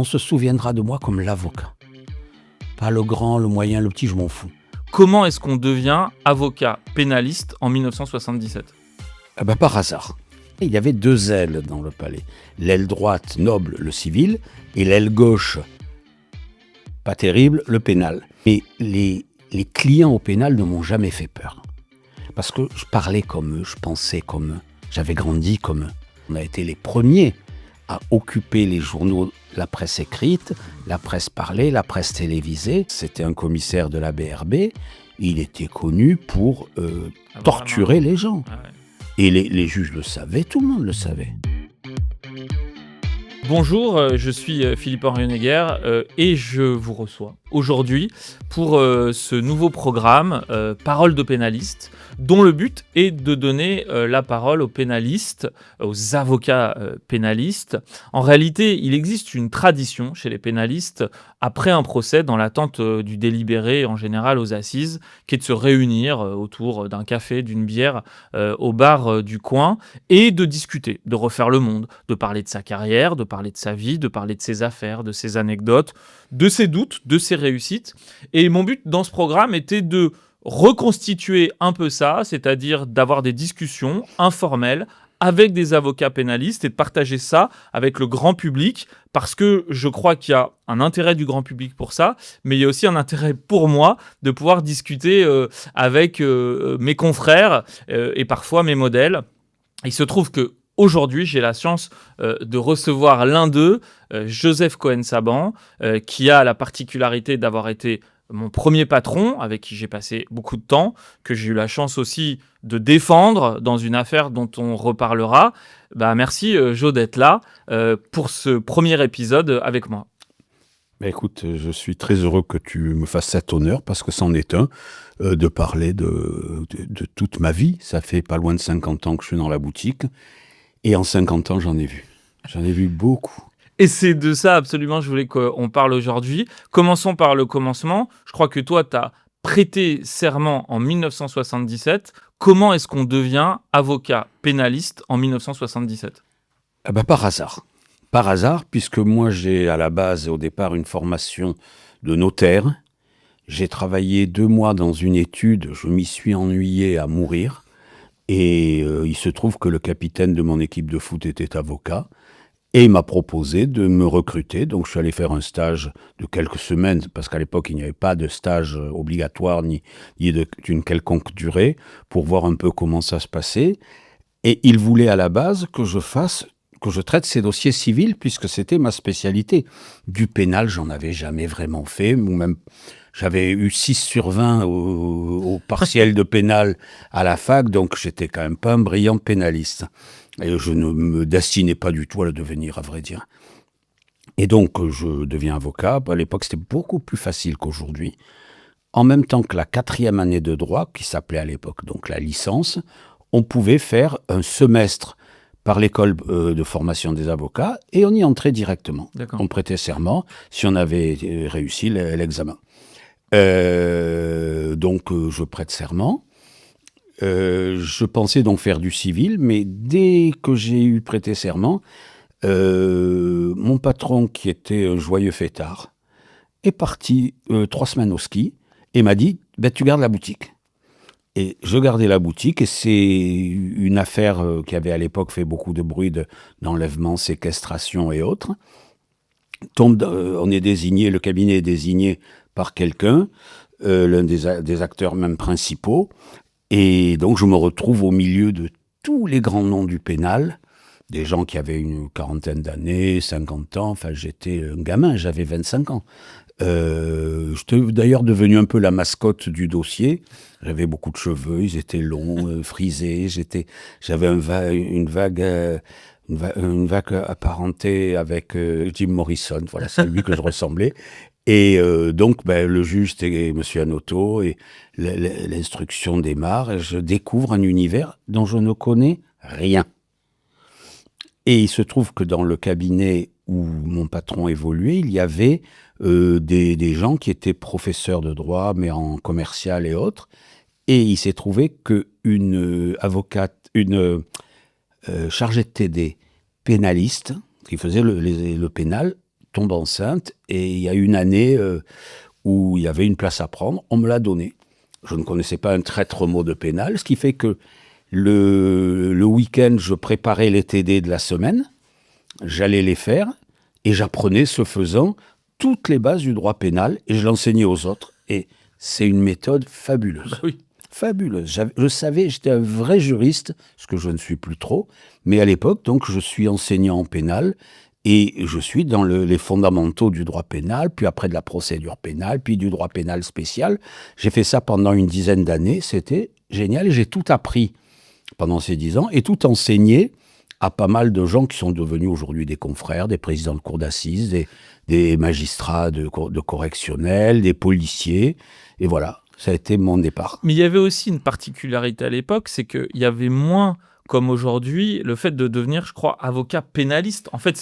on se souviendra de moi comme l'avocat. Pas le grand, le moyen, le petit, je m'en fous. Comment est-ce qu'on devient avocat pénaliste en 1977 ? Par hasard. Il y avait deux ailes dans le palais. L'aile droite, noble, le civil, et l'aile gauche, pas terrible, le pénal. Et les clients au pénal ne m'ont jamais fait peur. Parce que je parlais comme eux, je pensais comme eux, j'avais grandi comme eux. On a été les premiers à occuper les journaux, la presse écrite, la presse parlée, la presse télévisée. C'était un commissaire de la BRB. Il était connu pour torturer les gens. Ah ouais. Et les juges le savaient, tout le monde le savait. Bonjour, je suis Philippe-Henri Honegger et je vous reçois aujourd'hui pour ce nouveau programme Parole de pénaliste, dont le but est de donner la parole aux pénalistes, aux avocats pénalistes. En réalité, il existe une tradition chez les pénalistes, après un procès, dans l'attente du délibéré, en général aux assises, qui est de se réunir autour d'un café, d'une bière, au bar du coin, et de discuter, de refaire le monde, de parler de sa carrière, de parler de sa vie, de parler de ses affaires, de ses anecdotes, de ses doutes, de ses réussites. Et mon but dans ce programme était de reconstituer un peu ça, c'est-à-dire d'avoir des discussions informelles avec des avocats pénalistes et de partager ça avec le grand public, parce que je crois qu'il y a un intérêt du grand public pour ça, mais il y a aussi un intérêt pour moi de pouvoir discuter avec mes confrères et parfois mes modèles. Il se trouve que aujourd'hui, j'ai la chance de recevoir l'un d'eux, Joseph Cohen-Saban, qui a la particularité d'avoir été mon premier patron, avec qui j'ai passé beaucoup de temps, que j'ai eu la chance aussi de défendre dans une affaire dont on reparlera. Merci Jo d'être là pour ce premier épisode avec moi. Écoute, je suis très heureux que tu me fasses cet honneur, parce que c'en est un, de parler de toute ma vie. Ça fait pas loin de 50 ans que je suis dans la boutique, et en 50 ans, j'en ai vu. J'en ai vu beaucoup. Et c'est de ça absolument que je voulais qu'on parle aujourd'hui. Commençons par le commencement. Je crois que toi, tu as prêté serment en 1977. Comment est-ce qu'on devient avocat pénaliste en 1977 ? Par hasard. Par hasard, puisque moi, j'ai à la base, au départ, une formation de notaire. J'ai travaillé 2 mois dans une étude. Je m'y suis ennuyé à mourir. Et il se trouve que le capitaine de mon équipe de foot était avocat. Et il m'a proposé de me recruter. Donc, je suis allé faire un stage de quelques semaines, parce qu'à l'époque, il n'y avait pas de stage obligatoire ni d'une quelconque durée, pour voir un peu comment ça se passait. Et il voulait à la base que je traite ces dossiers civils, puisque c'était ma spécialité. Du pénal, j'en avais jamais vraiment fait, ou même j'avais eu 6 sur 20 au partiel de pénal à la fac, donc j'étais quand même pas un brillant pénaliste. Et je ne me destinais pas du tout à le devenir, à vrai dire. Et donc, je deviens avocat. À l'époque, c'était beaucoup plus facile qu'aujourd'hui. En même temps que la 4e année de droit, qui s'appelait à l'époque donc la licence, on pouvait faire un semestre par l'école de formation des avocats, et on y entrait directement. D'accord. On prêtait serment si on avait réussi l'examen. Donc, je prête serment. Je pensais donc faire du civil, mais dès que j'ai eu prêté serment, mon patron, qui était un joyeux fêtard, est parti 3 semaines au ski et m'a dit « tu gardes la boutique ». Et je gardais la boutique, et c'est une affaire qui avait à l'époque fait beaucoup de bruit d'enlèvement, séquestration et autres. On est désigné, le cabinet est désigné par quelqu'un, l'un des acteurs même principaux. Et donc, je me retrouve au milieu de tous les grands noms du pénal, des gens qui avaient une 40aine d'années, 50 ans. Enfin, j'étais un gamin, j'avais 25 ans. J'étais d'ailleurs devenu un peu la mascotte du dossier. J'avais beaucoup de cheveux, ils étaient longs, frisés. J'avais une vague apparentée avec Jim Morrison. Voilà, c'est à lui que je ressemblais. Et donc, le juge, c'était M. Hanoto, et l'instruction démarre, et je découvre un univers dont je ne connais rien. Et il se trouve que dans le cabinet où mon patron évoluait, il y avait des gens qui étaient professeurs de droit, mais en commercial et autres. Et il s'est trouvé qu'une avocate, chargée de TD pénaliste, qui faisait le pénal, tombe enceinte et il y a une année où il y avait une place à prendre, on me l'a donnée. Je ne connaissais pas un traître mot de pénal, ce qui fait que le week-end, je préparais les TD de la semaine, j'allais les faire et j'apprenais, ce faisant, toutes les bases du droit pénal et je l'enseignais aux autres. Et c'est une méthode fabuleuse. Bah oui. Fabuleuse. Je savais, j'étais un vrai juriste, ce que je ne suis plus trop, mais à l'époque, donc, je suis enseignant en pénal et je suis dans les fondamentaux du droit pénal, puis après de la procédure pénale, puis du droit pénal spécial. J'ai fait ça pendant une dizaine d'années, c'était génial et j'ai tout appris pendant ces 10 ans et tout enseigné à pas mal de gens qui sont devenus aujourd'hui des confrères, des présidents de cour d'assises, des magistrats de correctionnels, des policiers, et voilà. Ça a été mon départ. Mais il y avait aussi une particularité à l'époque, c'est qu'il y avait moins, comme aujourd'hui, le fait de devenir, je crois, avocat pénaliste. En fait,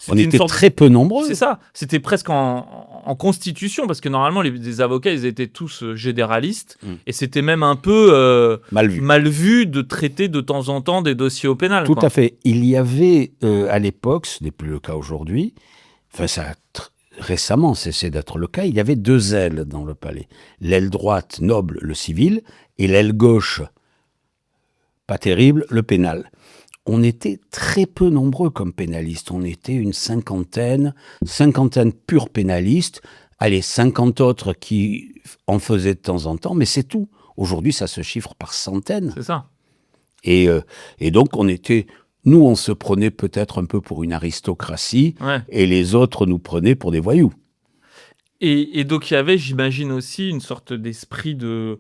On était très peu nombreux. C'est ça, c'était presque en constitution, parce que normalement, les avocats, ils étaient tous généralistes, et c'était même un peu mal vu de traiter de temps en temps des dossiers au pénal. Tout à fait. Il y avait, à l'époque, ce n'est plus le cas aujourd'hui, enfin ça a récemment cessé d'être le cas, il y avait 2 ailes dans le palais. L'aile droite, noble, le civil, et l'aile gauche, pas terrible, le pénal. On était très peu nombreux comme pénalistes. On était une cinquantaine purs pénalistes. Allez, 50 autres qui en faisaient de temps en temps, mais c'est tout. Aujourd'hui, ça se chiffre par centaines. C'est ça. Et donc, nous, on se prenait peut-être un peu pour une aristocratie, et les autres nous prenaient pour des voyous. Et donc, il y avait, j'imagine aussi, une sorte d'esprit de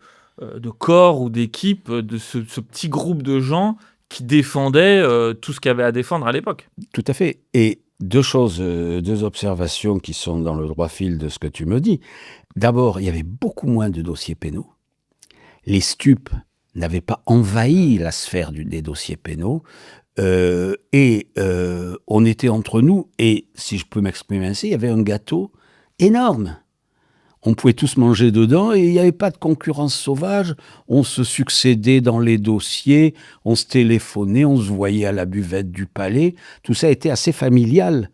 corps ou d'équipe, de ce petit groupe de gens qui défendaient tout ce qu'il y avait à défendre à l'époque. Tout à fait. Et 2 observations qui sont dans le droit fil de ce que tu me dis. D'abord, il y avait beaucoup moins de dossiers pénaux. Les stupes n'avaient pas envahi la sphère des dossiers pénaux. On était entre nous, et si je peux m'exprimer ainsi, il y avait un gâteau énorme. On pouvait tous manger dedans et il n'y avait pas de concurrence sauvage. On se succédait dans les dossiers, on se téléphonait, on se voyait à la buvette du palais. Tout ça était assez familial.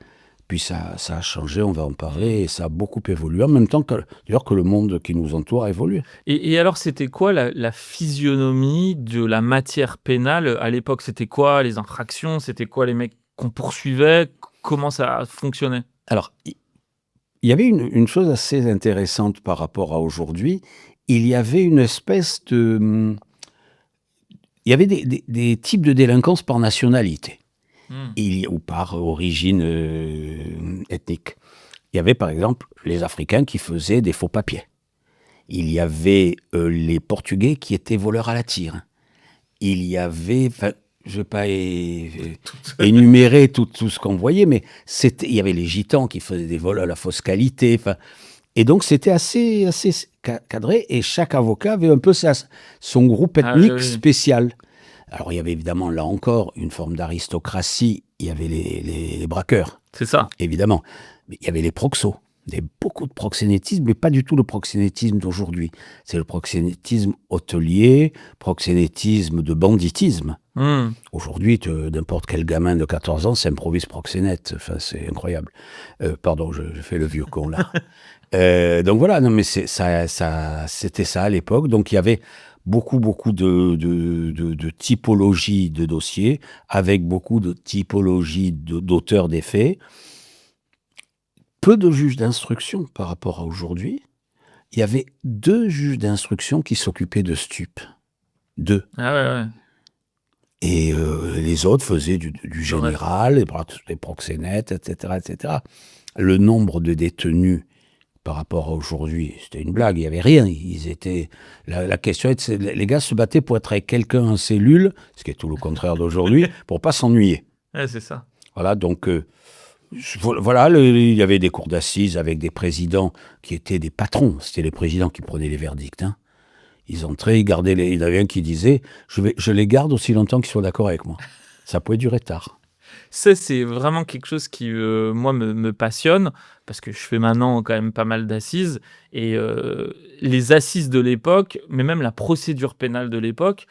Puis ça a changé, on va en parler, et ça a beaucoup évolué, en même temps que le monde qui nous entoure a évolué. Et alors, c'était quoi la physionomie de la matière pénale à l'époque? C'était quoi les infractions? C'était quoi les mecs qu'on poursuivait? Comment ça fonctionnait? Alors, il y avait une chose assez intéressante par rapport à aujourd'hui. Il y avait une espèce de... Il y avait des types de délinquance par nationalité. Ou par origine ethnique. Il y avait par exemple les Africains qui faisaient des faux papiers. Il y avait les Portugais qui étaient voleurs à la tire. Il y avait, je ne vais pas énumérer tout ce qu'on voyait, mais il y avait les Gitans qui faisaient des vols à la fausse qualité. Et donc c'était assez cadré, et chaque avocat avait un peu son groupe ethnique spécial. Alors, il y avait évidemment, là encore, une forme d'aristocratie. Il y avait les braqueurs. C'est ça. Évidemment. Mais il y avait les proxos. Il y avait beaucoup de proxénétisme, mais pas du tout le proxénétisme d'aujourd'hui. C'est le proxénétisme hôtelier, proxénétisme de banditisme. Aujourd'hui, n'importe quel gamin de 14 ans s'improvise proxénète. Enfin, c'est incroyable. Pardon, je fais le vieux con, là. Donc voilà, non, mais c'était ça à l'époque. Donc, il y avait beaucoup de typologies de dossiers, avec beaucoup de typologies d'auteurs des faits. Peu de juges d'instruction par rapport à aujourd'hui. Il y avait 2 juges d'instruction qui s'occupaient de stupes. 2. Ah ouais. Et les autres faisaient du général, des proxénètes, etc., etc. Le nombre de détenus par rapport à aujourd'hui, c'était une blague, il n'y avait rien. La question est, les gars se battaient pour être avec quelqu'un en cellule, ce qui est tout le contraire d'aujourd'hui, pour pas s'ennuyer. Ouais, c'est ça. Voilà, donc, il y avait des cours d'assises avec des présidents qui étaient des patrons. C'était les présidents qui prenaient les verdicts. Ils entraient, ils gardaient il y en avait un qui disait, je les garde aussi longtemps qu'ils soient d'accord avec moi. Ça pouvait durer tard. Ça, c'est vraiment quelque chose qui, moi, me passionne, parce que je fais maintenant quand même pas mal d'assises, et les assises de l'époque, mais même la procédure pénale de l'époque,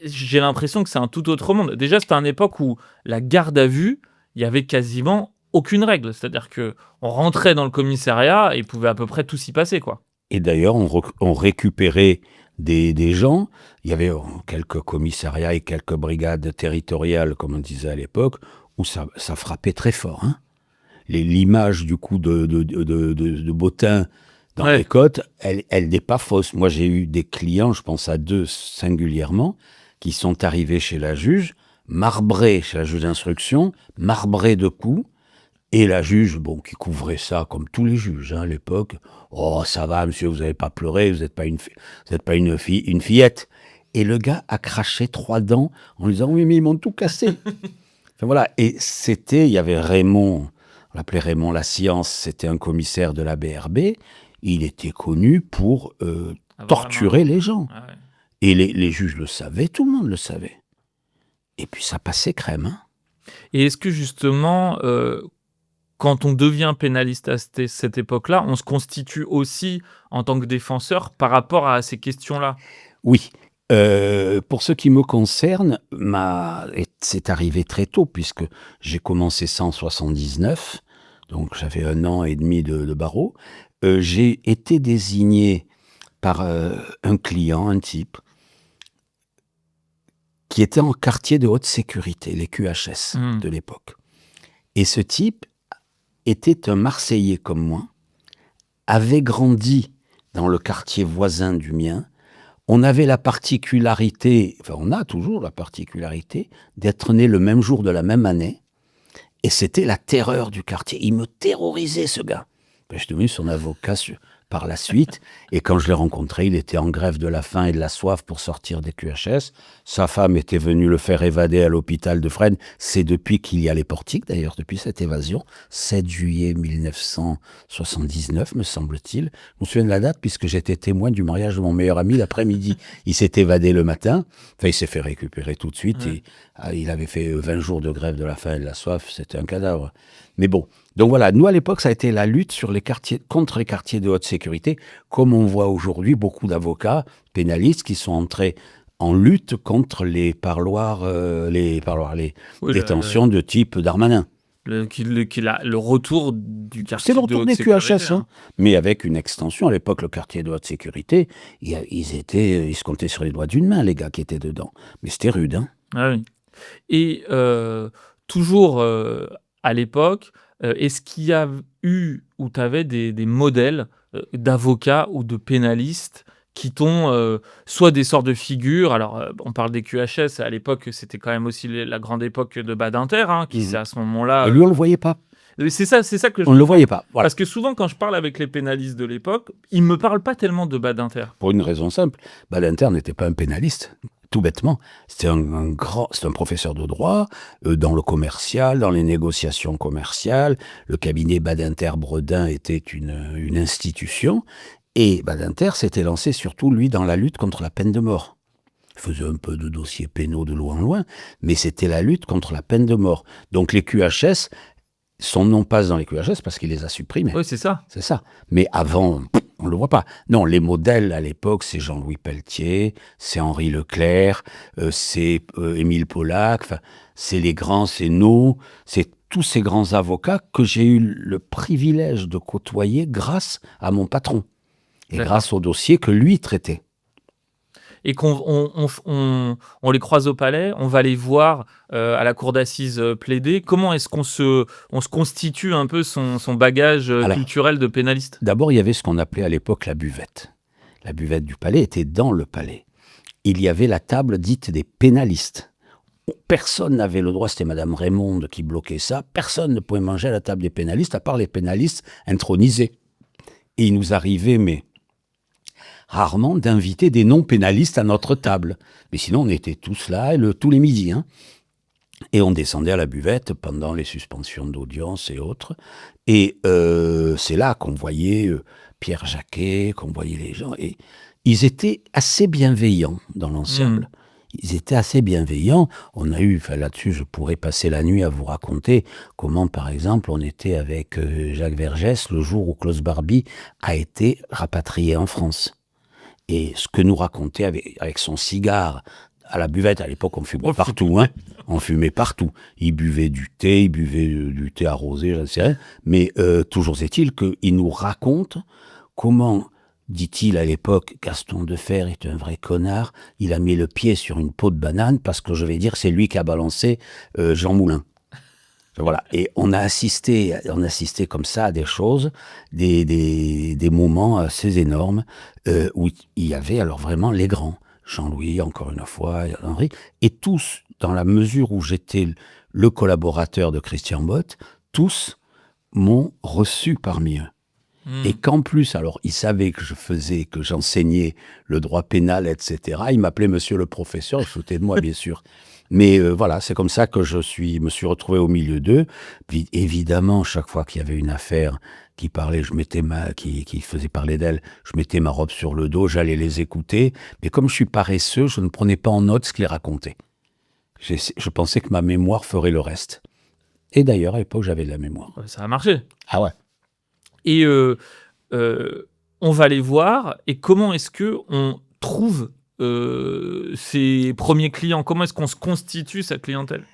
j'ai l'impression que c'est un tout autre monde. Déjà, c'était une époque où la garde à vue, il y avait quasiment aucune règle. C'est-à-dire que on rentrait dans le commissariat et il pouvait à peu près tout s'y passer, quoi. Et d'ailleurs, on récupérait des gens. Il y avait quelques commissariats et quelques brigades territoriales, comme on disait à l'époque, où ça frappait très fort. Hein. L'image du coup de Bottin dans Ouais. les côtes, elle n'est pas fausse. Moi, j'ai eu des clients, je pense à 2 singulièrement, qui sont arrivés chez la juge, marbrés chez la juge d'instruction, marbrés de coups. Et la juge, qui couvrait ça comme tous les juges à l'époque. Oh, ça va, monsieur, vous n'avez pas pleuré, vous n'êtes pas une fillette. Et le gars a craché 3 dents en lui disant oui, mais ils m'ont tout cassé. Enfin, voilà. Et il y avait Raymond, on l'appelait Raymond La Science, c'était un commissaire de la BRB. Il était connu pour torturer les gens. Ah ouais. Et les juges le savaient, tout le monde le savait. Et puis ça passait crème. Hein. Et est-ce que justement, quand on devient pénaliste à cette époque-là, on se constitue aussi en tant que défenseur par rapport à ces questions-là? Oui. Pour ce qui me concerne, c'est arrivé très tôt, puisque j'ai commencé ça en 79, donc j'avais 1 an et demi de barreau. J'ai été désigné par un client, un type, qui était en quartier de haute sécurité, les QHS de l'époque. Et ce type était un Marseillais comme moi, avait grandi dans le quartier voisin du mien. On avait la particularité, enfin on a toujours la particularité, d'être né le même jour de la même année. Et c'était la terreur du quartier. Il me terrorisait, ce gars. Je suis devenu son avocat par la suite. Et quand je l'ai rencontré, il était en grève de la faim et de la soif pour sortir des QHS. Sa femme était venue le faire évader à l'hôpital de Fresnes. C'est depuis qu'il y a les portiques, d'ailleurs, depuis cette évasion. 7 juillet 1979, me semble-t-il. Je me souviens de la date puisque j'étais témoin du mariage de mon meilleur ami l'après-midi. Il s'est évadé le matin. Enfin, il s'est fait récupérer tout de suite. Ouais. Et, il avait fait 20 jours de grève de la faim et de la soif. C'était un cadavre. Mais bon. Donc voilà, nous à l'époque, ça a été la lutte contre les quartiers de haute sécurité, comme on voit aujourd'hui beaucoup d'avocats pénalistes qui sont entrés en lutte contre les détentions de type Darmanin. Le retour du quartier C'est le de retour haute des sécurité, QHS, hein. Mais avec une extension. À l'époque, le quartier de haute sécurité, ils se comptaient sur les doigts d'une main, les gars qui étaient dedans. Mais c'était rude, hein. Ah oui. Et toujours à l'époque, est-ce qu'il y a eu ou tu avais des modèles d'avocats ou de pénalistes qui t'ont soit des sortes de figures, alors on parle des QHS, à l'époque c'était quand même aussi la grande époque de Badinter, hein, qui c'est à ce moment-là... Lui, on le voyait pas. C'est ça que je On ne le comprends. voyait pas. Voilà. Parce que souvent quand je parle avec les pénalistes de l'époque, ils me parlent pas tellement de Badinter. Pour une raison simple, Badinter n'était pas un pénaliste. Tout bêtement, c'était un professeur de droit dans le commercial, dans les négociations commerciales. Le cabinet Badinter-Bredin était une institution. Et Badinter s'était lancé surtout, lui, dans la lutte contre la peine de mort. Il faisait un peu de dossiers pénaux de loin en loin, mais c'était la lutte contre la peine de mort. Donc les QHS, son nom passe dans les QHS parce qu'il les a supprimés. Oui, c'est ça. C'est ça. Mais avant, on ne le voit pas. Non, les modèles à l'époque, c'est Jean-Louis Pelletier, c'est Henri Leclerc, c'est Émile Pollack, c'est les grands, c'est nous, c'est tous ces grands avocats que j'ai eu le privilège de côtoyer grâce à mon patron et D'accord. grâce au dossier que lui traitait. Et on les croise au palais, on va les voir à la cour d'assises plaider. Comment est-ce qu'on se constitue un peu son bagage culturel de pénaliste? D'abord, il y avait ce qu'on appelait à l'époque la buvette. La buvette du palais était dans le palais. Il y avait la table dite des pénalistes. Personne n'avait le droit, c'était Madame Raymonde qui bloquait ça, personne ne pouvait manger à la table des pénalistes, à part les pénalistes intronisés. Et il nous arrivait, mais rarement, d'inviter des non-pénalistes à notre table. Mais sinon, on était tous là, tous les midis. Hein. Et on descendait à la buvette pendant les suspensions d'audience et autres. Et c'est là qu'on voyait Pierre Jacquet, qu'on voyait les gens. Et ils étaient assez bienveillants dans l'ensemble. Ils étaient assez bienveillants. On a eu, là-dessus, je pourrais passer la nuit à vous raconter comment, par exemple, on était avec Jacques Vergès le jour où Klaus Barbie a été rapatrié en France. Et ce que nous racontait avec son cigare à la buvette. À l'époque, on fumait partout. Hein. On fumait partout. Ils buvaient du thé, du thé arrosé, je ne sais rien. Mais toujours est-il qu'il nous raconte comment, dit-il à l'époque, Gaston Defferre est un vrai connard. Il a mis le pied sur une peau de banane parce que je vais dire c'est lui qui a balancé Jean Moulin. Voilà. Et on a assisté comme ça à des choses, des moments assez énormes où il y avait alors vraiment les grands. Jean-Louis, encore une fois, Henri, et tous, dans la mesure où j'étais le collaborateur de Christian Bott, tous m'ont reçu parmi eux. Et qu'en plus, alors, ils savaient que j'enseignais le droit pénal, etc. Ils m'appelaient monsieur le professeur, ils se foutaient de moi, bien sûr. Mais voilà, c'est comme ça que me suis retrouvé au milieu d'eux. Puis évidemment, chaque fois qu'il y avait une affaire qui parlait, qui faisait parler d'elle, je mettais ma robe sur le dos, j'allais les écouter. Mais comme je suis paresseux, je ne prenais pas en note ce qu'ils racontaient. Je pensais que ma mémoire ferait le reste. Et d'ailleurs, à l'époque, j'avais de la mémoire. Ça a marché. Ah ouais. Et on va les voir. Et comment est-ce que on trouve ses premiers clients? Comment est-ce qu'on se constitue sa clientèle?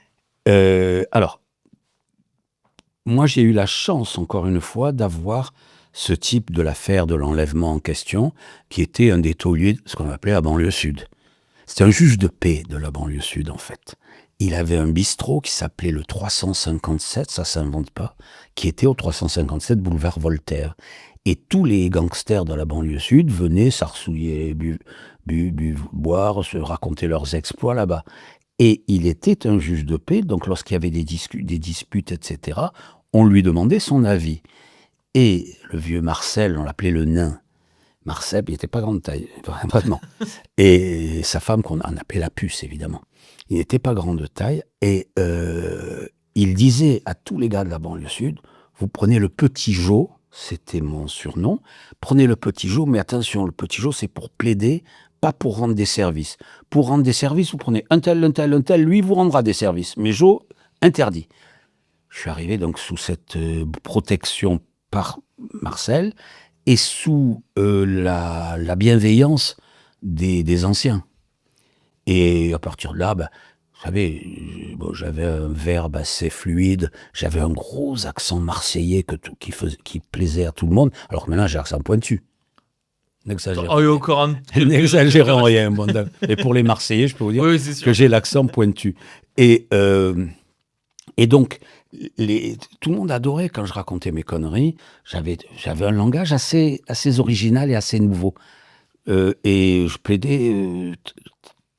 Alors, moi, j'ai eu la chance, encore une fois, d'avoir ce type de l'affaire de l'enlèvement en question, qui était un des tauliers de ce qu'on appelait la banlieue sud. C'était un juge de paix de la banlieue sud, en fait. Il avait un bistrot qui s'appelait le 357, ça s'invente pas, qui était au 357 boulevard Voltaire. Et tous les gangsters de la banlieue sud venaient s'arsouiller, boire, se raconter leurs exploits là-bas. Et il était un juge de paix, donc lorsqu'il y avait des disputes, etc., on lui demandait son avis. Et le vieux Marcel, on l'appelait le nain. Marcel, il n'était pas grande taille, vraiment. Et sa femme, qu'on en appelait la puce, évidemment. Il n'était pas grand de taille. Et il disait à tous les gars de la banlieue sud, vous prenez le petit Jo, c'était mon surnom, prenez le petit Jo, mais attention, le petit Jo, c'est pour plaider, pas pour rendre des services. Pour rendre des services, vous prenez un tel, lui vous rendra des services. Mais Jo, interdit. Je suis arrivé donc sous cette protection par Marcel et sous la bienveillance des anciens. Et à partir de là, vous savez, j'avais un verbe assez fluide, j'avais un gros accent marseillais qui plaisait à tout le monde, alors que maintenant j'ai l'accent pointu. N'exagérons rien. Bon, et pour les Marseillais, je peux vous dire que j'ai l'accent pointu. Et donc, tout le monde adorait quand je racontais mes conneries. J'avais un langage assez original et assez nouveau. Et je plaidais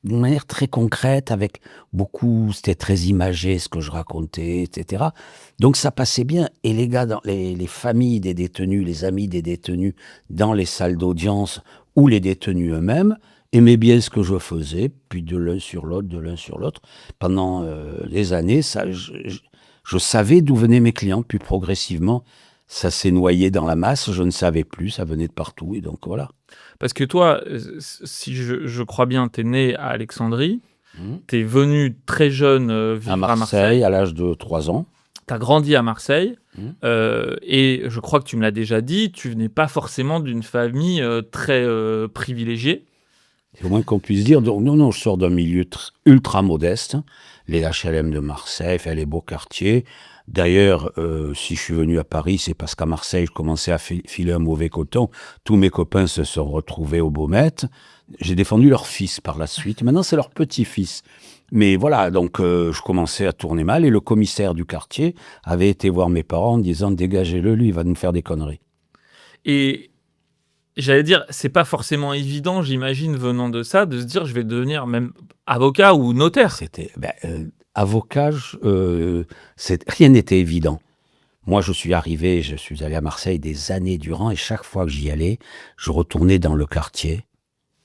d'une manière très concrète, avec c'était très imagé ce que je racontais, etc. Donc ça passait bien. Et les gars, les familles des détenus, les amis des détenus, dans les salles d'audience ou les détenus eux-mêmes, aimaient bien ce que je faisais, puis de l'un sur l'autre. Pendant des années, je savais d'où venaient mes clients, puis progressivement, ça s'est noyé dans la masse, je ne savais plus, ça venait de partout, et donc voilà. Parce que toi, si je crois bien, tu es né à Alexandrie, tu es venu très jeune vivre à Marseille. À l'âge de 3 ans. Tu as grandi à Marseille, et je crois que tu me l'as déjà dit, tu venais pas forcément d'une famille très privilégiée. C'est au moins qu'on puisse dire. Donc, non, je sors d'un milieu ultra modeste, les HLM de Marseille, les beaux quartiers. D'ailleurs, si je suis venu à Paris, c'est parce qu'à Marseille, je commençais à filer un mauvais coton. Tous mes copains se sont retrouvés au Baumette. J'ai défendu leur fils par la suite. Maintenant, c'est leur petit-fils. Mais voilà, donc je commençais à tourner mal. Et le commissaire du quartier avait été voir mes parents en disant « Dégagez-le, lui, il va nous faire des conneries ». Et j'allais dire, c'est pas forcément évident, j'imagine, venant de ça, de se dire « Je vais devenir même avocat ou notaire ». C'était... avocat, rien n'était évident. Moi, je suis allé à Marseille des années durant, et chaque fois que j'y allais, je retournais dans le quartier,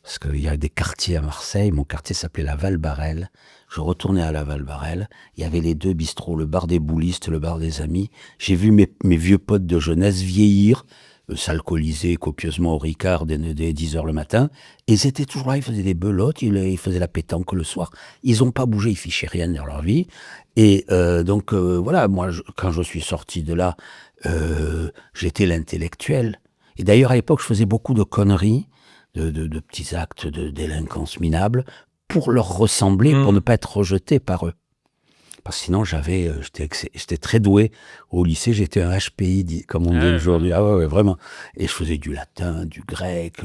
parce qu'il y a des quartiers à Marseille, mon quartier s'appelait la Val-Barrel, je retournais à la Val-Barrel, il y avait les 2 bistrots, le bar des boulistes, le bar des amis, j'ai vu mes vieux potes de jeunesse vieillir, s'alcooliser copieusement au Ricard dès 10h le matin, et ils étaient toujours là, ils faisaient des belotes, ils faisaient la pétanque le soir, ils n'ont pas bougé, ils fichaient rien dans leur vie, et donc voilà, moi quand je suis sorti de là, j'étais l'intellectuel, et d'ailleurs à l'époque je faisais beaucoup de conneries, de petits actes de délinquance minable, pour leur ressembler, pour Mm. ne pas être rejeté par eux. Parce que sinon, j'étais très doué. Au lycée, j'étais un HPI, comme on dit Ouais, aujourd'hui. Ah ouais, vraiment. Et je faisais du latin, du grec.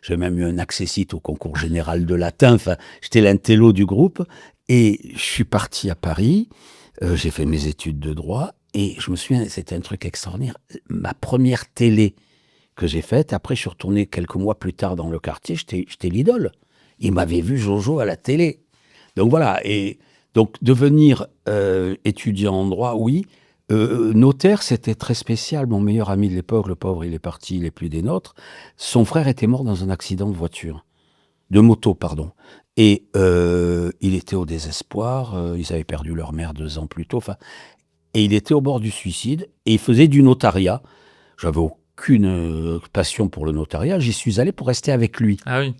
J'ai même eu un accessit au concours général de latin. Enfin, j'étais l'intello du groupe. Et je suis parti à Paris. J'ai fait mes études de droit. Et je me souviens, c'était un truc extraordinaire. Ma première télé que j'ai faite, après, je suis retourné quelques mois plus tard dans le quartier. J'étais l'idole. Il m'avait vu Jojo à la télé. Donc voilà. Et donc, devenir étudiant en droit, oui. Notaire, c'était très spécial. Mon meilleur ami de l'époque, le pauvre, il est parti, il n'est plus des nôtres. Son frère était mort dans un accident de voiture, de moto, pardon. Et il était au désespoir. Ils avaient perdu leur mère 2 ans plus tôt. Et il était au bord du suicide. Et il faisait du notariat. J'avais aucune passion pour le notariat. J'y suis allé pour rester avec lui. Ah oui.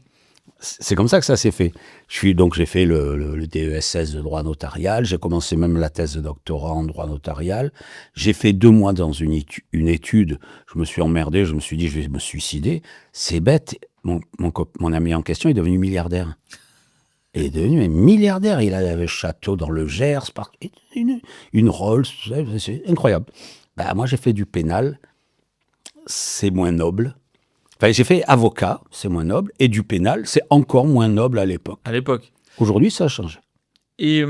C'est comme ça que ça s'est fait. J'ai fait le DESS de droit notarial. J'ai commencé même la thèse de doctorat en droit notarial. J'ai fait 2 mois dans une étude. Je me suis emmerdé. Je me suis dit, je vais me suicider. C'est bête. Mon ami en question est devenu milliardaire. Il est devenu milliardaire. Il avait un château dans le Gers, une Rolls. C'est incroyable. Bah, moi, j'ai fait du pénal. C'est moins noble. Enfin, j'ai fait avocat, c'est moins noble, et du pénal, c'est encore moins noble à l'époque. À l'époque. Aujourd'hui, ça a changé. Et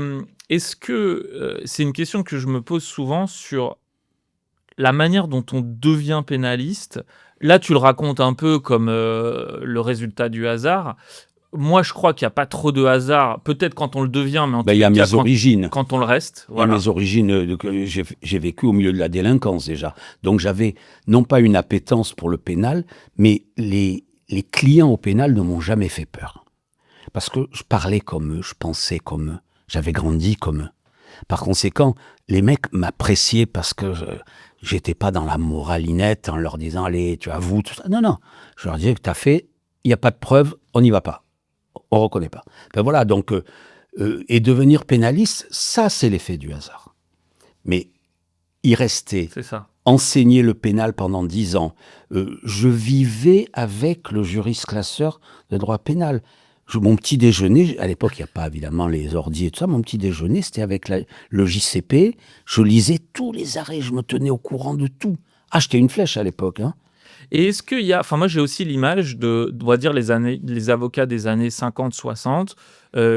est-ce que c'est une question que je me pose souvent sur la manière dont on devient pénaliste? Là, tu le racontes un peu comme le résultat du hasard. Moi, je crois qu'il n'y a pas trop de hasard. Peut-être quand on le devient, mais en tout Il y a cas, mes origines. quand on le reste. Il y a Voilà. mes origines, j'ai vécu au milieu de la délinquance déjà. Donc j'avais non pas une appétence pour le pénal, mais les clients au pénal ne m'ont jamais fait peur. Parce que je parlais comme eux, je pensais comme eux, j'avais grandi comme eux. Par conséquent, les mecs m'appréciaient parce que j'étais pas dans la moralinette en leur disant « Allez, tu avoues tout ça ». Non, non. Je leur disais que tu as fait, il n'y a pas de preuve, on n'y va pas. On ne reconnaît pas. Ben voilà, donc, et devenir pénaliste, ça, c'est l'effet du hasard. Mais y rester, C'est ça. enseigner le pénal pendant 10 ans, je vivais avec le juriste classeur de droit pénal. Mon petit déjeuner, à l'époque, il n'y a pas évidemment les ordi et tout ça, mon petit déjeuner, c'était avec le JCP. Je lisais tous les arrêts, je me tenais au courant de tout. Ah, j'étais une flèche à l'époque, hein. Et est-ce qu'il y a, enfin moi j'ai aussi l'image de, on va dire les avocats des années 50-60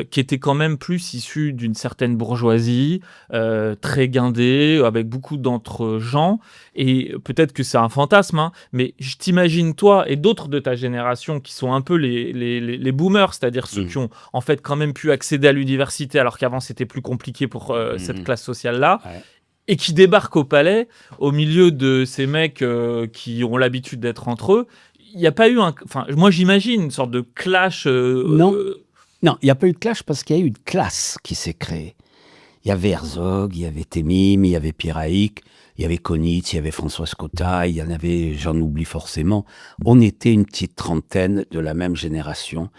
qui étaient quand même plus issus d'une certaine bourgeoisie, très guindés, avec beaucoup d'entre-gens. Et peut-être que c'est un fantasme, hein, mais je t'imagine toi et d'autres de ta génération qui sont un peu les boomers, c'est-à-dire ceux qui ont en fait quand même pu accéder à l'université alors qu'avant c'était plus compliqué pour cette classe sociale-là. Ouais. Et qui débarquent au palais, au milieu de ces mecs qui ont l'habitude d'être entre eux. Il n'y a pas eu enfin, moi j'imagine une sorte de clash. Non. Non, il n'y a pas eu de clash parce qu'il y a eu une classe qui s'est créée. Il y avait Herzog, il y avait Temim, il y avait Pierre Haïk, il y avait Konitz, il y avait Françoise Cotta, il y en avait, j'en oublie forcément. On était une petite trentaine de la même génération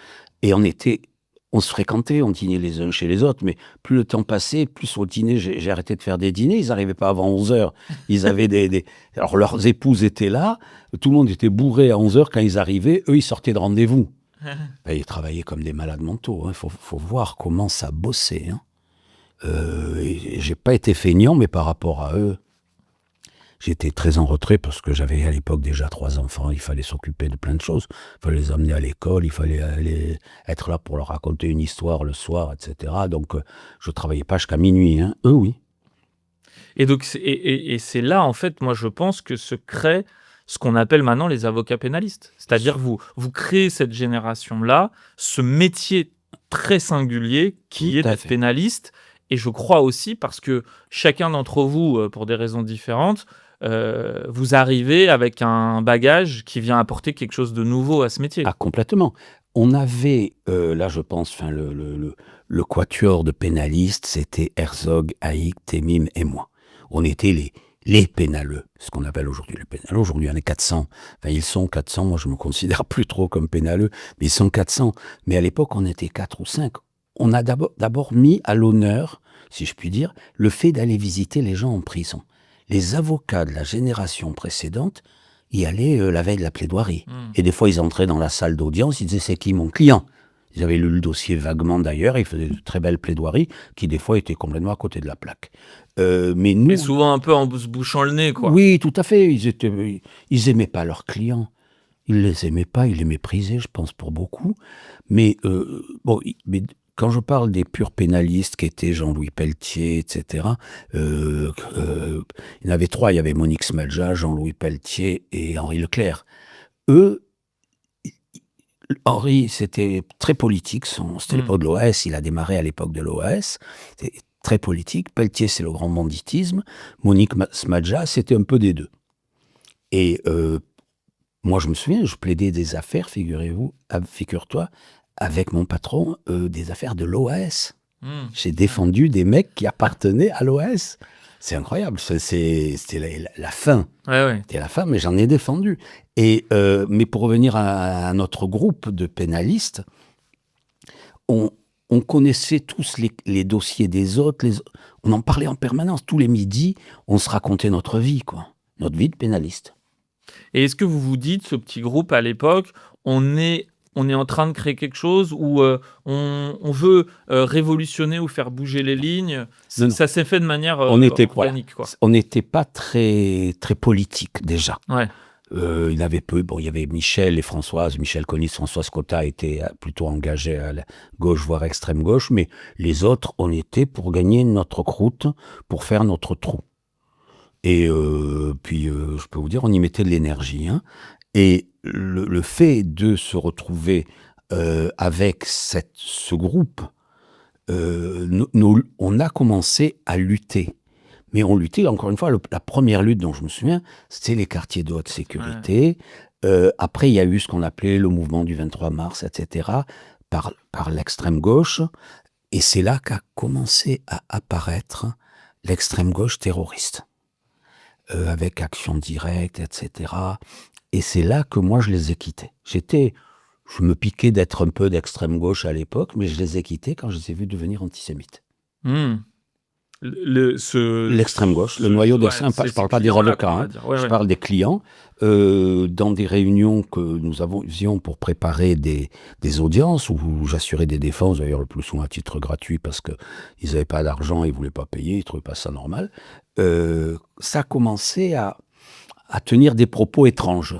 et on se fréquentait, on dînait les uns chez les autres, mais plus le temps passait, plus au dîner, j'ai arrêté de faire des dîners, ils n'arrivaient pas avant 11h. Ils avaient alors leurs épouses étaient là, tout le monde était bourré à 11h quand ils arrivaient, eux ils sortaient de rendez-vous. Ben, ils travaillaient comme des malades mentaux, hein. Faut voir comment ça bossait, hein. J'ai pas été feignant, mais par rapport à eux, j'étais très en retrait parce que j'avais à l'époque déjà 3 enfants, il fallait s'occuper de plein de choses. Il fallait les emmener à l'école, il fallait être là pour leur raconter une histoire le soir, etc. Donc je travaillais pas jusqu'à minuit, hein. Eux, oui. Et donc c'est là en fait, moi je pense que se crée ce qu'on appelle maintenant les avocats pénalistes. C'est-à-dire vous créez cette génération-là, ce métier très singulier qui est d'être pénaliste. Et je crois aussi parce que chacun d'entre vous, pour des raisons différentes, vous arrivez avec un bagage qui vient apporter quelque chose de nouveau à ce métier. Ah, complètement. On avait, là je pense, le quatuor de pénalistes, c'était Herzog, Haïk, Temim et moi. On était les pénaleux, ce qu'on appelle aujourd'hui les pénaleux. Aujourd'hui, il y en a 400. Enfin, ils sont 400, moi je me considère plus trop comme pénaleux, mais ils sont 400. Mais à l'époque, on était 4 ou 5. On a d'abord mis à l'honneur, si je puis dire, le fait d'aller visiter les gens en prison. Les avocats de la génération précédente y allaient la veille de la plaidoirie. Et des fois, ils entraient dans la salle d'audience, ils disaient « c'est qui mon client ?» Ils avaient lu le dossier vaguement d'ailleurs, ils faisaient de très belles plaidoiries qui des fois étaient complètement à côté de la plaque. Mais nous, Mais souvent un peu en se bouchant le nez, quoi. oui, tout à fait. Ils aimaient pas leurs clients. Ils les aimaient pas, ils les méprisaient, je pense, pour beaucoup. Mais mais quand je parle des purs pénalistes qui étaient Jean-Louis Pelletier, etc., il y en avait trois. Il y avait Monique Smadja, Jean-Louis Pelletier et Henri Leclerc. Eux, Henri, c'était très politique. C'était l'époque de l'OAS. Il a démarré à l'époque de l'OAS. C'était très politique. Pelletier, c'est le grand banditisme. Monique Smadja, c'était un peu des deux. Et moi, je me souviens, je plaidais des affaires, figure-toi, avec mon patron, des affaires de l'OAS. J'ai défendu des mecs qui appartenaient à l'OAS. C'est incroyable, c'était la fin. Ouais. C'était la fin, mais j'en ai défendu. Mais pour revenir à notre groupe de pénalistes, on connaissait tous les dossiers des autres, on en parlait en permanence. Tous les midis, on se racontait notre vie, quoi. Notre vie de pénaliste. Et est-ce que vous vous dites, ce petit groupe à l'époque, on est en train de créer quelque chose où on veut révolutionner ou faire bouger les lignes? Non. Ça s'est fait de manière organique, quoi. On n'était pas très, très politique déjà. Ouais. Il y avait peu. Bon, il y avait Michel et Françoise. Michel Conis, Françoise Cotta étaient plutôt engagés à la gauche, voire extrême gauche. Mais les autres, on était pour gagner notre croûte, pour faire notre trou. Et puis, je peux vous dire, on y mettait de l'énergie. Hein. Et le fait de se retrouver avec ce groupe, on a commencé à lutter. Mais on luttait, encore une fois, la première lutte dont je me souviens, c'était les quartiers de haute sécurité. Ouais. Après, il y a eu ce qu'on appelait le mouvement du 23 mars, etc., par l'extrême gauche. Et c'est là qu'a commencé à apparaître l'extrême gauche terroriste. Avec Action Directe, etc. Et c'est là que moi, je les ai quittés. Je me piquais d'être un peu d'extrême gauche à l'époque, mais je les ai quittés quand je les ai vus devenir antisémites. L'extrême gauche, le noyau d'extrême, je ne parle pas des avocats, je parle des clients. Dans des réunions que nous faisions pour préparer des audiences, où j'assurais des défenses, d'ailleurs le plus souvent à titre gratuit, parce qu'ils n'avaient pas d'argent, ils ne voulaient pas payer, ils ne trouvaient pas ça normal, ça commençait à tenir des propos étranges.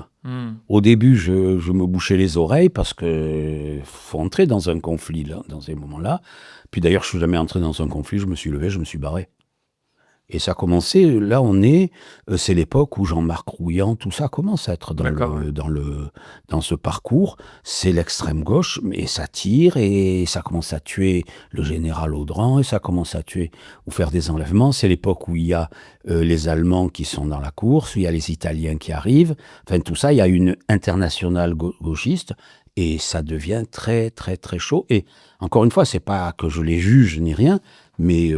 Au début, je me bouchais les oreilles, parce qu'il faut entrer dans un conflit, là, dans ces moments-là. Puis d'ailleurs, je ne suis jamais entré dans un conflit, je me suis levé, je me suis barré. Et ça a commencé, là c'est l'époque où Jean-Marc Rouillant, tout ça commence à être dans ce parcours. C'est l'extrême gauche, mais ça tire et ça commence à tuer le général Audran et ça commence à tuer ou faire des enlèvements. C'est l'époque où il y a les Allemands qui sont dans la course, où il y a les Italiens qui arrivent. Enfin, tout ça, il y a une internationale gauchiste et ça devient très, très, très chaud. Et encore une fois, c'est pas que je les juge ni rien, mais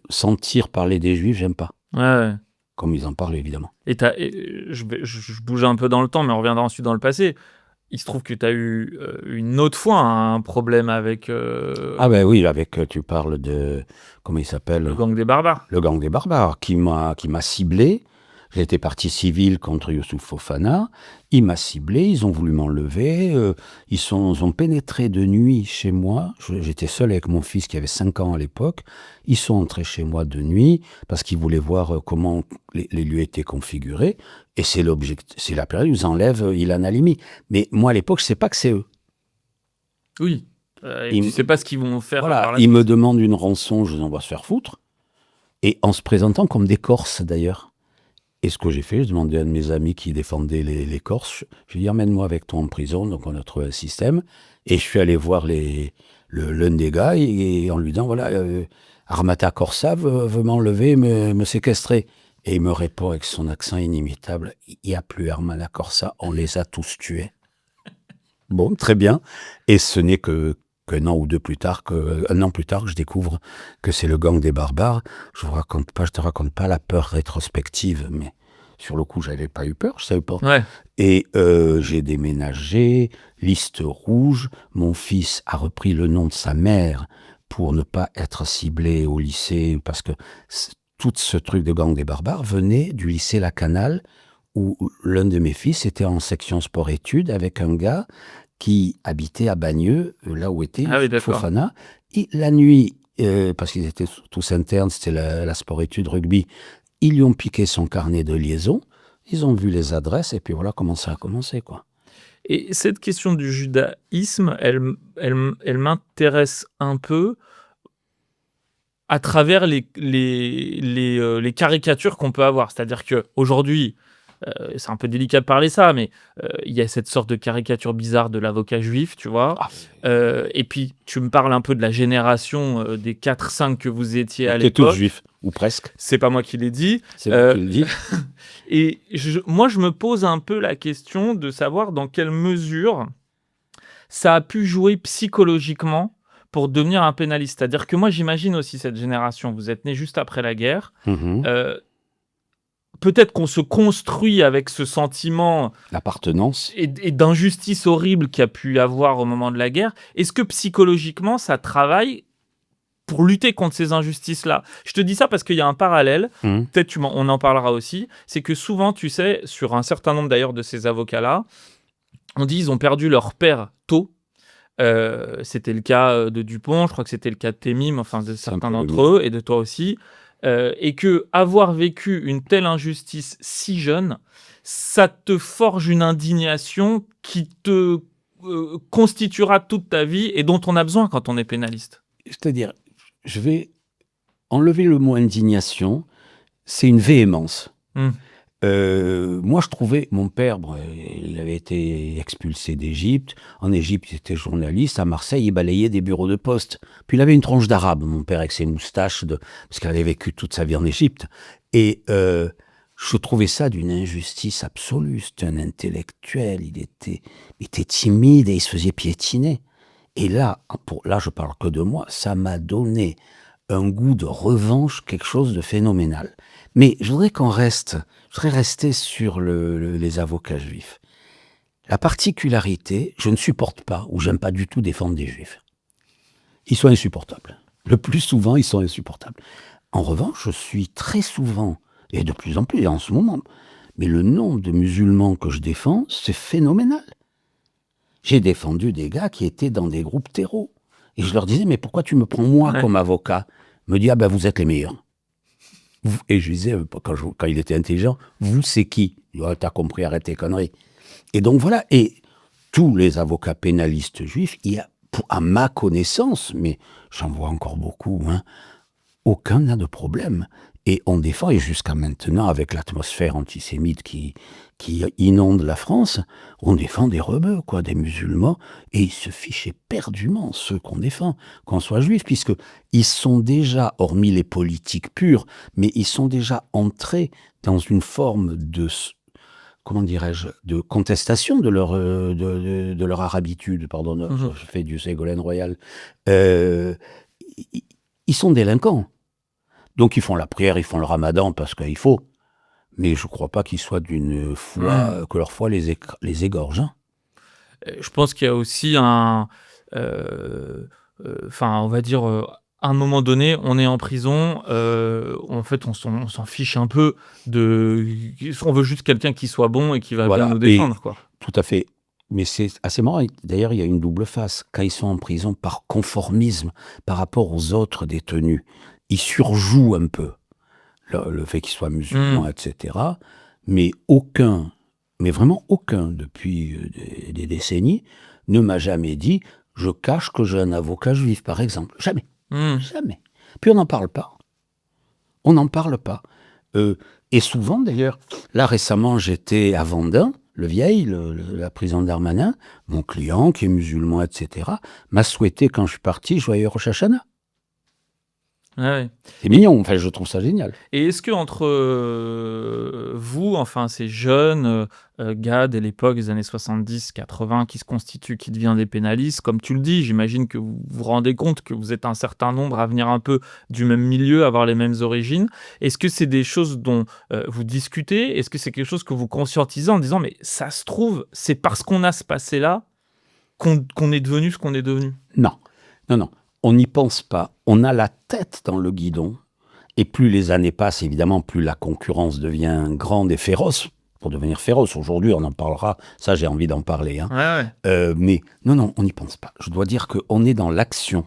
sentir parler des Juifs, j'aime pas. Ouais. Comme ils en parlent, évidemment. Et je bouge un peu dans le temps, mais on reviendra ensuite dans le passé. Il se trouve que tu as eu une autre fois un problème avec... Ah ben oui, tu parles de... Comment il s'appelle ? Le gang des barbares. Le gang des barbares, qui m'a ciblé. J'étais partie civile contre Youssouf Fofana. Il m'a ciblé, ils ont voulu m'enlever. Ils ont pénétré de nuit chez moi. J'étais seul avec mon fils qui avait 5 ans à l'époque. Ils sont entrés chez moi de nuit parce qu'ils voulaient voir comment les lieux étaient configurés. Et c'est la période où ils enlèvent Ilan Halimi. Mais moi, à l'époque, je ne sais pas que c'est eux. Oui. Tu ne sais pas ce qu'ils vont faire. Voilà, ils me demandent une rançon, je dis on va se faire foutre. Et en se présentant comme des Corses, d'ailleurs. Et ce que j'ai fait, je demandais à un de mes amis qui défendait les Corses, je lui ai dit, emmène-moi avec toi en prison, donc on a trouvé un système, et je suis allé voir l'un des gars, et en lui disant, voilà, Armata Corsa veut m'enlever, me séquestrer. Et il me répond avec son accent inimitable, il n'y a plus Armata Corsa, on les a tous tués. Bon, très bien. Et ce n'est qu'un an plus tard que je découvre que c'est le gang des barbares. Je te raconte pas la peur rétrospective, mais sur le coup, j'avais pas eu peur, je savais pas. Ouais. Et j'ai déménagé, liste rouge. Mon fils a repris le nom de sa mère pour ne pas être ciblé au lycée, parce que tout ce truc de gang des barbares venait du lycée La Canale, où l'un de mes fils était en section sport-études avec un gars qui habitaient à Bagneux, là où était Ah oui, d'accord. Fofana. Et la nuit, parce qu'ils étaient tous internes, c'était la sport-études rugby, ils lui ont piqué son carnet de liaison, ils ont vu les adresses, et puis voilà comment ça a commencé, quoi. Et cette question du judaïsme, elle m'intéresse un peu à travers les caricatures qu'on peut avoir. C'est-à-dire qu'aujourd'hui, c'est un peu délicat de parler ça, mais il y a cette sorte de caricature bizarre de l'avocat juif, tu vois? Ah, Et puis tu me parles un peu de la génération, des 4-5 que vous étiez on à était tous l'époque. juifs, ou presque, C'est pas moi qui l'ai dit. c'est moi qui le dis. Et moi, je me pose un peu la question de savoir dans quelle mesure ça a pu jouer psychologiquement pour devenir un pénaliste. C'est-à-dire que moi, j'imagine aussi cette génération, vous êtes nés juste après la guerre, Mhm. peut-être qu'on se construit avec ce sentiment L'appartenance. et d'injustice horrible qu'il y a pu y avoir au moment de la guerre. Est-ce que psychologiquement, ça travaille pour lutter contre ces injustices-là? Je te dis ça parce qu'il y a un parallèle, Mhm. peut-être on en parlera aussi, c'est que souvent, tu sais, sur un certain nombre d'ailleurs de ces avocats-là, on dit ils ont perdu leur père tôt. C'était le cas de Dupont, je crois que c'était le cas de Temim, enfin de C'est un certains peu d'entre eux, et de toi aussi. Et que avoir vécu une telle injustice si jeune, ça te forge une indignation qui te constituera toute ta vie et dont on a besoin quand on est pénaliste. C'est-à-dire, je vais enlever le mot indignation, c'est une véhémence. Mm. Moi, je trouvais, mon père, il avait été expulsé d'Égypte. En Égypte, il était journaliste. À Marseille, il balayait des bureaux de poste. Puis il avait une tronche d'arabe, mon père, avec ses moustaches, parce qu'il avait vécu toute sa vie en Égypte. Et je trouvais ça d'une injustice absolue. C'était un intellectuel, il était timide et il se faisait piétiner. Et là, là, je parle que de moi, ça m'a donné un goût de revanche, quelque chose de phénoménal. Mais je voudrais rester sur les avocats juifs. La particularité, je ne supporte pas, ou j'aime pas du tout défendre des juifs. Ils sont insupportables. Le plus souvent, ils sont insupportables. En revanche, je suis très souvent, et de plus en plus en ce moment, mais le nombre de musulmans que je défends, c'est phénoménal. J'ai défendu des gars qui étaient dans des groupes terreaux. Et je leur disais, mais pourquoi tu me prends moi comme avocat? Il me dit, ah ben vous êtes les meilleurs. Et je disais, quand il était intelligent, vous c'est qui? Il dit, oh, t'as compris, arrête tes conneries. Et donc voilà, et tous les avocats pénalistes juifs, il y a, à ma connaissance, mais j'en vois encore beaucoup, hein, aucun n'a de problème. Et on défend, et jusqu'à maintenant, avec l'atmosphère antisémite qui inonde la France, on défend des rebeux, quoi, des musulmans, et ils se fichent éperdument, ceux qu'on défend, qu'on soit juifs, puisqu'ils sont déjà, hormis les politiques pures, mais ils sont déjà entrés dans une forme de, comment dirais-je, de contestation de leur arabitude, pardon, je fais du Ségolène Royal. Ils sont délinquants. Donc ils font la prière, ils font le ramadan parce qu'il faut. Mais je ne crois pas qu'ils soient d'une foi, que leur foi les égorge. Hein. Je pense qu'il y a aussi on va dire, à un moment donné, on est en prison, en fait, on s'en fiche un peu on veut juste quelqu'un qui soit bon et qui va bien nous défendre, quoi. Tout à fait. Mais c'est assez marrant. D'ailleurs, il y a une double face. Quand ils sont en prison par conformisme par rapport aux autres détenus, ils surjouent un peu le fait qu'ils soient musulmans, etc. Mais vraiment aucun, depuis des décennies, ne m'a jamais dit « je cache que j'ai un avocat juif », par exemple. Jamais. Jamais. Puis on n'en parle pas. On n'en parle pas. Et souvent, d'ailleurs, là récemment, j'étais à Vendin, le Vieil, la prison d'Armanin, mon client, qui est musulman, etc., m'a souhaité, quand je suis parti, joyeux Rosh Hashanah. Ouais. C'est mignon, enfin, je trouve ça génial. Et est-ce que entre vous, enfin ces jeunes gars de l'époque des années 70-80 qui se constituent, qui deviennent des pénalistes, comme tu le dis, j'imagine que vous vous rendez compte que vous êtes un certain nombre à venir un peu du même milieu, avoir les mêmes origines. Est-ce que c'est des choses dont vous discutez? Est-ce que c'est quelque chose que vous conscientisez en disant mais ça se trouve, c'est parce qu'on a ce passé-là qu'on est devenu ce qu'on est devenu? Non. On n'y pense pas. On a la tête dans le guidon. Et plus les années passent, évidemment, plus la concurrence devient grande et féroce. pour devenir féroce. Aujourd'hui, on en parlera. Ça, j'ai envie d'en parler. Hein. Ouais. Mais non, on n'y pense pas. Je dois dire qu'on est dans l'action.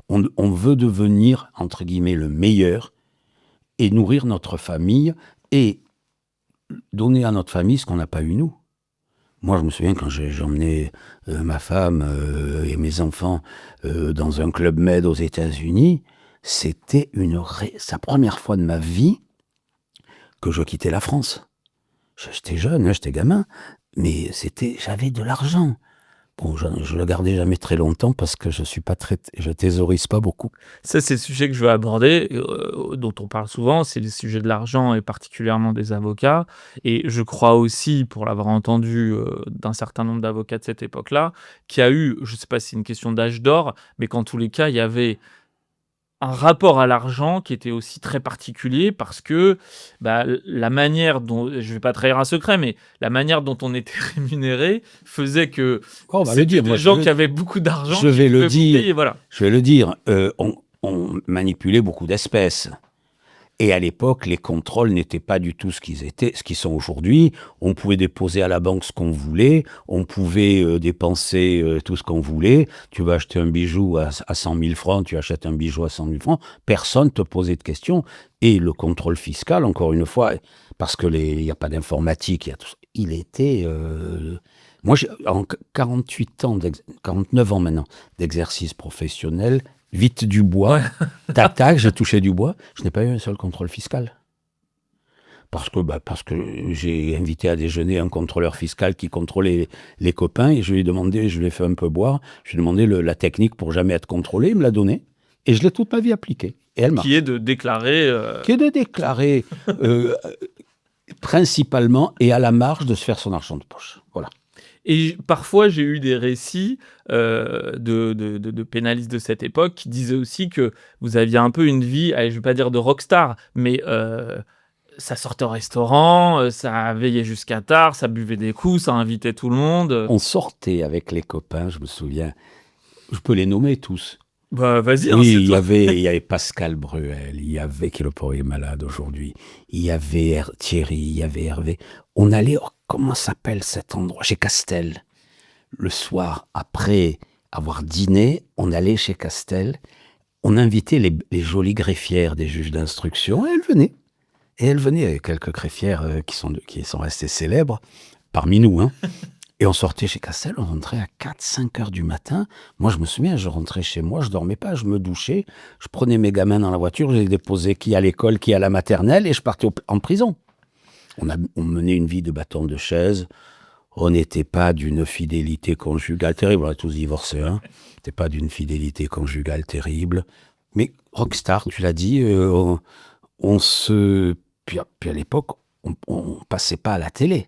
On veut devenir, entre guillemets, le meilleur et nourrir notre famille et donner à notre famille ce qu'on n'a pas eu nous. Moi, je me souviens quand j'ai emmené ma femme et mes enfants dans un club med aux États-Unis, c'était sa première fois de ma vie que je quittais la France. J'étais jeune, hein, j'étais gamin, mais j'avais de l'argent. Bon, je le gardais jamais très longtemps parce que je thésaurise pas beaucoup. Ça, c'est le sujet que je veux aborder, dont on parle souvent, c'est le sujet de l'argent et particulièrement des avocats. Et je crois aussi, pour l'avoir entendu d'un certain nombre d'avocats de cette époque-là, qu'il y a eu, je ne sais pas si c'est une question d'âge d'or, mais qu'en tous les cas, il y avait un rapport à l'argent qui était aussi très particulier parce que la manière dont, je ne vais pas trahir un secret, mais la manière dont on était rémunéré faisait que On va le dire. des gens qui avaient beaucoup d'argent. Je vais le dire. Payer, voilà. Je vais le dire. On manipulait beaucoup d'espèces. Et à l'époque, les contrôles n'étaient pas du tout ce qu'ils sont aujourd'hui. On pouvait déposer à la banque ce qu'on voulait, on pouvait dépenser tout ce qu'on voulait. Tu vas acheter un bijou à 100 000 francs, tu achètes un bijou à 100 000 francs, personne ne te posait de questions. Et le contrôle fiscal, encore une fois, parce qu'il n'y a pas d'informatique, il était... Moi, en 49 ans maintenant d'exercice professionnel, vite du bois, tac, j'ai touché du bois, je n'ai pas eu un seul contrôle fiscal. Parce que j'ai invité à déjeuner un contrôleur fiscal qui contrôlait les copains et je lui ai demandé, je lui ai fait un peu boire, je lui ai demandé la technique pour jamais être contrôlé, il me l'a donnée et je l'ai toute ma vie appliquée. Et elle marche. Qui est de déclarer... Qui est de déclarer principalement et à la marge de se faire son argent de poche. Voilà. Et parfois, j'ai eu des récits de pénalistes de cette époque qui disaient aussi que vous aviez un peu une vie, allez, je ne vais pas dire de rockstar, mais ça sortait au restaurant, ça veillait jusqu'à tard, ça buvait des coups, ça invitait tout le monde. On sortait avec les copains, je me souviens, je peux les nommer tous. Bah, vas-y. Oui, il y avait Pascal Bruel, il y avait, qui le pauvre est malade aujourd'hui, il y avait Thierry, il y avait Hervé. On allait, comment s'appelle cet endroit? Chez Castel. Le soir, après avoir dîné, on allait chez Castel. On invitait les jolies greffières des juges d'instruction et elles venaient. Et elles venaient avec quelques greffières qui sont restées célèbres parmi nous, hein. Et on sortait chez Castel, on rentrait à 4-5 heures du matin. Moi, je me souviens, je rentrais chez moi, je dormais pas, je me douchais, je prenais mes gamins dans la voiture, je les déposais qui à l'école, qui à la maternelle, et je partais en prison. On menait une vie de bâton de chaise. On n'était pas d'une fidélité conjugale terrible. On a tous divorcé, hein. On n'était pas d'une fidélité conjugale terrible. Mais rockstar, tu l'as dit, Puis à l'époque, on passait pas à la télé.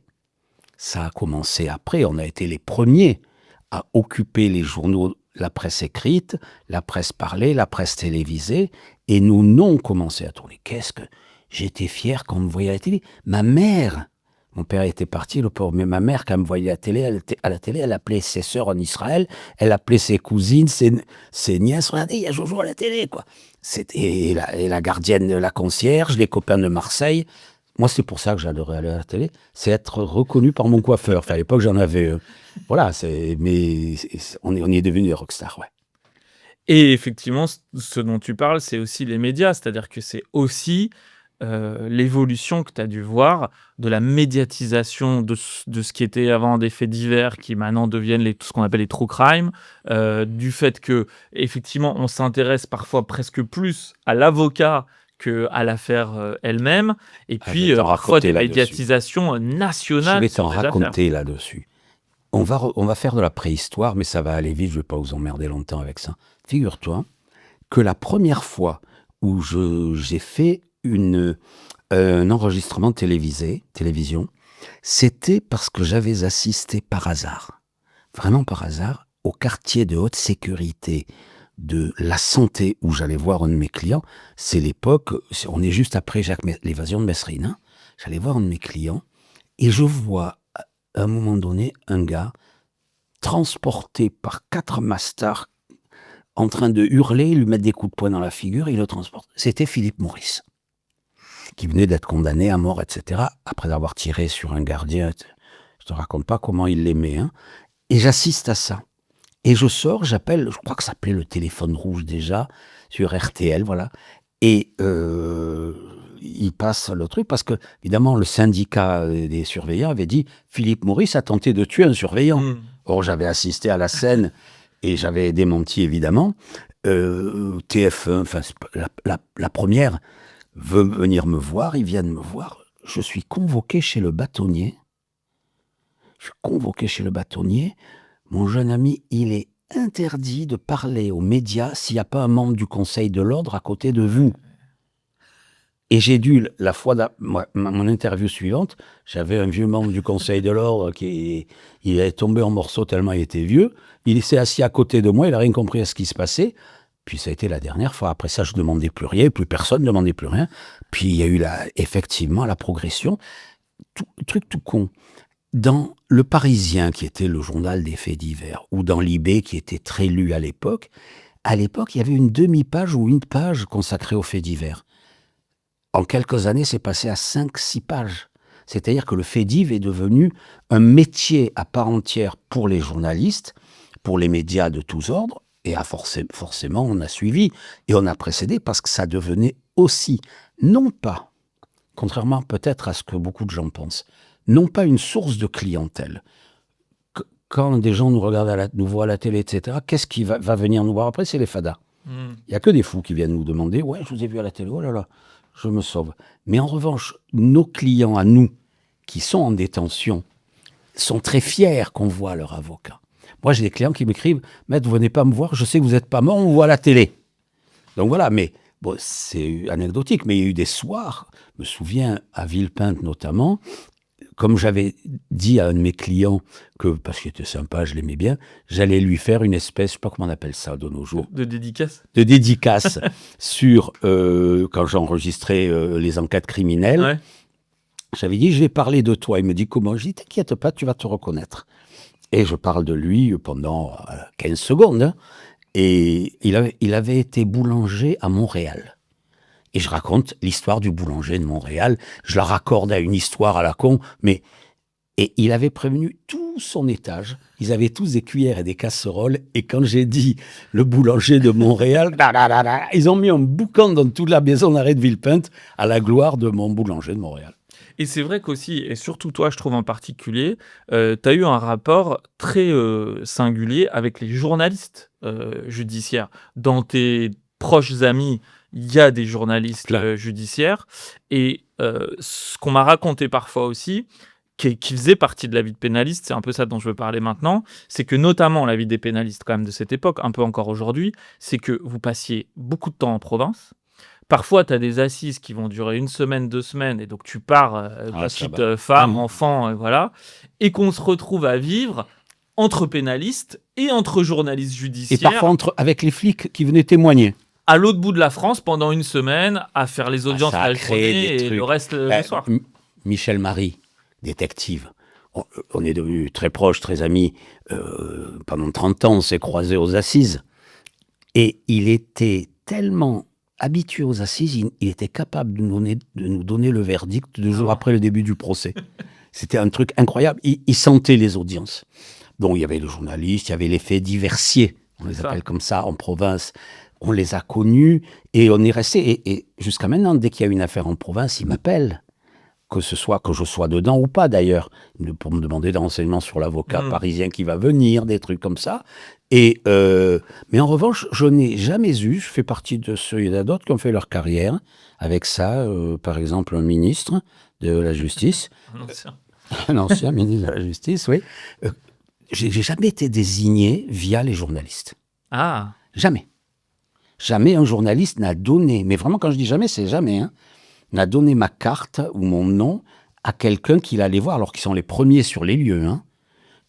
Ça a commencé après. On a été les premiers à occuper les journaux, la presse écrite, la presse parlée, la presse télévisée. Et nous n'ont commencé à tourner. Qu'est-ce que j'étais fier quand on me voyait à la télé. Ma mère, mon père était parti, le pauvre, mais ma mère, quand elle me voyait à la télé, elle appelait ses sœurs en Israël, elle appelait ses cousines, ses nièces. Regardez, il y a Jojo à la télé, quoi. Et la gardienne, la concierge, les copains de Marseille. Moi, c'est pour ça que j'adorais aller à la télé, c'est être reconnu par mon coiffeur. Enfin, à l'époque, j'en avais... voilà, on y est devenu des rockstars, ouais. Et effectivement, ce dont tu parles, c'est aussi les médias. C'est-à-dire que c'est aussi l'évolution que tu as dû voir de la médiatisation de ce qui était avant des faits divers qui maintenant deviennent tout ce qu'on appelle les true crime, du fait que effectivement on s'intéresse parfois presque plus à l'avocat qu'à l'affaire elle-même, et puis parfois des médiatisations nationales. Je vais t'en raconter là-dessus. On va faire de la préhistoire, mais ça va aller vite, je ne vais pas vous emmerder longtemps avec ça. Figure-toi que la première fois où j'ai fait un enregistrement télévision, c'était parce que j'avais assisté par hasard, vraiment par hasard, au quartier de haute sécurité de la santé où j'allais voir un de mes clients. C'est l'époque, on est juste après l'évasion de Messrine, hein. J'allais voir un de mes clients et je vois à un moment donné un gars transporté par 4 mastards en train de hurler, lui mettre des coups de poing dans la figure, il le transporte. C'était Philippe Maurice. qui venait d'être condamné à mort, etc., après avoir tiré sur un gardien. Je te raconte pas comment il l'aimait. Hein. Et j'assiste à ça. Et je sors, j'appelle, je crois que ça s'appelait le téléphone rouge déjà, sur RTL, voilà. Et il passe le truc, parce que, évidemment, le syndicat des surveillants avait dit « Philippe Maurice a tenté de tuer un surveillant ». Or, j'avais assisté à la scène et j'avais démenti, évidemment. TF1, enfin, la première, veut venir me voir, ils viennent me voir. Je suis convoqué chez le bâtonnier. Mon jeune ami, il est interdit de parler aux médias s'il n'y a pas un membre du Conseil de l'Ordre à côté de vous. Et j'ai dû, mon interview suivante, j'avais un vieux membre du Conseil de l'Ordre il est tombé en morceaux tellement il était vieux. Il s'est assis à côté de moi, il n'a rien compris à ce qui se passait. Puis ça a été la dernière fois. Après ça, je ne demandais plus rien, plus personne ne demandait plus rien. Puis il y a eu effectivement la progression. Truc tout con. Dans Le Parisien, qui était le journal des faits divers, ou dans Libé, qui était très lu à l'époque, il y avait une demi-page ou une page consacrée aux faits divers. En quelques années, c'est passé à 5-6 pages. C'est-à-dire que le fait div est devenu un métier à part entière pour les journalistes, pour les médias de tous ordres, et forcément, on a suivi et on a précédé parce que ça devenait aussi, non pas, contrairement peut-être à ce que beaucoup de gens pensent, non pas une source de clientèle. Quand des gens nous regardent, nous voient à la télé, etc., qu'est-ce qui va venir nous voir après? C'est les fadas. Il n'y a que des fous qui viennent nous demander « Ouais, je vous ai vu à la télé, oh là là, je me sauve ». Mais en revanche, nos clients à nous, qui sont en détention, sont très fiers qu'on voit leur avocat. Moi, j'ai des clients qui m'écrivent « Maître, vous venez pas me voir, je sais que vous n'êtes pas mort, on vous voit à la télé ». Donc voilà, mais bon, c'est anecdotique, mais il y a eu des soirs, je me souviens à Villepinte notamment, comme j'avais dit à un de mes clients, parce qu'il était sympa, je l'aimais bien, j'allais lui faire une espèce, je ne sais pas comment on appelle ça de nos jours. De dédicace. De dédicace sur, quand j'enregistrais les enquêtes criminelles. Ouais. J'avais dit, je vais parler de toi. Il me dit, comment? Je dis, t'inquiète pas, tu vas te reconnaître. Et je parle de lui pendant 15 secondes. Hein, et il avait été boulanger à Montréal. Et je raconte l'histoire du boulanger de Montréal. Je la raccorde à une histoire à la con, et il avait prévenu tout son étage. Ils avaient tous des cuillères et des casseroles. Et quand j'ai dit le boulanger de Montréal, ils ont mis un boucan dans toute la maison d'arrêt de Villepinte à la gloire de mon boulanger de Montréal. Et c'est vrai qu'aussi, et surtout toi, je trouve en particulier, tu as eu un rapport très singulier avec les journalistes judiciaires. Dans tes proches amis, il y a des journalistes judiciaires. Et ce qu'on m'a raconté parfois aussi, qui faisait partie de la vie de pénaliste, c'est un peu ça dont je veux parler maintenant, c'est que notamment la vie des pénalistes quand même de cette époque, un peu encore aujourd'hui, c'est que vous passiez beaucoup de temps en province. Parfois, tu as des assises qui vont durer 1 semaine, 2 semaines, et donc tu pars, petite femme, enfant, voilà, et qu'on se retrouve à vivre entre pénalistes et entre journalistes judiciaires. Et parfois avec les flics qui venaient témoigner. À l'autre bout de la France, pendant 1 semaine, à faire les audiences la journée et le reste le soir. Michel Marie, détective. On est devenus très proches, très amis. Pendant 30 ans, on s'est croisés aux assises. Et il était tellement habitué aux assises, il était capable de nous donner le verdict 2 jours après le début du procès. C'était un truc incroyable. Il sentait les audiences. Donc, il y avait le journaliste, il y avait les faits diversiers, on les appelle comme ça, en province. On les a connus et on est resté. Et jusqu'à maintenant, dès qu'il y a une affaire en province, il m'appelle. Que je sois dedans ou pas d'ailleurs, pour me demander des renseignements sur l'avocat parisien qui va venir, des trucs comme ça. Mais en revanche, je n'ai jamais eu, je fais partie de ceux, il y en a d'autres qui ont fait leur carrière avec ça, par exemple un ministre de la Justice. Un ancien ministre de la Justice, oui. J'ai jamais été désigné via les journalistes. Ah. Jamais. Jamais un journaliste n'a donné, mais vraiment quand je dis jamais, c'est jamais, hein, n'a donné ma carte ou mon nom à quelqu'un qu'il allait voir, alors qu'ils sont les premiers sur les lieux. Hein.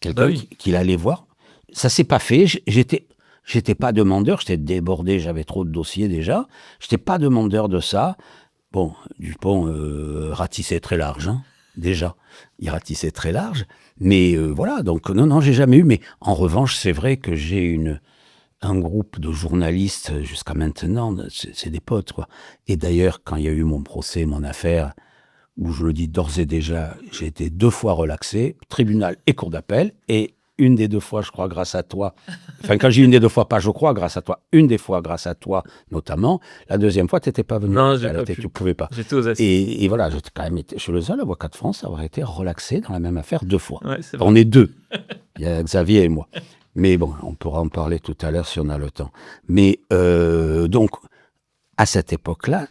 Quelqu'un qu'il allait voir. Ça s'est pas fait. J'étais pas demandeur, j'étais débordé, j'avais trop de dossiers déjà. J'étais pas demandeur de ça. Bon, Dupont ratissait très large, hein, déjà. Il ratissait très large. Mais voilà, donc non, j'ai jamais eu. Mais en revanche, c'est vrai que j'ai un groupe de journalistes jusqu'à maintenant, c'est des potes, quoi. Et d'ailleurs, quand il y a eu mon procès, mon affaire, où je le dis d'ores et déjà, j'ai été 2 fois relaxé, tribunal et cour d'appel, et une des 2 fois, je crois, grâce à toi. Enfin, quand j'ai une des 2 fois, pas je crois, grâce à toi. Une des fois, grâce à toi, notamment. La deuxième fois, tu n'étais pas venu. Non, j'ai pas pu. Tu pouvais pas. J'étais aux assises. Et voilà, j'ai quand même été, je suis le seul avocat de France à avoir été relaxé dans la même affaire 2 fois. Ouais, c'est vrai. On est 2. Il y a Xavier et moi. Mais bon, on pourra en parler tout à l'heure si on a le temps. Mais donc, à cette époque-là,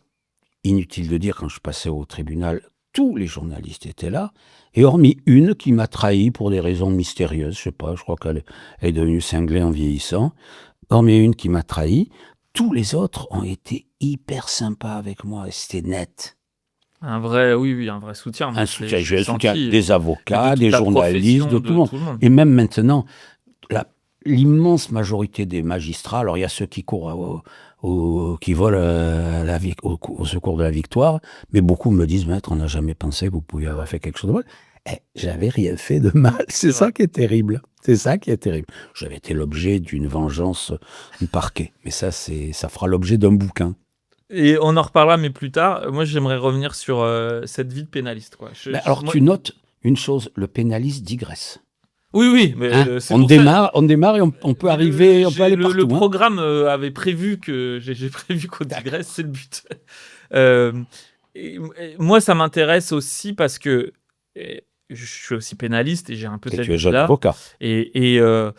inutile de dire, quand je passais au tribunal, tous les journalistes étaient là, et hormis une qui m'a trahi pour des raisons mystérieuses, je sais pas, je crois qu'elle est devenue cinglée en vieillissant, hormis une qui m'a trahi, tous les autres ont été hyper sympas avec moi, et c'était net. Un vrai soutien. Un soutien, j'ai le soutien des avocats, des journalistes, de tout le monde. Tout le monde. Et même maintenant, l'immense majorité des magistrats, alors il y a ceux qui courent qui volent au secours de la victoire, mais beaucoup me disent, maître, on n'a jamais pensé que vous pouviez avoir fait quelque chose de mal. J'avais rien fait de mal, c'est ça qui est terrible. C'est ça qui est terrible. J'avais été l'objet d'une vengeance du parquet, mais ça fera l'objet d'un bouquin. Et on en reparlera, mais plus tard. Moi, j'aimerais revenir sur cette vie de pénaliste, quoi. Tu notes une chose, le pénaliste digresse. Oui, mais on démarre et on peut arriver, on peut aller partout. Le programme avait prévu que j'ai prévu qu'on digresse, c'est le but. Et moi, ça m'intéresse aussi parce que je suis aussi pénaliste et j'ai un peu cette vie-là. Tu es jeune avocat. Et je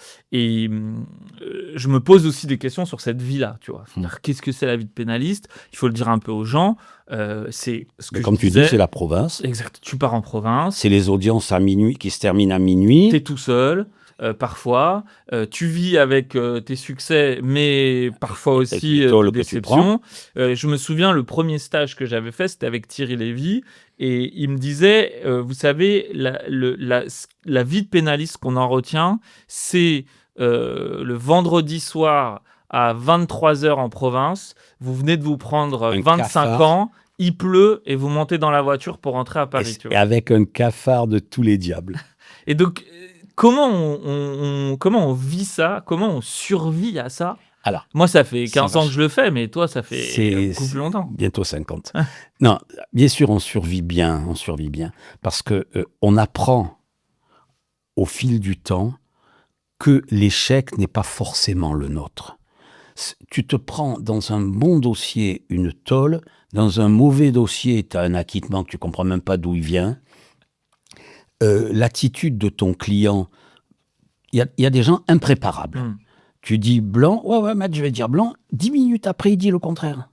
me pose aussi des questions sur cette vie-là, tu vois. Qu'est-ce que c'est la vie de pénaliste ? Il faut le dire un peu aux gens. C'est ce que comme tu dis, c'est la province. Exact. Tu pars en province. C'est les audiences à minuit qui se terminent à minuit. T'es tout seul. Parfois, tu vis avec tes succès, mais parfois aussi des déceptions. Je me souviens, le premier stage que j'avais fait, c'était avec Thierry Lévy, et il me disait, vous savez, la vie de pénaliste qu'on en retient, c'est le vendredi soir à 23h en province, vous venez de vous prendre 25 ans, il pleut, et vous montez dans la voiture pour rentrer à Paris. Et avec un cafard de tous les diables. Et donc... Comment on vit ça ? Comment on survit à ça ? Alors, moi, ça fait 15 ans que je le fais, mais toi, ça fait beaucoup plus longtemps. Bientôt 50. Non, bien sûr, on survit bien, parce que on apprend au fil du temps que l'échec n'est pas forcément le nôtre. Tu te prends dans un bon dossier une tôle, dans un mauvais dossier, tu as un acquittement que tu comprends même pas d'où il vient. L'attitude de ton client, il y a des gens impréparables. Tu dis blanc, ouais, maître, je vais dire blanc. 10 minutes après, il dit le contraire.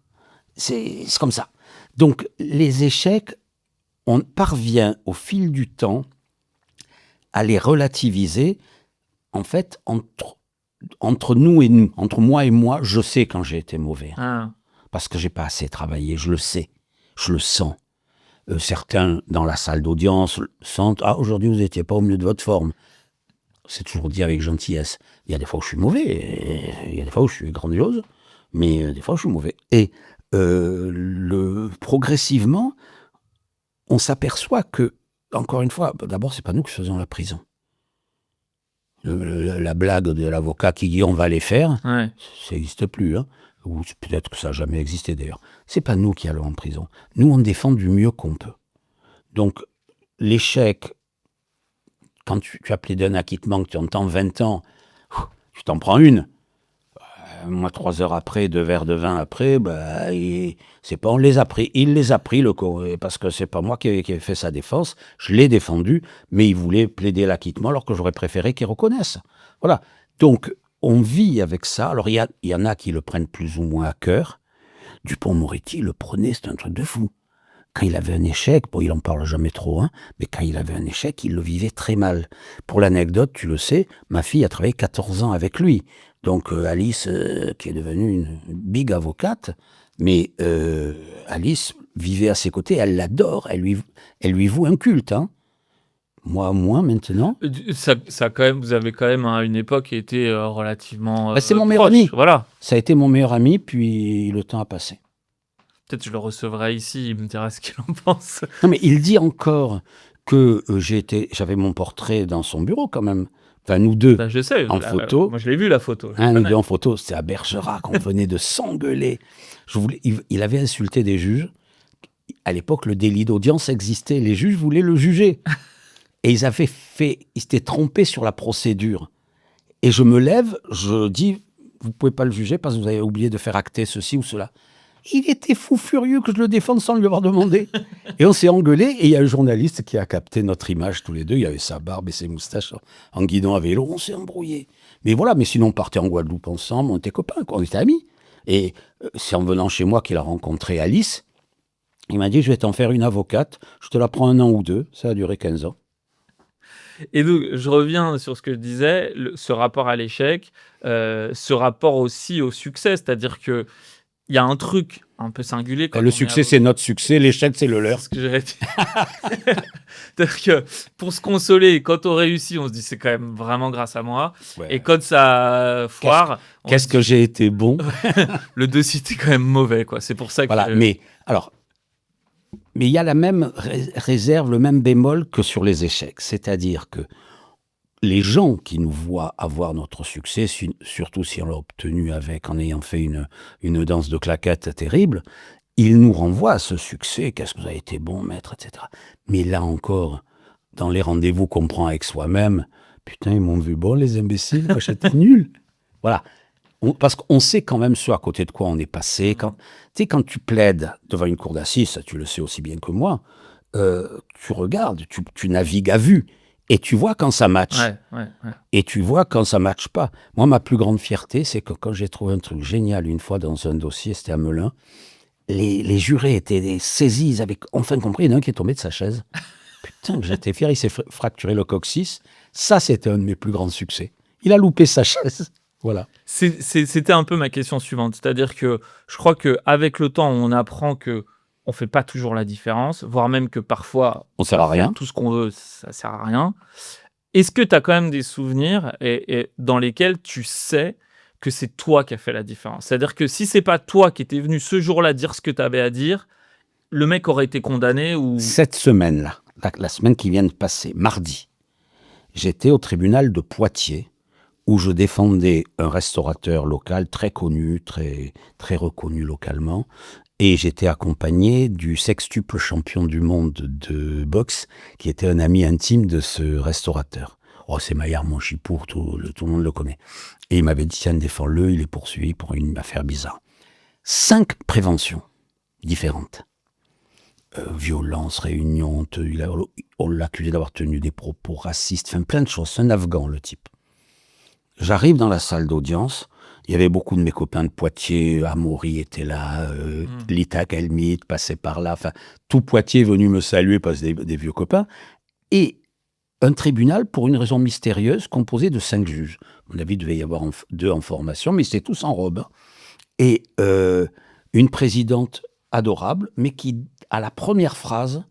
C'est comme ça. Donc, les échecs, on parvient au fil du temps à les relativiser. En fait, entre nous et nous, entre moi et moi, je sais quand j'ai été mauvais. Parce que j'ai pas assez travaillé, je le sais, je le sens. Certains, dans la salle d'audience, sentent « Ah, aujourd'hui, vous n'étiez pas au mieux de votre forme. » C'est toujours dit avec gentillesse. Il y a des fois où je suis mauvais, et il y a des fois où je suis grandiose, mais des fois où je suis mauvais. Et progressivement, on s'aperçoit que, encore une fois, d'abord, c'est pas nous qui faisons la prison. La blague de l'avocat qui dit « On va les faire ouais. », ça n'existe plus, hein. Ou peut-être que ça n'a jamais existé d'ailleurs. C'est pas nous qui allons en prison. Nous, on défend du mieux qu'on peut. Donc, l'échec, quand tu as plaidé un acquittement, que tu entends 20 ans, tu t'en prends une. Moi, 3 heures après, 2 verres de vin après, c'est pas on les a pris. Il les a pris, parce que c'est pas moi qui ai fait sa défense. Je l'ai défendu, mais il voulait plaider l'acquittement alors que j'aurais préféré qu'il reconnaisse. Voilà. Donc, on vit avec ça. Alors, il y en a qui le prennent plus ou moins à cœur. Dupond-Moretti le prenait, c'est un truc de fou. Quand il avait un échec, il en parle jamais trop, hein, mais quand il avait un échec, il le vivait très mal. Pour l'anecdote, tu le sais, ma fille a travaillé 14 ans avec lui. Donc, Alice, qui est devenue une big avocate, mais Alice vivait à ses côtés, elle l'adore, elle lui voue un culte, hein. Moi, moins maintenant. Ça quand même, vous avez quand même à une époque été relativement. C'est mon meilleur ami. Voilà. Ça a été mon meilleur ami, puis le temps a passé. Peut-être je le recevrai ici, il me dira ce qu'il en pense. Non, mais il dit encore, que j'avais mon portrait dans son bureau quand même. Enfin, nous deux Bah, je sais. en photo. Moi, je l'ai vu, la photo. Je Nous connais. deux en photo. C'était à Bergerac. On venait de s'engueuler. Il avait insulté des juges. À l'époque, le délit d'audience existait. Les juges voulaient le juger. Et ils s'étaient trompés sur la procédure. Et je me lève, je dis, vous ne pouvez pas le juger parce que vous avez oublié de faire acter ceci ou cela. Il était fou furieux que je le défende sans lui avoir demandé. Et on s'est engueulé, et il y a un journaliste qui a capté notre image tous les deux. Il avait sa barbe et ses moustaches en guidant à vélo. On s'est embrouillé. Mais voilà, mais sinon on partait en Guadeloupe ensemble, on était copains, quoi, on était amis. Et c'est en venant chez moi qu'il a rencontré Alice. Il m'a dit, je vais t'en faire une avocate, je te la prends 1 an ou 2. Ça a duré 15 ans. Et donc, je reviens sur ce que je disais, ce rapport à l'échec, ce rapport aussi au succès, c'est-à-dire que il y a un truc un peu singulier. Quand Le succès, c'est notre succès, l'échec, c'est le leur. C'est ce que j'aurais dit. C'est-à-dire que pour se consoler, quand on réussit, on se dit c'est quand même vraiment grâce à moi. Ouais. Et quand ça foire, Qu'est-ce que j'ai été bon. le dossier était quand même mauvais, quoi. C'est pour ça que. Voilà, mais il y a la même réserve, le même bémol que sur les échecs. C'est-à-dire que les gens qui nous voient avoir notre succès, surtout si on l'a obtenu en ayant fait une danse de claquettes terrible, ils nous renvoient à ce succès. Qu'est-ce que vous avez été bon, maître, etc. Mais là encore, dans les rendez-vous qu'on prend avec soi-même, putain, ils m'ont vu bon, les imbéciles, moi j'étais nul. Voilà. Parce qu'on sait quand même ce à côté de quoi on est passé. Quand tu plaides devant une cour d'assises, ça tu le sais aussi bien que moi, tu regardes, tu navigues à vue. Et tu vois quand ça match. Ouais. Et tu vois quand ça matche pas. Moi, ma plus grande fierté, c'est que quand j'ai trouvé un truc génial une fois dans un dossier, c'était à Melun, les jurés étaient saisis, ils avaient enfin compris, il y en a un qui est tombé de sa chaise. Putain, que j'étais fier, il s'est fracturé le coccyx. Ça, c'était un de mes plus grands succès. Il a loupé sa chaise. Voilà. C'était un peu ma question suivante. C'est-à-dire que je crois qu'avec le temps, on apprend que on fait pas toujours la différence, voire même que parfois, on sert à rien. Tout ce qu'on veut, ça sert à rien. Est-ce que tu as quand même des souvenirs et dans lesquels tu sais que c'est toi qui as fait la différence? C'est-à-dire que si c'est pas toi qui étais venu ce jour-là dire ce que tu avais à dire, le mec aurait été condamné ou... Cette semaine-là, la semaine qui vient de passer, mardi, j'étais au tribunal de Poitiers où je défendais un restaurateur local très connu, très, très reconnu localement. Et j'étais accompagné du sextuple champion du monde de boxe, qui était un ami intime de ce restaurateur. Oh, c'est Maillard Monchipour, tout le monde le connaît. Et il m'avait dit, tiens, défends-le, il est poursuivi pour une affaire bizarre. 5 préventions différentes. Violence, réunion, on l'accusait d'avoir tenu des propos racistes, enfin plein de choses. C'est un Afghan, le type. J'arrive dans la salle d'audience. Il y avait beaucoup de mes copains de Poitiers, Amaury était là, Lita Kelmit passait par là, enfin, tout Poitiers est venu me saluer parce que des vieux copains. Et un tribunal, pour une raison mystérieuse, composé de 5 juges. À mon avis, il devait y avoir 2 en formation, mais c'était tous en robe. Et une présidente adorable, mais qui, à la première phrase,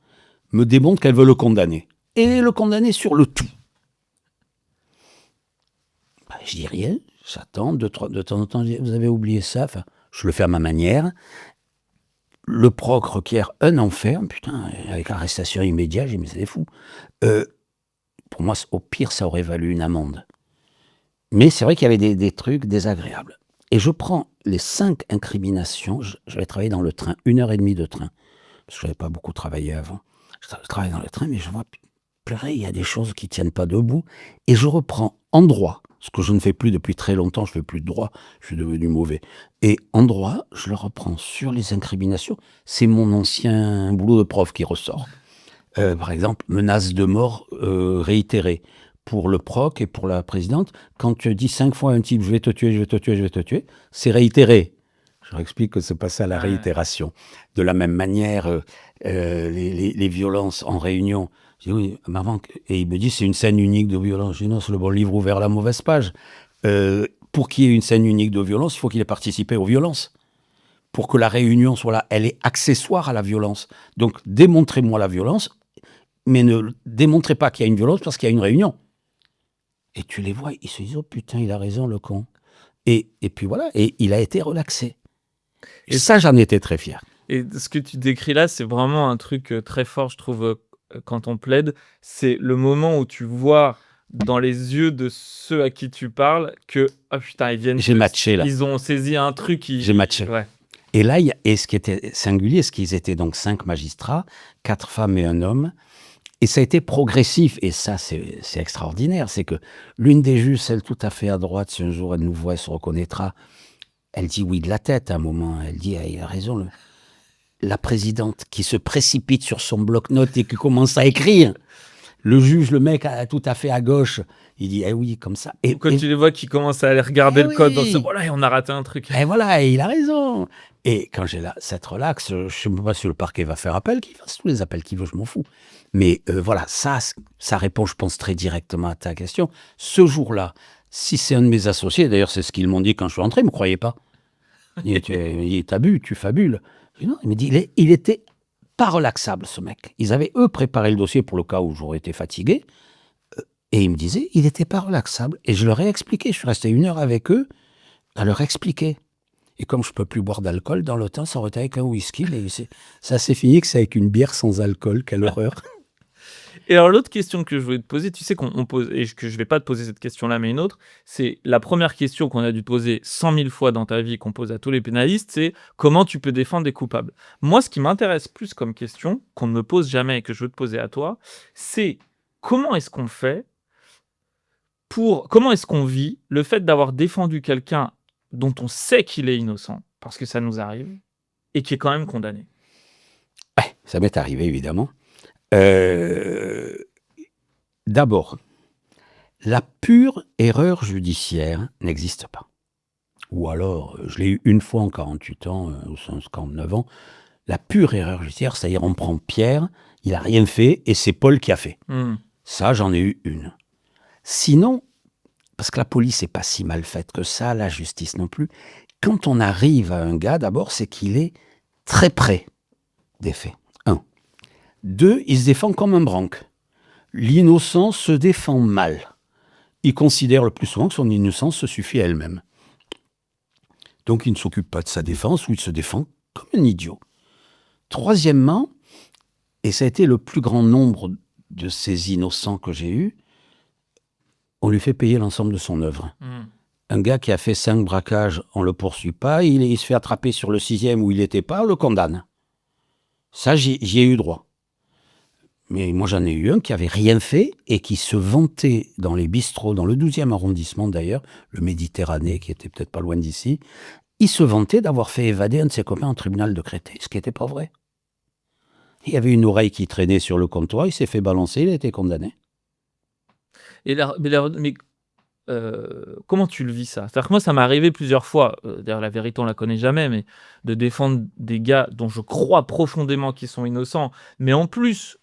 me démontre qu'elle veut le condamner. Et le condamner sur le tout. Je dis rien. J'attends, de temps en temps, vous avez oublié ça. Enfin, je le fais à ma manière. Le proc requiert un enfer. Putain, avec arrestation immédiate, j'ai dit, mais c'est fou. Pour moi, au pire, ça aurait valu une amende. Mais c'est vrai qu'il y avait des trucs désagréables. Et je prends les 5 incriminations. J'avais travaillé dans le train, 1h30 de train. Parce que je n'avais pas beaucoup travaillé avant. Je travaillais dans le train, mais je vois, pleurer, il y a des choses qui ne tiennent pas debout. Et je reprends en droit, ce que je ne fais plus depuis très longtemps, je ne fais plus de droit, je suis devenu mauvais. Et en droit, je le reprends sur les incriminations. C'est mon ancien boulot de prof qui ressort. Par exemple, menace de mort réitérée. Pour le proc et pour la présidente, quand tu dis 5 fois à un type « je vais te tuer, je vais te tuer, je vais te tuer », c'est réitéré. Je leur explique que c'est pas ça la réitération. De la même manière, les violences en réunion. Je dis oui, maman, et il me dit c'est une scène unique de violence. Je dis non, c'est le bon livre ouvert à la mauvaise page. Pour qu'il y ait une scène unique de violence, il faut qu'il ait participé aux violences. Pour que la réunion soit là, elle est accessoire à la violence. Donc démontrez-moi la violence, mais ne démontrez pas qu'il y a une violence parce qu'il y a une réunion. Et tu les vois, ils se disent oh putain, il a raison le con. Et puis voilà, et il a été relaxé. Et ça, j'en étais très fier. Et ce que tu décris là, c'est vraiment un truc très fort, je trouve, quand on plaide, c'est le moment où tu vois dans les yeux de ceux à qui tu parles que oh putain, J'ai matché là. ils ont saisi un truc. J'ai matché. Ouais. Et là, et ce qui était singulier, c'est qu'ils étaient donc 5 magistrats, 4 femmes et un homme. Et ça a été progressif. Et ça, c'est extraordinaire. C'est que l'une des juges, celle tout à fait à droite, si un jour elle nous voit, elle se reconnaîtra, elle dit oui de la tête à un moment. Elle dit, ah, il a raison. La présidente qui se précipite sur son bloc-notes et qui commence à écrire. Le juge, le mec tout à fait à gauche, il dit eh oui, comme ça. Et quand tu les vois qui commencent à aller regarder le code, oui. oh là, on a raté un truc. Et voilà, et il a raison. Et quand j'ai cette relaxe, je ne sais pas si le parquet va faire appel, qu'il fasse tous les appels qu'il veut, je m'en fous. Mais voilà, ça répond, je pense, très directement à ta question. Ce jour-là, si c'est un de mes associés, d'ailleurs, c'est ce qu'ils m'ont dit quand je suis rentré, ils ne me croyaient pas. T'as bu, tu fabules. Non, il m'a dit, il était pas relaxable, ce mec. Ils avaient, eux, préparé le dossier pour le cas où j'aurais été fatigué. Et ils me disaient, il n'était pas relaxable. Et je leur ai expliqué. Je suis resté 1 heure avec eux à leur expliquer. Et comme je ne peux plus boire d'alcool, dans le temps, ça aurait été avec un whisky. Mais ça s'est fini que c'est avec une bière sans alcool. Quelle horreur. Et alors, l'autre question que je voulais te poser, tu sais qu'on pose, et que je ne vais pas te poser cette question-là, mais une autre, c'est la première question qu'on a dû te poser 100 000 fois dans ta vie, qu'on pose à tous les pénalistes, c'est comment tu peux défendre des coupables. Moi, ce qui m'intéresse plus comme question, qu'on ne me pose jamais et que je veux te poser à toi, c'est comment est-ce qu'on fait comment est-ce qu'on vit le fait d'avoir défendu quelqu'un dont on sait qu'il est innocent, parce que ça nous arrive, et qui est quand même condamné. Ouais, ça m'est arrivé, évidemment. D'abord, la pure erreur judiciaire n'existe pas. Ou alors, je l'ai eu une fois en 48 ans, ou 49 ans, la pure erreur judiciaire, c'est-à-dire on prend Pierre, il n'a rien fait, et c'est Paul qui a fait. Ça, j'en ai eu une. Sinon, parce que la police n'est pas si mal faite que ça, la justice non plus, quand on arrive à un gars, d'abord, c'est qu'il est très près des faits. 1. 2, il se défend comme un branque. L'innocent se défend mal. Il considère le plus souvent que son innocence se suffit à elle-même. Donc il ne s'occupe pas de sa défense ou il se défend comme un idiot. Troisièmement, et ça a été le plus grand nombre de ces innocents que j'ai eus, on lui fait payer l'ensemble de son œuvre. Un gars qui a fait 5 braquages, on ne le poursuit pas, il se fait attraper sur le 6e où il n'était pas, on le condamne. Ça, j'y ai eu droit. Mais moi, j'en ai eu un qui n'avait rien fait et qui se vantait dans les bistrots, dans le 12e arrondissement d'ailleurs, le Méditerranée, qui était peut-être pas loin d'ici, il se vantait d'avoir fait évader un de ses copains en tribunal de Créteil, ce qui n'était pas vrai. Il y avait une oreille qui traînait sur le comptoir, il s'est fait balancer, il a été condamné. Comment tu le vis, ça? C'est-à-dire que moi, ça m'est arrivé plusieurs fois, d'ailleurs la vérité on la connaît jamais, mais de défendre des gars dont je crois profondément qu'ils sont innocents, mais en plus,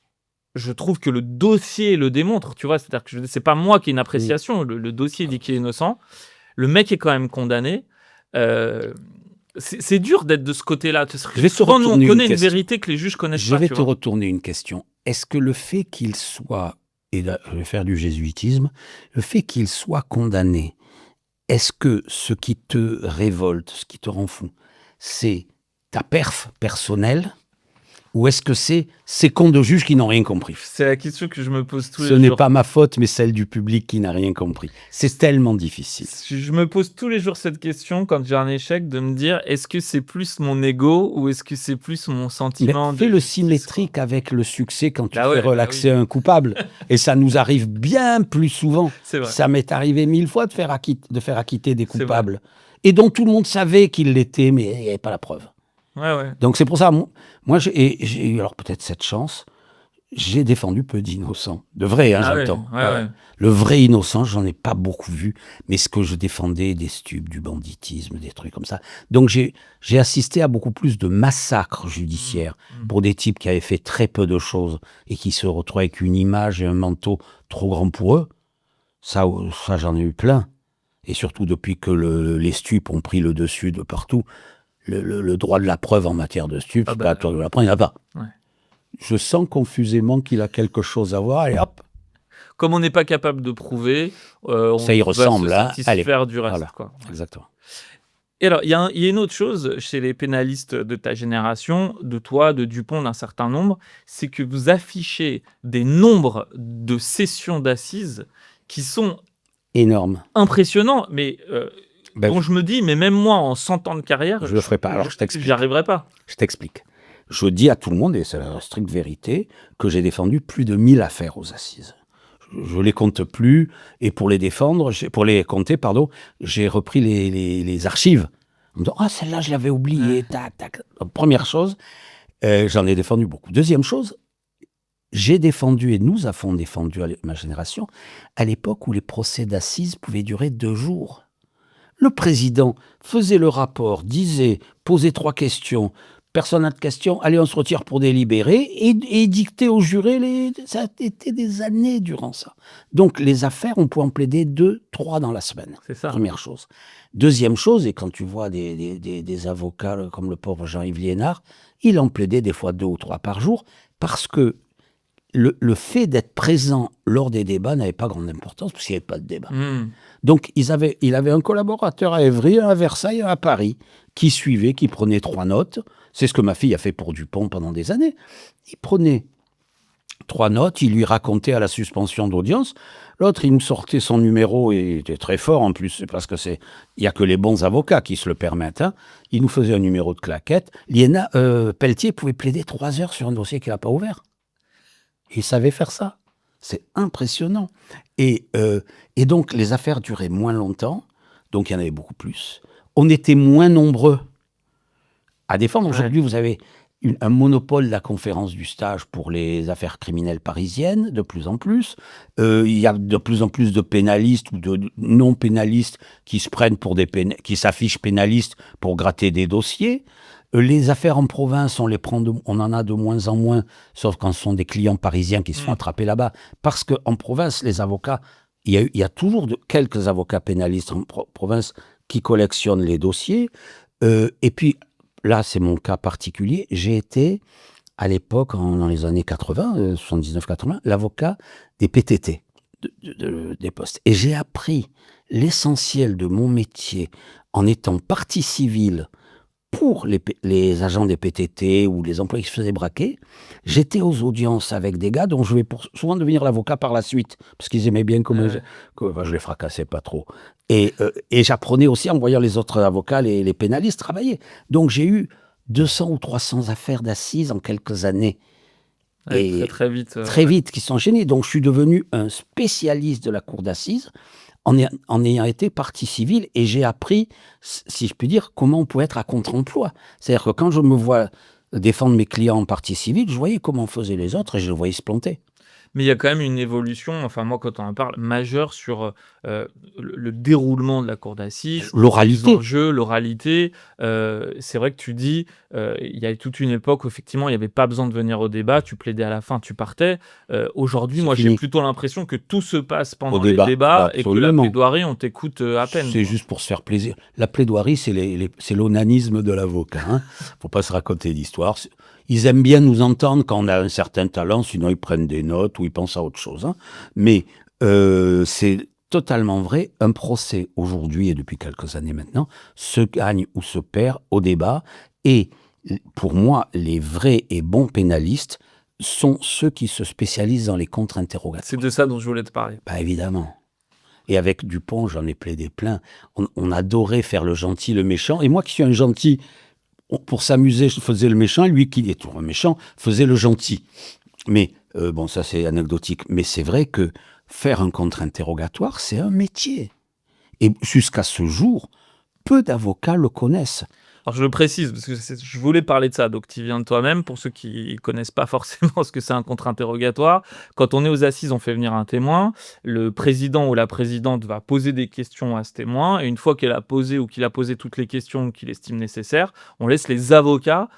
je trouve que le dossier le démontre, tu vois? C'est-à-dire que c'est pas moi qui ai une appréciation, le dossier dit qu'il est innocent, le mec est quand même condamné. C'est dur d'être de ce côté-là. Souvent, nous, on connaît une vérité que les juges connaissent pas. Je vais te retourner une question. Est-ce que le fait qu'il soit, et là, je vais faire du jésuitisme, le fait qu'il soit condamné, est-ce que ce qui te révolte, ce qui te rend fou, c'est ta perf personnelle, ou est-ce que c'est ces cons de juges qui n'ont rien compris? C'est la question que je me pose tous les jours. Ce n'est pas ma faute, mais celle du public qui n'a rien compris. C'est tellement difficile. Je me pose tous les jours cette question quand j'ai un échec, de me dire, est-ce que c'est plus mon ego ou est-ce que c'est plus mon sentiment? Fais le symétrique avec le succès quand tu fais relaxer un coupable. Et ça nous arrive bien plus souvent. C'est vrai. Ça m'est arrivé 1000 fois de faire acquitter des coupables. Et dont tout le monde savait qu'ils l'étaient, mais il n'y avait pas la preuve. Ouais. Donc c'est pour ça, moi j'ai eu alors peut-être cette chance, j'ai défendu peu d'innocents. De vrais, j'entends. Ouais. Le vrai innocent, j'en ai pas beaucoup vu, mais ce que je défendais, des stupes, du banditisme, des trucs comme ça. Donc j'ai assisté à beaucoup plus de massacres judiciaires pour des types qui avaient fait très peu de choses et qui se retrouvaient avec une image et un manteau trop grand pour eux. Ça j'en ai eu plein. Et surtout depuis que les stupes ont pris le dessus de partout. Le droit de la preuve en matière de stupes, la tour de la preuve, il n'y en a pas. Ouais. Je sens confusément qu'il a quelque chose à voir, et hop. Comme on n'est pas capable de prouver, ça y ressemble, se satisfaire du reste. Voilà, quoi. Exactement. Et alors, il y a une autre chose chez les pénalistes de ta génération, de toi, de Dupont, d'un certain nombre, c'est que vous affichez des nombres de sessions d'assises qui sont Énorme. impressionnants, mais Ben, dont je me dis, mais même moi, en 100 ans de carrière, je le ferai pas. Alors, je t'explique. j'y arriverai pas. Je t'explique. Je dis à tout le monde, et c'est la stricte vérité, que j'ai défendu plus de 1000 affaires aux assises. Je les compte plus, et pour les défendre, pour les compter, pardon, j'ai repris les archives. En me disant, ah, celle-là, je l'avais oubliée, tac, tac. Donc, première chose, j'en ai défendu beaucoup. Deuxième chose, j'ai défendu, et nous avons défendu, ma génération, à l'époque où les procès d'assises pouvaient durer 2 jours. Le président faisait le rapport, disait, posait 3 questions, personne n'a de questions, allez, on se retire pour délibérer, et dicter aux jurés, ça a été des années durant ça. Donc, les affaires, on peut en plaider 2, 3 dans la semaine. C'est ça. Première chose. Deuxième chose, et quand tu vois des avocats comme le pauvre Jean-Yves Liénard, il en plaidait des fois 2 ou 3 par jour, parce que le fait d'être présent lors des débats n'avait pas grande importance, parce qu'il n'y avait pas de débat. Donc, il avait un collaborateur à Évry, un à Versailles, un à Paris, qui suivait, qui prenait 3 notes. C'est ce que ma fille a fait pour Dupont pendant des années. Il prenait 3 notes, il lui racontait à la suspension d'audience. L'autre, il me sortait son numéro, et il était très fort en plus, parce que il n'y a que les bons avocats qui se le permettent. Hein. Il nous faisait un numéro de claquette. Pelletier pouvait plaider 3 heures sur un dossier qu'il n'a pas ouvert. Il savait faire ça. C'est impressionnant. Et donc, les affaires duraient moins longtemps, donc il y en avait beaucoup plus. On était moins nombreux à défendre. Aujourd'hui, vous avez un monopole de la conférence du stage pour les affaires criminelles parisiennes, de plus en plus. Il y a de plus en plus de pénalistes ou de non-pénalistes qui se prennent pour qui s'affichent pénalistes pour gratter des dossiers. Les affaires en province, on en a de moins en moins, sauf quand ce sont des clients parisiens qui se font attraper là-bas. Parce qu'en province, les avocats, il y a toujours quelques avocats pénalistes en province qui collectionnent les dossiers. Et puis, là, c'est mon cas particulier. J'ai été, à l'époque, dans les années 80, 79-80, l'avocat des PTT, des postes. Et j'ai appris l'essentiel de mon métier en étant partie civile pour les agents des PTT ou les employés qui se faisaient braquer. J'étais aux audiences avec des gars dont je vais souvent devenir l'avocat par la suite, parce qu'ils aimaient bien je les fracassais pas trop. Et j'apprenais aussi en voyant les autres avocats, les pénalistes travailler. Donc j'ai eu 200 ou 300 affaires d'assises en quelques années. Et très vite. Très vite, qui sont enchaînées. Donc je suis devenu un spécialiste de la cour d'assises, en ayant été partie civile, et j'ai appris, si je puis dire, comment on pouvait être à contre-emploi. C'est-à-dire que quand je me vois défendre mes clients en partie civile, je voyais comment faisaient les autres et je les voyais se planter. Mais il y a quand même une évolution, enfin moi quand on en parle, majeure sur le déroulement de la cour d'assises, L'oralité. les enjeux, l'oralité. C'est vrai que tu dis, il y a toute une époque où effectivement il n'y avait pas besoin de venir au débat, tu plaidais à la fin, tu partais. Aujourd'hui, moi j'ai plutôt l'impression que tout se passe pendant les débats et que la plaidoirie, on t'écoute à peine. C'est juste pour se faire plaisir. La plaidoirie, c'est l'onanisme de l'avocat. Hein. Faut pas se raconter d'histoire. Ils aiment bien nous entendre quand on a un certain talent, sinon ils prennent des notes ou ils pensent à autre chose. Hein. Mais c'est totalement vrai. Un procès, aujourd'hui et depuis quelques années maintenant, se gagne ou se perd au débat. Et pour moi, les vrais et bons pénalistes sont ceux qui se spécialisent dans les contre-interrogatoires. C'est de ça dont je voulais te parler. Bah, évidemment. Et avec Dupont, j'en ai plaidé plein. On adorait faire le gentil, le méchant. Et moi qui suis un gentil... Pour s'amuser, je faisais le méchant, lui qui est toujours un méchant, faisait le gentil. Mais, bon, ça c'est anecdotique, mais c'est vrai que faire un contre-interrogatoire, c'est un métier. Et jusqu'à ce jour, peu d'avocats le connaissent. Alors je le précise, parce que je voulais parler de ça, donc tu viens de toi-même, pour ceux qui ne connaissent pas forcément ce que c'est un contre-interrogatoire. Quand on est aux assises, on fait venir un témoin, le président ou la présidente va poser des questions à ce témoin, et une fois qu'elle a posé ou qu'il a posé toutes les questions qu'il estime nécessaires, on laisse les avocats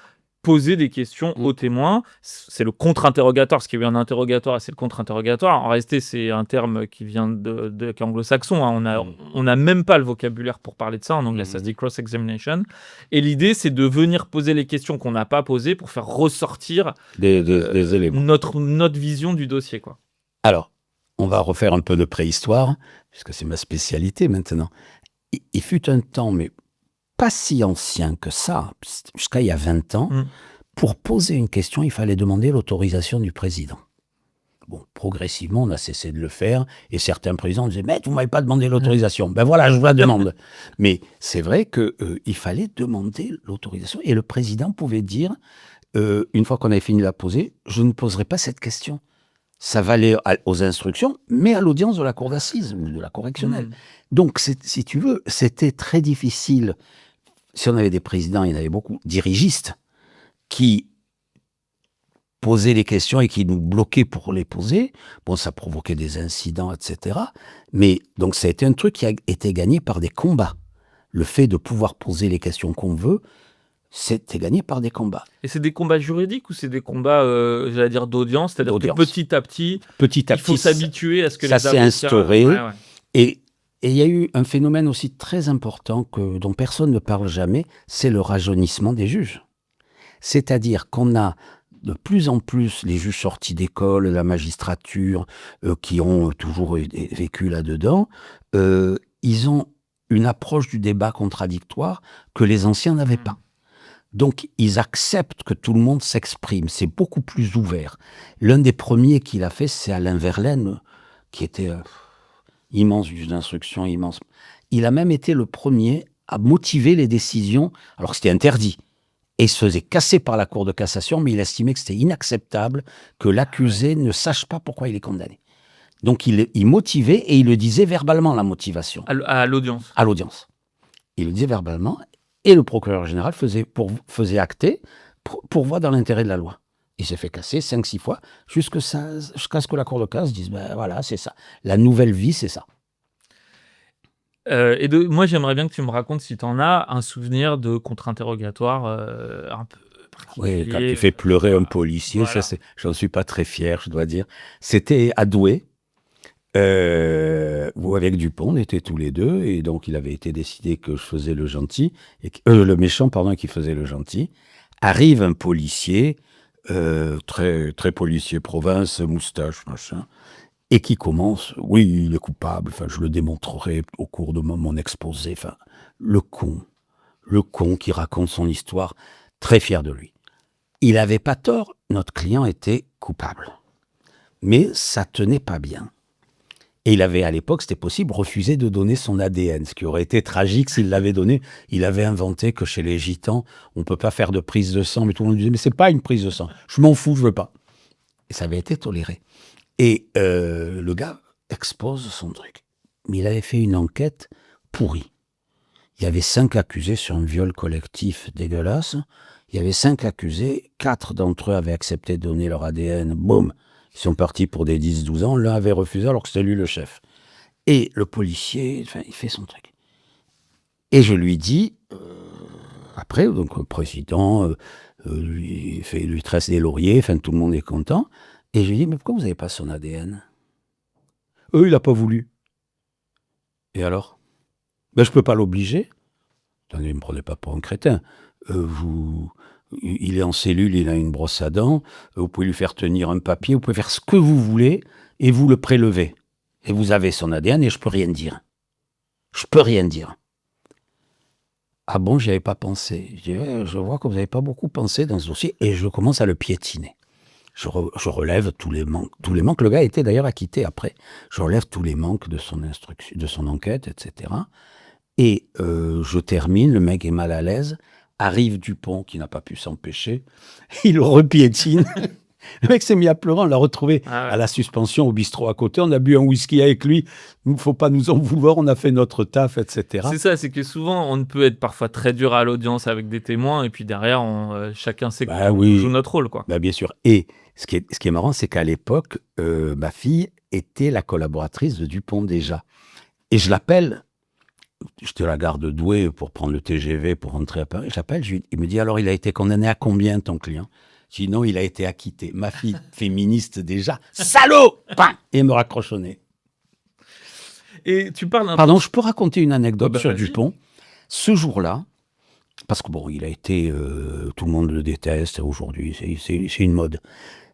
poser des questions aux témoins. C'est le contre-interrogatoire, parce qu'il y a eu un interrogatoire et c'est le contre-interrogatoire. En réalité, c'est un terme qui vient qui est anglo-saxon. Hein. On n'a même pas le vocabulaire pour parler de ça. En anglais, ça se dit cross-examination. Et l'idée, c'est de venir poser les questions qu'on n'a pas posées pour faire ressortir des éléments. Notre vision du dossier, quoi. Alors, on va refaire un peu de préhistoire, puisque c'est ma spécialité maintenant. Il fut un temps, mais pas si ancien que ça, jusqu'à il y a 20 ans. Mm. Pour poser une question, il fallait demander l'autorisation du président. Bon, progressivement, on a cessé de le faire, et certains présidents disaient « Mais vous ne m'avez pas demandé l'autorisation. » Ben voilà, je vous la demande. Mais c'est vrai qu'il fallait demander l'autorisation, et le président pouvait dire, une fois qu'on avait fini de la poser, « Je ne poserai pas cette question. » Ça valait aux instructions, mais à l'audience de la cour d'assises, ou de la correctionnelle. Donc, si tu veux, c'était très difficile. Si on avait des présidents, il y en avait beaucoup, dirigistes, qui posaient les questions et qui nous bloquaient pour les poser. Bon, ça provoquait des incidents, etc. Mais donc, ça a été un truc qui a été gagné par des combats. Le fait de pouvoir poser les questions qu'on veut, c'était gagné par des combats. Et c'est des combats juridiques ou c'est des combats, j'allais dire, d'audience? C'est-à-dire que petit à petit, il faut s'habituer à ce que les avocats... Ça s'est instauré. Ouais. Et il y a eu un phénomène aussi très important dont personne ne parle jamais, c'est le rajeunissement des juges. C'est-à-dire qu'on a de plus en plus les juges sortis d'école, la magistrature, qui ont toujours vécu là-dedans, ils ont une approche du débat contradictoire que les anciens n'avaient pas. Donc, ils acceptent que tout le monde s'exprime. C'est beaucoup plus ouvert. L'un des premiers qu'il a fait, c'est Alain Verlaine, qui était immense juge d'instruction, immense. Il a même été le premier à motiver les décisions, alors que c'était interdit. Et il se faisait casser par la Cour de cassation, mais il estimait que c'était inacceptable que l'accusé ne sache pas pourquoi il est condamné. Donc, il motivait et il le disait verbalement, la motivation. À l'audience. À l'audience. Il le disait verbalement. Et le procureur général faisait acter pourvoi dans l'intérêt de la loi. Il s'est fait casser 5-6 fois jusqu'à ce que la Cour de casse dise ben voilà, c'est ça. La nouvelle vie, c'est ça. Moi, j'aimerais bien que tu me racontes, si tu en as, un souvenir de contre-interrogatoire un peu particulier. Oui, quand tu fais pleurer un policier, voilà. J'en suis pas très fier, je dois dire. C'était à Douai. Où avec Dupont, on était tous les deux, et donc il avait été décidé que je faisais le gentil, le méchant, pardon, qui faisait le gentil. Arrive un policier, très, très policier province, moustache, machin, et qui commence, oui, il est coupable, enfin, je le démontrerai au cours de mon exposé, enfin, le con qui raconte son histoire, très fier de lui. Il n'avait pas tort, notre client était coupable. Mais ça tenait pas bien. Et il avait, à l'époque, c'était possible, refusé de donner son ADN, ce qui aurait été tragique s'il l'avait donné. Il avait inventé que chez les gitans, on ne peut pas faire de prise de sang, mais tout le monde disait, mais c'est pas une prise de sang, je m'en fous, je veux pas. Et ça avait été toléré. Et le gars expose son truc. Mais il avait fait une enquête pourrie. Il y avait 5 accusés sur un viol collectif dégueulasse. Il y avait 5 accusés, 4 d'entre eux avaient accepté de donner leur ADN, boum. Ils sont partis pour des 10-12 ans, l'un avait refusé alors que c'était lui le chef. Et le policier, enfin, il fait son truc. Et je lui dis, après, donc le président lui tresse des lauriers, enfin tout le monde est content. Et je lui dis, mais pourquoi vous n'avez pas son ADN ? Il n'a pas voulu. Et alors ? Ben, je ne peux pas l'obliger. Attendez, ne me prenez pas pour un crétin. Il est en cellule, il a une brosse à dents, vous pouvez lui faire tenir un papier, vous pouvez faire ce que vous voulez, et vous le prélevez. Et vous avez son ADN, et je peux rien dire. Je peux rien dire. Ah bon, j'y avais pas pensé. Je vois que vous n'avez pas beaucoup pensé dans ce dossier, et je commence à le piétiner. Je relève tous les manques. Le gars a été d'ailleurs acquitté après. Je relève tous les manques de son instruction, de son enquête, etc. Et je termine, le mec est mal à l'aise. Arrive Dupont, qui n'a pas pu s'empêcher, il le repiétine. Le mec s'est mis à pleurer, on l'a retrouvé à la suspension au bistrot à côté, on a bu un whisky avec lui, il ne faut pas nous en vouloir, on a fait notre taf, etc. C'est ça, c'est que souvent, on peut être parfois très dur à l'audience avec des témoins, et puis derrière, chacun sait qu'on joue notre rôle, quoi. Bien sûr. Et ce qui est marrant, c'est qu'à l'époque, ma fille était la collaboratrice de Dupont déjà. Et je l'appelle... J'étais à la gare de Douai pour prendre le TGV pour rentrer à Paris. J'appelle, il me dit, alors il a été condamné à combien ton client ? Je dis, non, il a été acquitté. Ma fille, féministe déjà, salaud ! Et elle me raccroche au nez. Et tu parles Pardon, je peux raconter une anecdote sur Dupont. Ce jour-là, parce que bon, il a été, tout le monde le déteste aujourd'hui, c'est une mode.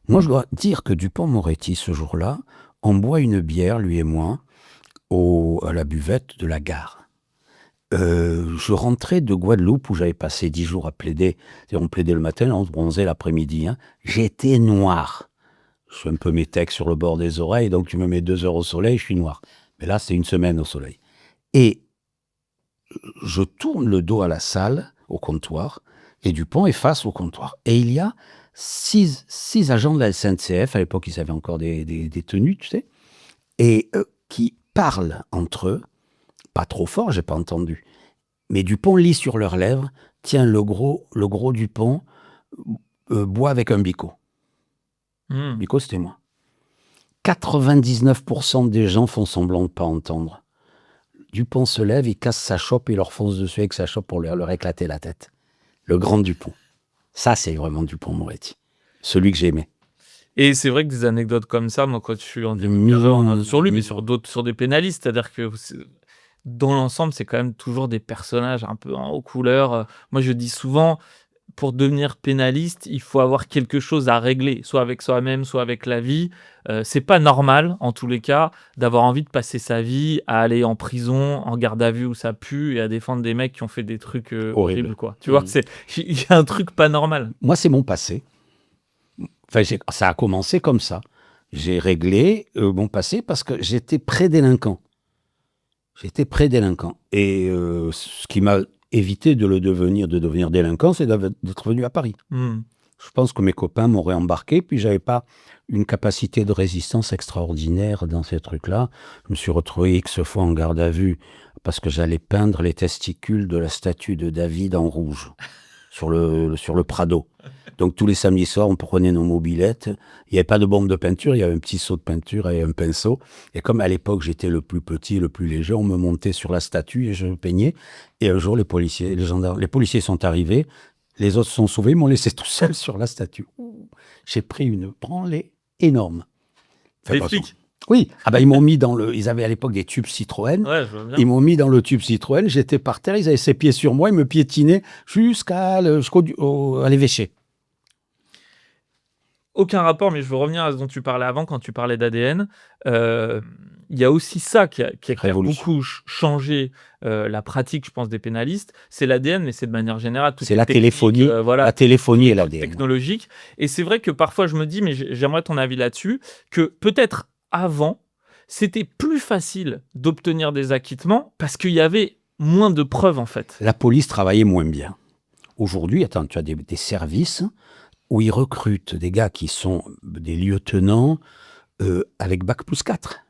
Moi, je dois dire que Dupont-Moretti, ce jour-là, on boit une bière, lui et moi, à la buvette de la gare. Je rentrais de Guadeloupe où j'avais passé 10 jours à plaider. On plaidait le matin, on se bronzait l'après-midi. Hein. J'étais noir. Je suis un peu métèque sur le bord des oreilles, donc tu me mets 2 heures au soleil, je suis noir. Mais là, c'est une semaine au soleil. Et je tourne le dos à la salle, au comptoir, et Dupont est face au comptoir. Et il y a six agents de la SNCF, à l'époque ils avaient encore des tenues, tu sais, et qui parlent entre eux, pas trop fort, j'ai pas entendu, mais Dupont lit sur leurs lèvres, tiens, le gros Dupont boit avec un bico. Bico, c'était moi. 99% des gens font semblant de ne pas entendre. Dupont se lève, il casse sa chope et leur fonce dessus avec sa chope pour leur éclater la tête. Le grand Dupont. Ça, c'est vraiment Dupond-Moretti. Celui que j'aimais. Et c'est vrai que des anecdotes comme ça, moi, quand je suis en sur lui, mais sur des pénalistes, c'est-à-dire que dans l'ensemble, c'est quand même toujours des personnages un peu aux couleurs. Moi, je dis souvent, pour devenir pénaliste, il faut avoir quelque chose à régler, soit avec soi-même, soit avec la vie. C'est pas normal, en tous les cas, d'avoir envie de passer sa vie à aller en prison, en garde à vue où ça pue, et à défendre des mecs qui ont fait des trucs horribles, quoi. Tu vois, il y a un truc pas normal. Moi, c'est mon passé. Enfin, ça a commencé comme ça. J'ai réglé mon passé parce que j'étais prédélinquant. Et ce qui m'a évité de devenir délinquant, c'est d'être venu à Paris. Je pense que mes copains m'auraient embarqué, puis j'avais pas une capacité de résistance extraordinaire dans ces trucs-là. Je me suis retrouvé X fois en garde à vue parce que j'allais peindre les testicules de la statue de David en rouge sur le Prado. Donc tous les samedis soirs, on prenait nos mobylettes. Il n'y avait pas de bombe de peinture, il y avait un petit seau de peinture et un pinceau. Et comme à l'époque, j'étais le plus petit, le plus léger, on me montait sur la statue et je peignais. Et un jour, les policiers sont arrivés. Les autres sont sauvés, ils m'ont laissé tout seul sur la statue. J'ai pris une branlée énorme. Les flics ? Oui. Ils m'ont mis ils avaient à l'époque des tubes Citroën. Ouais, je vois bien. Ils m'ont mis dans le tube Citroën. J'étais par terre, ils avaient ses pieds sur moi, ils me piétinaient jusqu'à l'évêché. Aucun rapport, mais je veux revenir à ce dont tu parlais avant, quand tu parlais d'ADN. Il y a aussi ça qui a beaucoup changé la pratique, je pense, des pénalistes. C'est l'ADN, mais c'est de manière générale. C'est la téléphonie. La téléphonie et l'ADN. Technologique. Et c'est vrai que parfois, je me dis, mais j'aimerais ton avis là-dessus, que peut-être avant, c'était plus facile d'obtenir des acquittements parce qu'il y avait moins de preuves, en fait. La police travaillait moins bien. Aujourd'hui, tu as des services où ils recrutent des gars qui sont des lieutenants avec bac plus 4.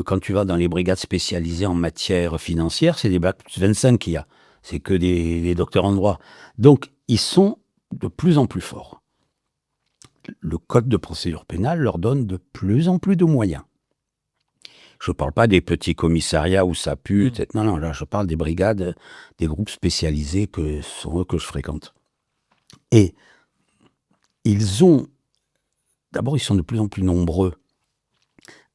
Quand tu vas dans les brigades spécialisées en matière financière, c'est des bac plus 25 qu'il y a. C'est que des docteurs en droit. Donc, ils sont de plus en plus forts. Le code de procédure pénale leur donne de plus en plus de moyens. Je ne parle pas des petits commissariats où ça pue. Non, là, je parle des brigades, des groupes spécialisés que sont eux que je fréquente. Et d'abord, ils sont de plus en plus nombreux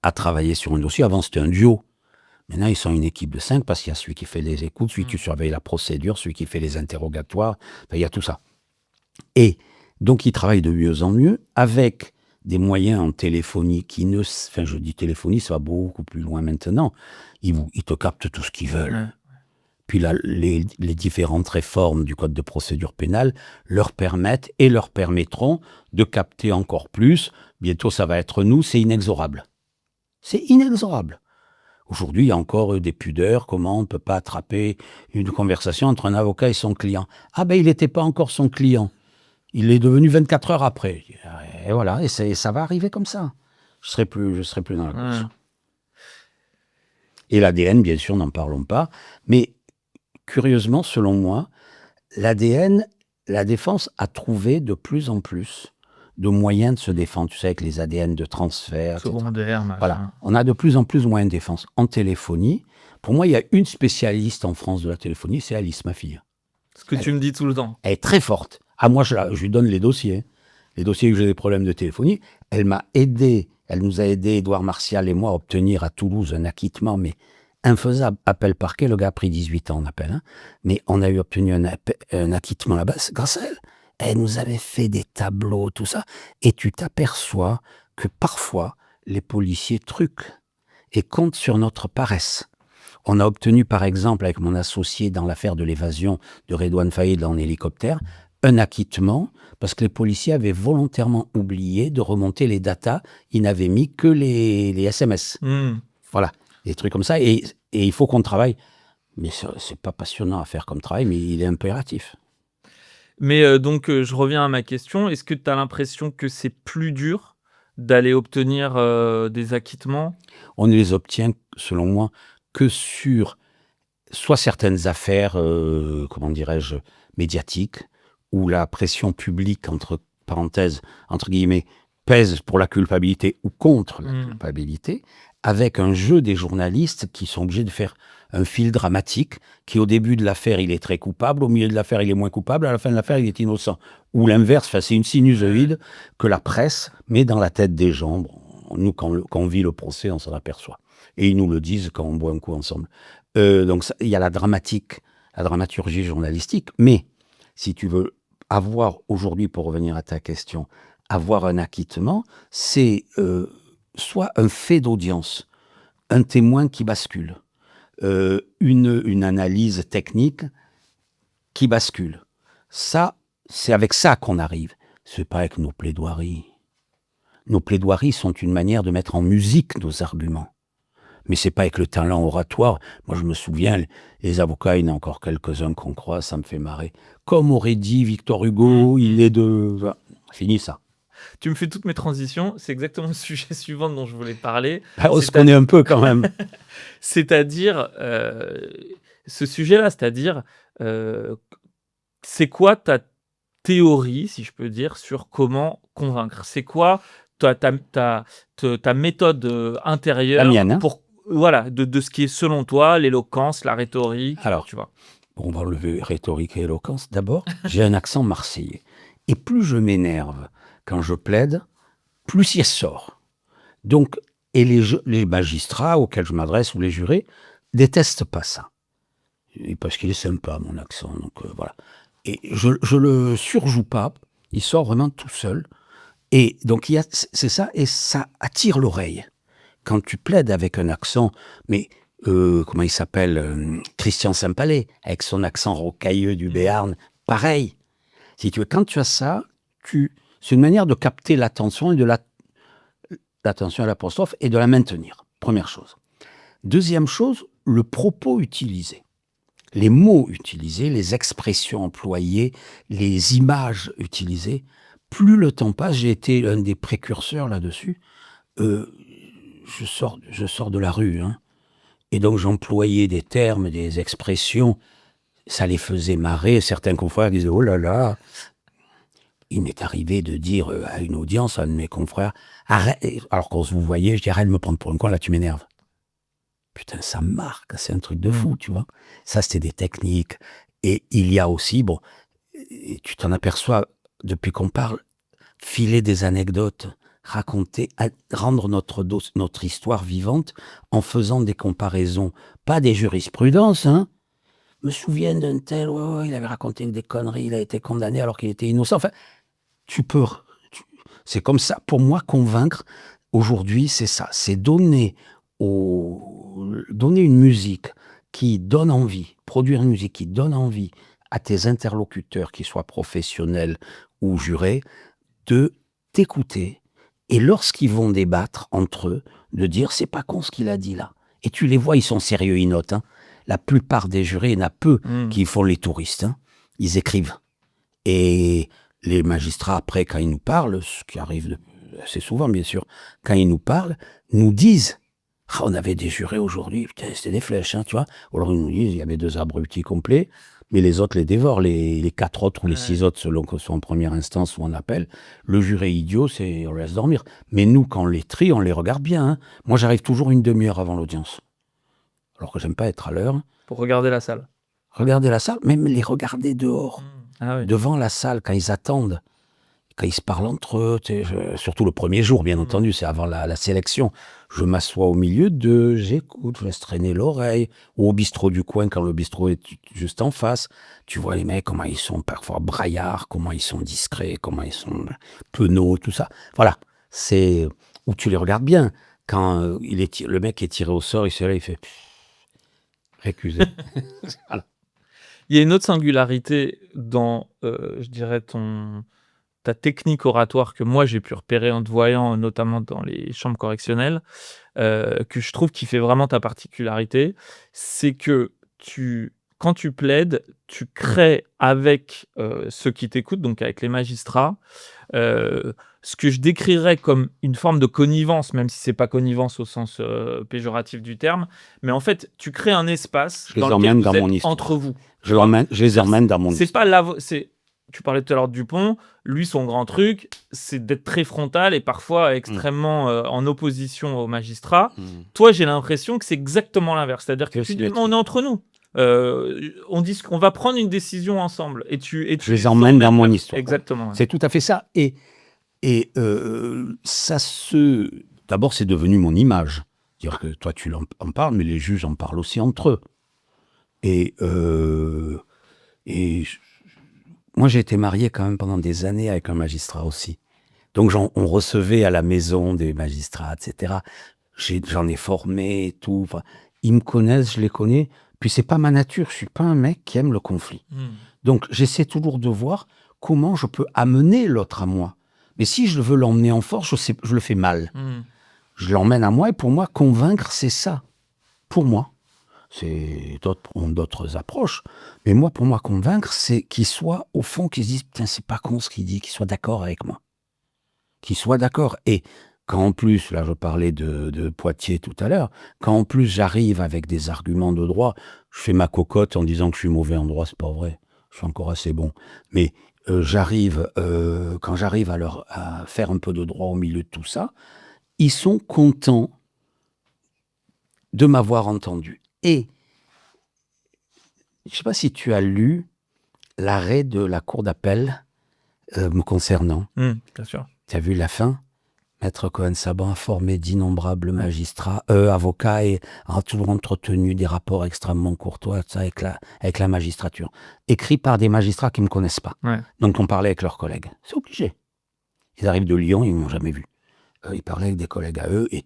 à travailler sur un dossier. Avant, c'était un duo. Maintenant, ils sont une équipe de 5 parce qu'il y a celui qui fait les écoutes, celui qui surveille la procédure, celui qui fait les interrogatoires. Enfin, il y a tout ça. Et donc, ils travaillent de mieux en mieux avec des moyens en téléphonie je dis téléphonie, ça va beaucoup plus loin maintenant. Ils te captent tout ce qu'ils veulent. Ouais. Puis là, les différentes réformes du Code de procédure pénale leur permettent et leur permettront de capter encore plus. Bientôt, ça va être nous, c'est inexorable. C'est inexorable. Aujourd'hui, il y a encore des pudeurs. Comment on ne peut pas attraper une conversation entre un avocat et son client ? Il n'était pas encore son client. Il est devenu 24 heures après. Et voilà, et ça va arriver comme ça. Je serai plus dans la course. Et l'ADN, bien sûr, n'en parlons pas. Mais curieusement, selon moi, l'ADN, la défense a trouvé de plus en plus de moyens de se défendre. Tu sais, avec les ADN de transfert. Secondaire, machin. Voilà. On a de plus en plus de moyens de défense. En téléphonie, pour moi, il y a une spécialiste en France de la téléphonie, c'est Alice, ma fille. Ce que tu me dis tout le temps. Elle est très forte. Moi, je lui donne les dossiers. Les dossiers où j'ai des problèmes de téléphonie. Elle nous a aidé, Édouard Martial et moi, à obtenir à Toulouse un acquittement, mais infaisable. Appel parquet, le gars a pris 18 ans, on appelle. Hein. Mais on a obtenu un acquittement là-bas grâce à elle. Elle nous avait fait des tableaux, tout ça. Et tu t'aperçois que parfois, les policiers truquent et comptent sur notre paresse. On a obtenu, par exemple, avec mon associé dans l'affaire de l'évasion de Redouane Faïd en hélicoptère, un acquittement parce que les policiers avaient volontairement oublié de remonter les datas. Ils n'avaient mis que les SMS. Voilà, des trucs comme ça. Et il faut qu'on travaille. Mais c'est pas passionnant à faire comme travail, mais il est impératif. Mais donc, je reviens à ma question. Est-ce que tu as l'impression que c'est plus dur d'aller obtenir des acquittements? On ne les obtient, selon moi, que sur soit certaines affaires, comment dirais-je, médiatiques, où la pression publique, entre parenthèses, entre guillemets, pèse pour la culpabilité ou contre la culpabilité, avec un jeu des journalistes qui sont obligés de faire un fil dramatique, qui au début de l'affaire, il est très coupable, au milieu de l'affaire, il est moins coupable, à la fin de l'affaire, il est innocent. Ou l'inverse, c'est une sinusoïde que la presse met dans la tête des gens. Bon, nous, quand on vit le procès, on s'en aperçoit. Et ils nous le disent quand on boit un coup ensemble. Donc, il y a la dramaturgie journalistique, mais si tu veux avoir aujourd'hui, pour revenir à ta question, avoir un acquittement, c'est soit un fait d'audience, un témoin qui bascule, une analyse technique qui bascule. Ça, c'est avec ça qu'on arrive. C'est pas avec nos plaidoiries. Nos plaidoiries sont une manière de mettre en musique nos arguments. Mais c'est pas avec le talent oratoire. Moi, je me souviens, les avocats, il y en a encore quelques-uns qu'on croit, ça me fait marrer. Comme aurait dit Victor Hugo, il est de... Voilà, fini ça. Tu me fais toutes mes transitions. C'est exactement le sujet suivant dont je voulais parler. On se connaît un peu quand même. C'est-à-dire, ce sujet-là, c'est-à-dire, c'est quoi ta théorie, si je peux dire, sur comment convaincre? C'est quoi ta méthode intérieure La mienne, hein. pour, voilà, de ce qui est selon toi l'éloquence, la rhétorique, Alors, tu vois? on va enlever rhétorique et éloquence. D'abord, j'ai un accent marseillais. Et plus je m'énerve quand je plaide, plus il sort. Donc, et les magistrats auxquels je m'adresse ou les jurés détestent pas ça. Et parce qu'il est sympa, mon accent. Donc, voilà. Et je le surjoue pas. Il sort vraiment tout seul. Et donc, c'est ça, et ça attire l'oreille. Quand tu plaides avec un accent, mais comment il s'appelle, Christian Saint-Palais, avec son accent rocailleux du Béarn, pareil. Si tu veux, quand tu as ça, c'est une manière de capter l'attention et l'attention à l'apostrophe et de la maintenir. Première chose. Deuxième chose, le propos utilisé. Les mots utilisés, les expressions employées, les images utilisées. Plus le temps passe, j'ai été un des précurseurs là-dessus. Je sors de la rue, hein. Et donc j'employais des termes, des expressions, ça les faisait marrer. Certains confrères disaient « Oh là là !» Il m'est arrivé de dire à une audience, à un de mes confrères, « Arrête !» Alors qu'on se vous voyait, je dis « Arrête de me prendre pour un con, là tu m'énerves. » Putain, ça marque, c'est un truc de fou, tu vois. Ça, c'était des techniques. Et il y a aussi, bon, tu t'en aperçois depuis qu'on parle, filer des anecdotes, raconter, rendre notre histoire vivante en faisant des comparaisons, pas des jurisprudences, hein. Je me souviens d'un tel, ouais, il avait raconté des conneries, il a été condamné alors qu'il était innocent. Enfin, c'est comme ça. Pour moi, convaincre, aujourd'hui, c'est ça. C'est donner une musique qui donne envie, produire une musique qui donne envie à tes interlocuteurs, qu'ils soient professionnels ou jurés, de t'écouter. Et lorsqu'ils vont débattre entre eux, de dire « c'est pas con ce qu'il a dit là ». Et tu les vois, ils sont sérieux, ils notent. Hein. La plupart des jurés, il y en a peu qui font les touristes. Hein. Ils écrivent. Et les magistrats, après, quand ils nous parlent, ce qui arrive assez souvent, bien sûr, quand ils nous parlent, nous disent « on avait des jurés aujourd'hui, putain, c'était des flèches, hein, tu vois ». Alors ils nous disent « il y avait 2 abrutis complets ». Mais les autres les dévorent, les 4 autres ou les 6 autres, selon que ce soit en première instance ou en appel. Le juré idiot, on le laisse dormir. Mais nous, quand on les trie, on les regarde bien. Hein. Moi, j'arrive toujours une demi-heure avant l'audience. Alors que j'aime pas être à l'heure. Pour regarder la salle. Regarder la salle, même les regarder dehors. Ah oui. Devant la salle, quand ils attendent, quand ils se parlent entre eux, surtout le premier jour, bien entendu, c'est avant la sélection. Je m'assois au milieu d'eux, j'écoute, je laisse traîner l'oreille. Ou au bistrot du coin, quand le bistrot est juste en face, tu vois les mecs, comment ils sont parfois braillards, comment ils sont discrets, comment ils sont penauds, tout ça. C'est où tu les regardes bien. Quand le mec est tiré au sort, il se lève, il fait... Récusé. Voilà. Il y a une autre singularité dans, je dirais, ta technique oratoire que moi j'ai pu repérer en te voyant, notamment dans les chambres correctionnelles, que je trouve qui fait vraiment ta particularité, c'est que quand tu plaides, tu crées avec, ceux qui t'écoutent, donc avec les magistrats, ce que je décrirais comme une forme de connivence, même si c'est pas connivence au sens, péjoratif du terme, mais en fait, tu crées un espace Je les dans lequel emmène vous dans êtes mon histoire. entre vous. Je les emmène dans mon C'est histoire. pas l'avo c'est Tu parlais tout à l'heure de Dupont, lui son grand truc, c'est d'être très frontal et parfois extrêmement, en opposition aux magistrats. Toi, j'ai l'impression que c'est exactement l'inverse. C'est-à-dire que C'est tu aussi dis: le «Mais on est entre nous, on va prendre une décision ensemble» et tu Je les emmène dans mon vers histoire. exactement, ouais. C'est tout à fait ça. Et d'abord, c'est devenu mon image. C'est-à-dire que toi, tu en parles, mais les juges en parlent aussi entre eux. Et moi, j'ai été marié quand même pendant des années avec un magistrat aussi. Donc, on recevait à la maison des magistrats, etc. J'en ai formé et tout. Enfin, ils me connaissent, je les connais. Puis, c'est pas ma nature. Je suis pas un mec qui aime le conflit. Donc, j'essaie toujours de voir comment je peux amener l'autre à moi. Mais si je veux l'emmener en force, je le fais mal. Je l'emmène à moi et pour moi, convaincre, c'est ça. Pour moi. D'autres ont d'autres approches. Mais moi, pour moi, convaincre, c'est qu'il soit, au fond, qu'il se dise, putain, c'est pas con ce qu'il dit, qu'il soit d'accord avec moi. Qu'il soit d'accord. Et quand en plus, là, je parlais de Poitiers tout à l'heure, quand en plus j'arrive avec des arguments de droit, je fais ma cocotte en disant que je suis mauvais en droit, c'est pas vrai. Je suis encore assez bon. Mais quand j'arrive à faire un peu de droit au milieu de tout ça, ils sont contents de m'avoir entendu. Et je ne sais pas si tu as lu l'arrêt de la cour d'appel me concernant. Bien sûr. Tu as vu la fin ? Maître Cohen-Saban a formé d'innombrables magistrats, avocats, et a toujours entretenu des rapports extrêmement courtois avec la magistrature. Écrit par des magistrats qui ne me connaissent pas. Ouais. Donc on parlait avec leurs collègues. C'est obligé. Ils arrivent de Lyon, ils ne m'ont jamais vu. Ils parlaient avec des collègues à eux, et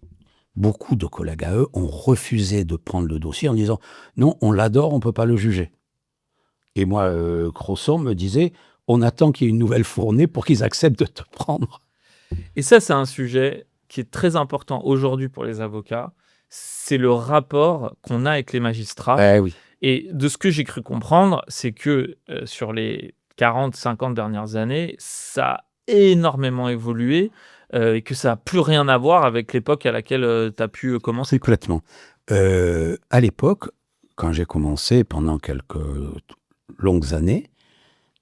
beaucoup de collègues à eux ont refusé de prendre le dossier en disant « Non, on l'adore, on ne peut pas le juger ». Et moi, Crosson me disait « On attend qu'il y ait une nouvelle fournée pour qu'ils acceptent de te prendre ». Et ça, c'est un sujet qui est très important aujourd'hui pour les avocats. C'est le rapport qu'on a avec les magistrats. Oui. Et de ce que j'ai cru comprendre, c'est que sur les 40-50 dernières années, ça a énormément évolué et que ça n'a plus rien à voir avec l'époque à laquelle tu as pu commencer. Complètement. À l'époque, quand j'ai commencé, pendant quelques longues années,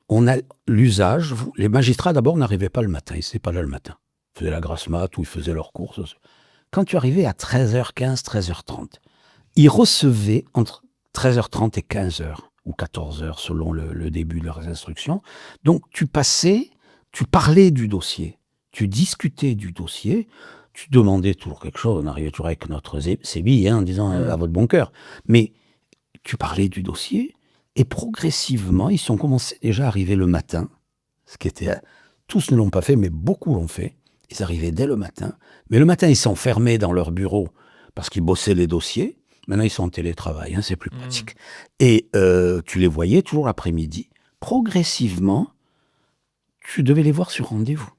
on a l'usage, les magistrats d'abord n'arrivaient pas le matin, ils n'étaient pas là le matin. Ils faisaient la grasse mat ou ils faisaient leurs courses. Quand tu arrivais à 13h15, 13h30, ils recevaient entre 13h30 et 15h ou 14h selon le début de leurs instructions. Donc tu parlais du dossier, tu discutais du dossier, tu demandais toujours quelque chose, on arrivait toujours avec notre sébi en disant à votre bon cœur. Mais tu parlais du dossier. Et progressivement, ils sont commencés déjà à arriver le matin, ce qui était... Tous ne l'ont pas fait, mais beaucoup l'ont fait. Ils arrivaient dès le matin. Mais le matin, ils s'enfermaient dans leur bureau parce qu'ils bossaient les dossiers. Maintenant, ils sont en télétravail, c'est plus pratique. Et tu les voyais toujours l'après-midi. Progressivement, tu devais les voir sur rendez-vous.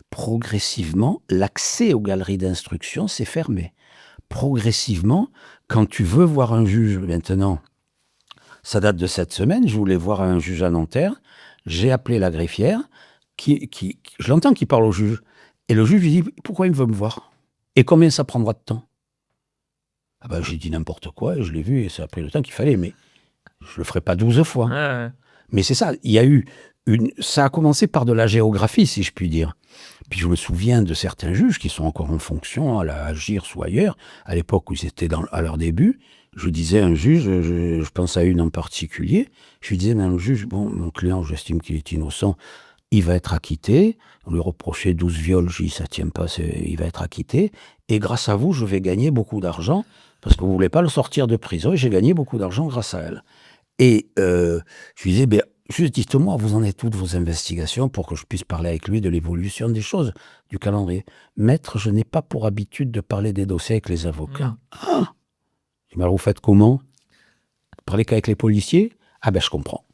Progressivement, l'accès aux galeries d'instruction s'est fermé. Progressivement, quand tu veux voir un juge maintenant... Ça date de cette semaine, je voulais voir un juge à Nanterre, j'ai appelé la greffière, je l'entends qui parle au juge, et le juge lui dit « Pourquoi il veut me voir ? Et combien ça prendra de temps ?» J'ai dit n'importe quoi, et je l'ai vu, et ça a pris le temps qu'il fallait, mais je le ferai pas 12 fois. Ouais. Mais c'est ça, il y a eu ça a commencé par de la géographie, si je puis dire. Puis je me souviens de certains juges qui sont encore en fonction, à la GIRS ou ailleurs, à l'époque où ils étaient à leur début. Je disais à un juge, je pense à une en particulier, je lui disais, mais juge, bon, mon client, j'estime qu'il est innocent, il va être acquitté. On lui reprochait 12 viols, je dis, ça tient pas, il va être acquitté. Et grâce à vous, je vais gagner beaucoup d'argent, parce que vous voulez pas le sortir de prison, et j'ai gagné beaucoup d'argent grâce à elle. Et je lui disais, juste dites-moi, vous en êtes toutes vos investigations pour que je puisse parler avec lui de l'évolution des choses, du calendrier. Maître, je n'ai pas pour habitude de parler des dossiers avec les avocats. Ah ! Mais alors vous faites comment ? Parler qu'avec les policiers, ah ben je comprends.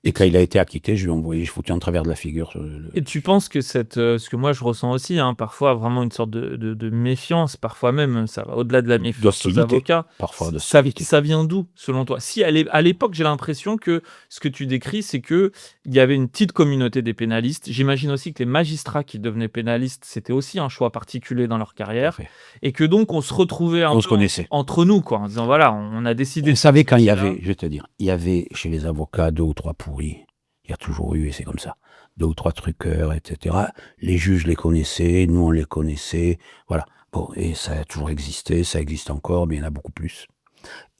Et quand il a été acquitté, je lui ai envoyé, je foutu en travers de la figure. Et tu penses que ce que moi je ressens aussi, hein, parfois vraiment une sorte de méfiance, parfois même, ça va au-delà de la méfiance aux D'hostilité, avocats. parfois Ça, d'hostilité. ça vient d'où, selon toi? Si à l'époque, j'ai l'impression que ce que tu décris, c'est que il y avait une petite communauté des pénalistes. J'imagine aussi que les magistrats qui devenaient pénalistes, c'était aussi un choix particulier dans leur carrière, Parfait. et que donc on se retrouvait un On peu se connaissait. entre nous, quoi, en disant voilà, on a décidé. On savait quand il y là. avait, je vais te dire, il y avait chez les avocats 2 ou 3 pourris. Il y a toujours eu, et c'est comme ça. 2 ou 3 truqueurs, etc. Les juges les connaissaient, nous on les connaissait. Voilà. Bon, et ça a toujours existé, ça existe encore, mais il y en a beaucoup plus.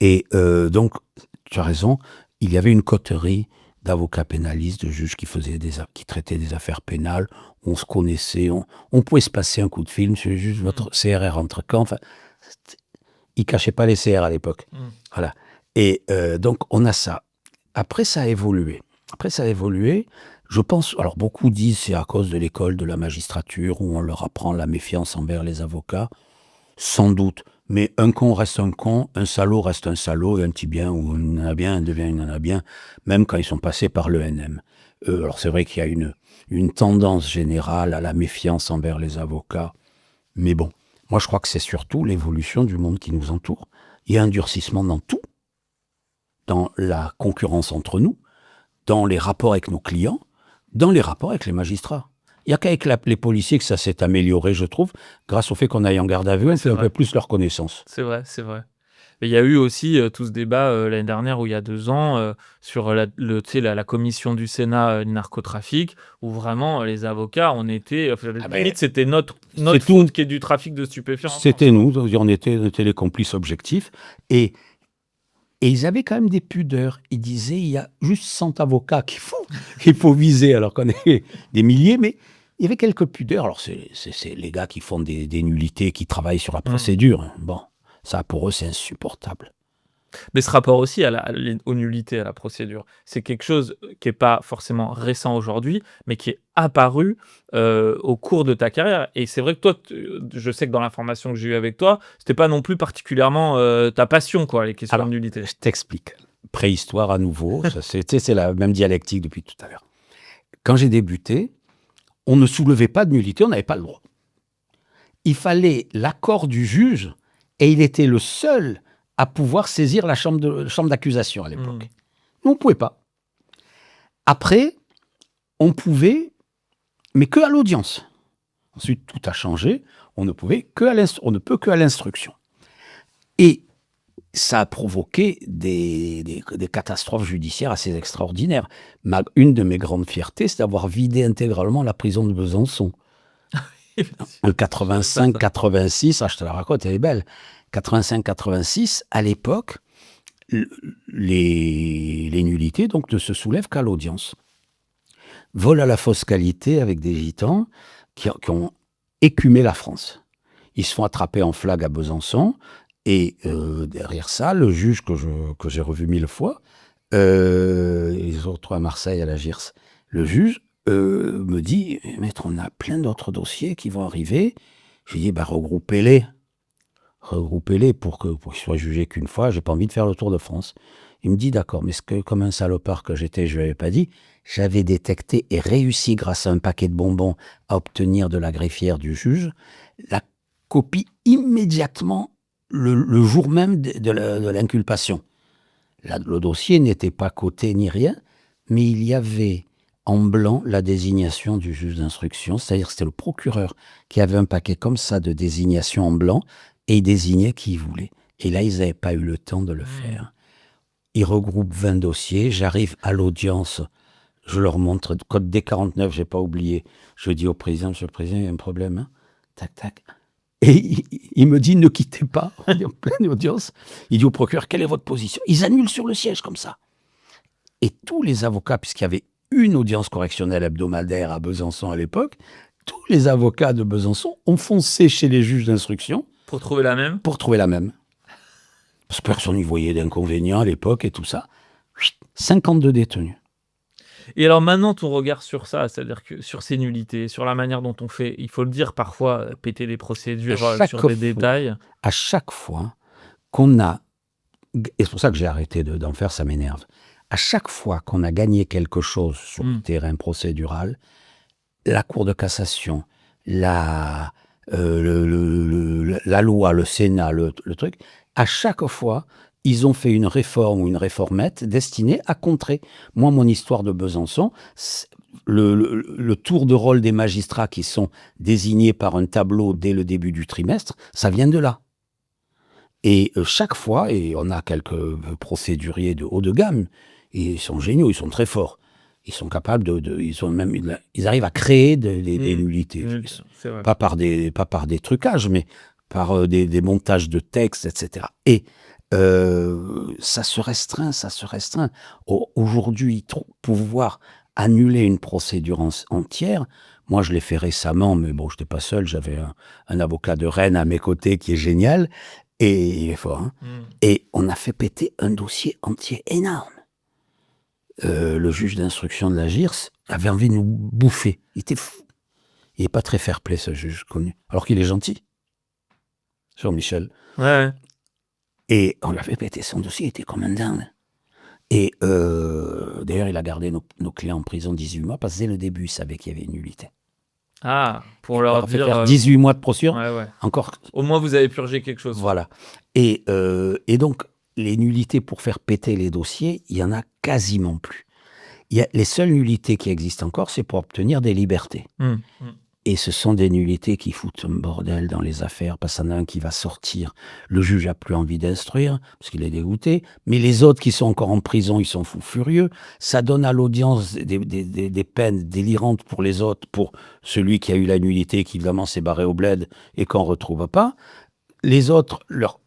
Et donc, tu as raison, il y avait une coterie d'avocats pénalistes, de juges qui traitaient des affaires pénales. On se connaissait, on pouvait se passer un coup de fil. Monsieur le juge, votre CRR entre quand? Enfin, ils cachaient pas les CR à l'époque. Voilà. Et donc, on a ça. Après, ça a évolué. Je pense, alors beaucoup disent c'est à cause de l'école de la magistrature où on leur apprend la méfiance envers les avocats. Sans doute. Mais un con reste un con, un salaud reste un salaud, et un petit bien, ou il en a bien, un devient il en a bien, même quand ils sont passés par l'ENM. Alors c'est vrai qu'il y a une tendance générale à la méfiance envers les avocats. Mais bon, moi je crois que c'est surtout l'évolution du monde qui nous entoure. Il y a un durcissement dans tout, dans la concurrence entre nous, dans les rapports avec nos clients, dans les rapports avec les magistrats. Il n'y a qu'avec les policiers que ça s'est amélioré, je trouve, grâce au fait qu'on aille en garde à vue, on fait un peu plus leur connaissance. C'est vrai, c'est vrai. Mais il y a eu aussi tout ce débat l'année dernière ou il y a 2 ans sur tu sais, la commission du Sénat du narcotrafic, où vraiment les avocats, on était, limite c'était notre faute qui est du trafic de stupéfiants. C'était nous, on était les complices objectifs. Et ils avaient quand même des pudeurs. Ils disaient, il y a juste 100 avocats qu'il faut viser, alors qu'on est des milliers, mais il y avait quelques pudeurs. Alors, c'est les gars qui font des nullités, qui travaillent sur la procédure. Bon, ça, pour eux, c'est insupportable. Mais ce rapport aussi aux nullités, à la procédure, c'est quelque chose qui n'est pas forcément récent aujourd'hui, mais qui est apparu au cours de ta carrière. Et c'est vrai que toi, je sais que dans la formation que j'ai eue avec toi, c'était pas non plus particulièrement ta passion, quoi, les questions de nullité. Je t'explique. Préhistoire à nouveau, c'est la même dialectique depuis tout à l'heure. Quand j'ai débuté, on ne soulevait pas de nullité, on n'avait pas le droit. Il fallait l'accord du juge, et il était le seul à pouvoir saisir la chambre d'accusation à l'époque. Nous, on ne pouvait pas. Après, on pouvait, mais que à l'audience. Ensuite, tout a changé. On ne peut que à l'instruction. Et ça a provoqué des catastrophes judiciaires assez extraordinaires. Une de mes grandes fiertés, c'est d'avoir vidé intégralement la prison de Besançon. En 85-86, je te la raconte, elle est belle. 85-86, à l'époque, les nullités donc, ne se soulèvent qu'à l'audience. Vol à la fausse qualité avec des gitans qui ont écumé la France. Ils se font attraper en flag à Besançon, et derrière ça, le juge que j'ai revu 1000 fois, les autres à Marseille, à la GIRS, le juge me dit « Maître, on a plein d'autres dossiers qui vont arriver. » Je lui dis « Regroupez-les pour qu'ils soient jugés qu'une fois, j'ai pas envie de faire le tour de France. » Il me dit « D'accord, mais comme un salopard que j'étais, je lui avais pas dit, j'avais détecté et réussi grâce à un paquet de bonbons à obtenir de la greffière du juge la copie immédiatement le jour même de l'inculpation. Le dossier n'était pas coté ni rien, mais il y avait en blanc la désignation du juge d'instruction, c'est-à-dire que c'était le procureur qui avait un paquet comme ça de désignation en blanc, et il désignait qui il voulait. Et là, ils n'avaient pas eu le temps de le faire. Ils regroupent 20 dossiers, j'arrive à l'audience, je leur montre, code D49, j'ai pas oublié, je dis au président, monsieur le président, il y a un problème, hein. Tac, tac. Et il me dit, ne quittez pas, on est en pleine audience. Il dit au procureur, quelle est votre position? Ils annulent sur le siège comme ça. Et tous les avocats, puisqu'il y avait une audience correctionnelle hebdomadaire à Besançon à l'époque, tous les avocats de Besançon ont foncé chez les juges d'instruction. Pour trouver la même? Pour trouver la même. Parce que personne n'y voyait d'inconvénients à l'époque et tout ça. 52 détenus. Et alors maintenant, ton regard sur ça, c'est-à-dire que sur ces nullités, sur la manière dont on fait, il faut le dire parfois, péter les procédures sur des détails. À chaque fois qu'on a et c'est pour ça que j'ai arrêté d'en faire, ça m'énerve. À chaque fois qu'on a gagné quelque chose sur le terrain procédural, la Cour de cassation, la loi, le Sénat, le truc, à chaque fois, ils ont fait une réforme ou une réformette destinée à contrer. Moi, mon histoire de Besançon, le tour de rôle des magistrats qui sont désignés par un tableau dès le début du trimestre, ça vient de là. Et chaque fois, et on a quelques procéduriers de haut de gamme, ils sont géniaux, ils sont très forts. Ils sont capables ils arrivent à créer des nullités. C'est vrai. Pas par des trucages, mais par des montages de textes, etc. Et ça se restreint. Aujourd'hui, pouvoir annuler une procédure entière, moi je l'ai fait récemment, mais bon, je n'étais pas seul, j'avais un avocat de Rennes à mes côtés qui est génial, et il est fort. Hein. Et on a fait péter un dossier entier énorme. Le juge d'instruction de la GIRS avait envie de nous bouffer. Il était fou. Il n'est pas très fair-play, ce juge connu. Alors qu'il est gentil. Jean-Michel. Ouais. Et on lui a fait péter son dossier, il était comme un dingue. Et d'ailleurs, il a gardé nos clients en prison 18 mois, parce que dès le début, il savait qu'il y avait une nullité. Ah, pour leur fait dire... faire 18 mois de procédure, ouais. encore... Au moins, vous avez purgé quelque chose. Voilà. Et donc, les nullités pour faire péter les dossiers, il n'y en a quasiment plus. Les seules nullités qui existent encore, c'est pour obtenir des libertés. Et ce sont des nullités qui foutent un bordel dans les affaires, parce qu'il y en a un qui va sortir, le juge n'a plus envie d'instruire, parce qu'il est dégoûté, mais les autres qui sont encore en prison, ils sont fous furieux. Ça donne à l'audience des peines délirantes pour les autres, pour celui qui a eu la nullité, qui évidemment s'est barré au bled et qu'on ne retrouve pas. Les autres, leur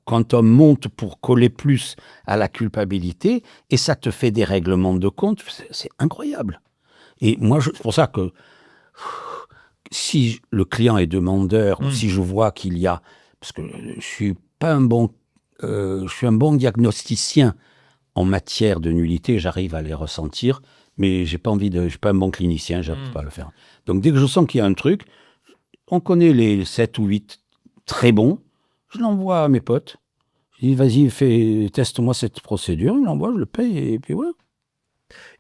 quantum monte pour coller plus à la culpabilité, et ça te fait des règlements de compte, c'est incroyable. Et moi, c'est pour ça que si le client est demandeur, ou si je vois qu'il y a... Parce que je suis un bon diagnosticien en matière de nullité, j'arrive à les ressentir, mais je ne suis pas un bon clinicien, je n'arrive pas à le faire. Donc dès que je sens qu'il y a un truc, on connaît les 7 ou 8 très bons, je l'envoie à mes potes. Je dis, vas-y, teste-moi cette procédure. Il l'envoie, je le paye, et puis voilà.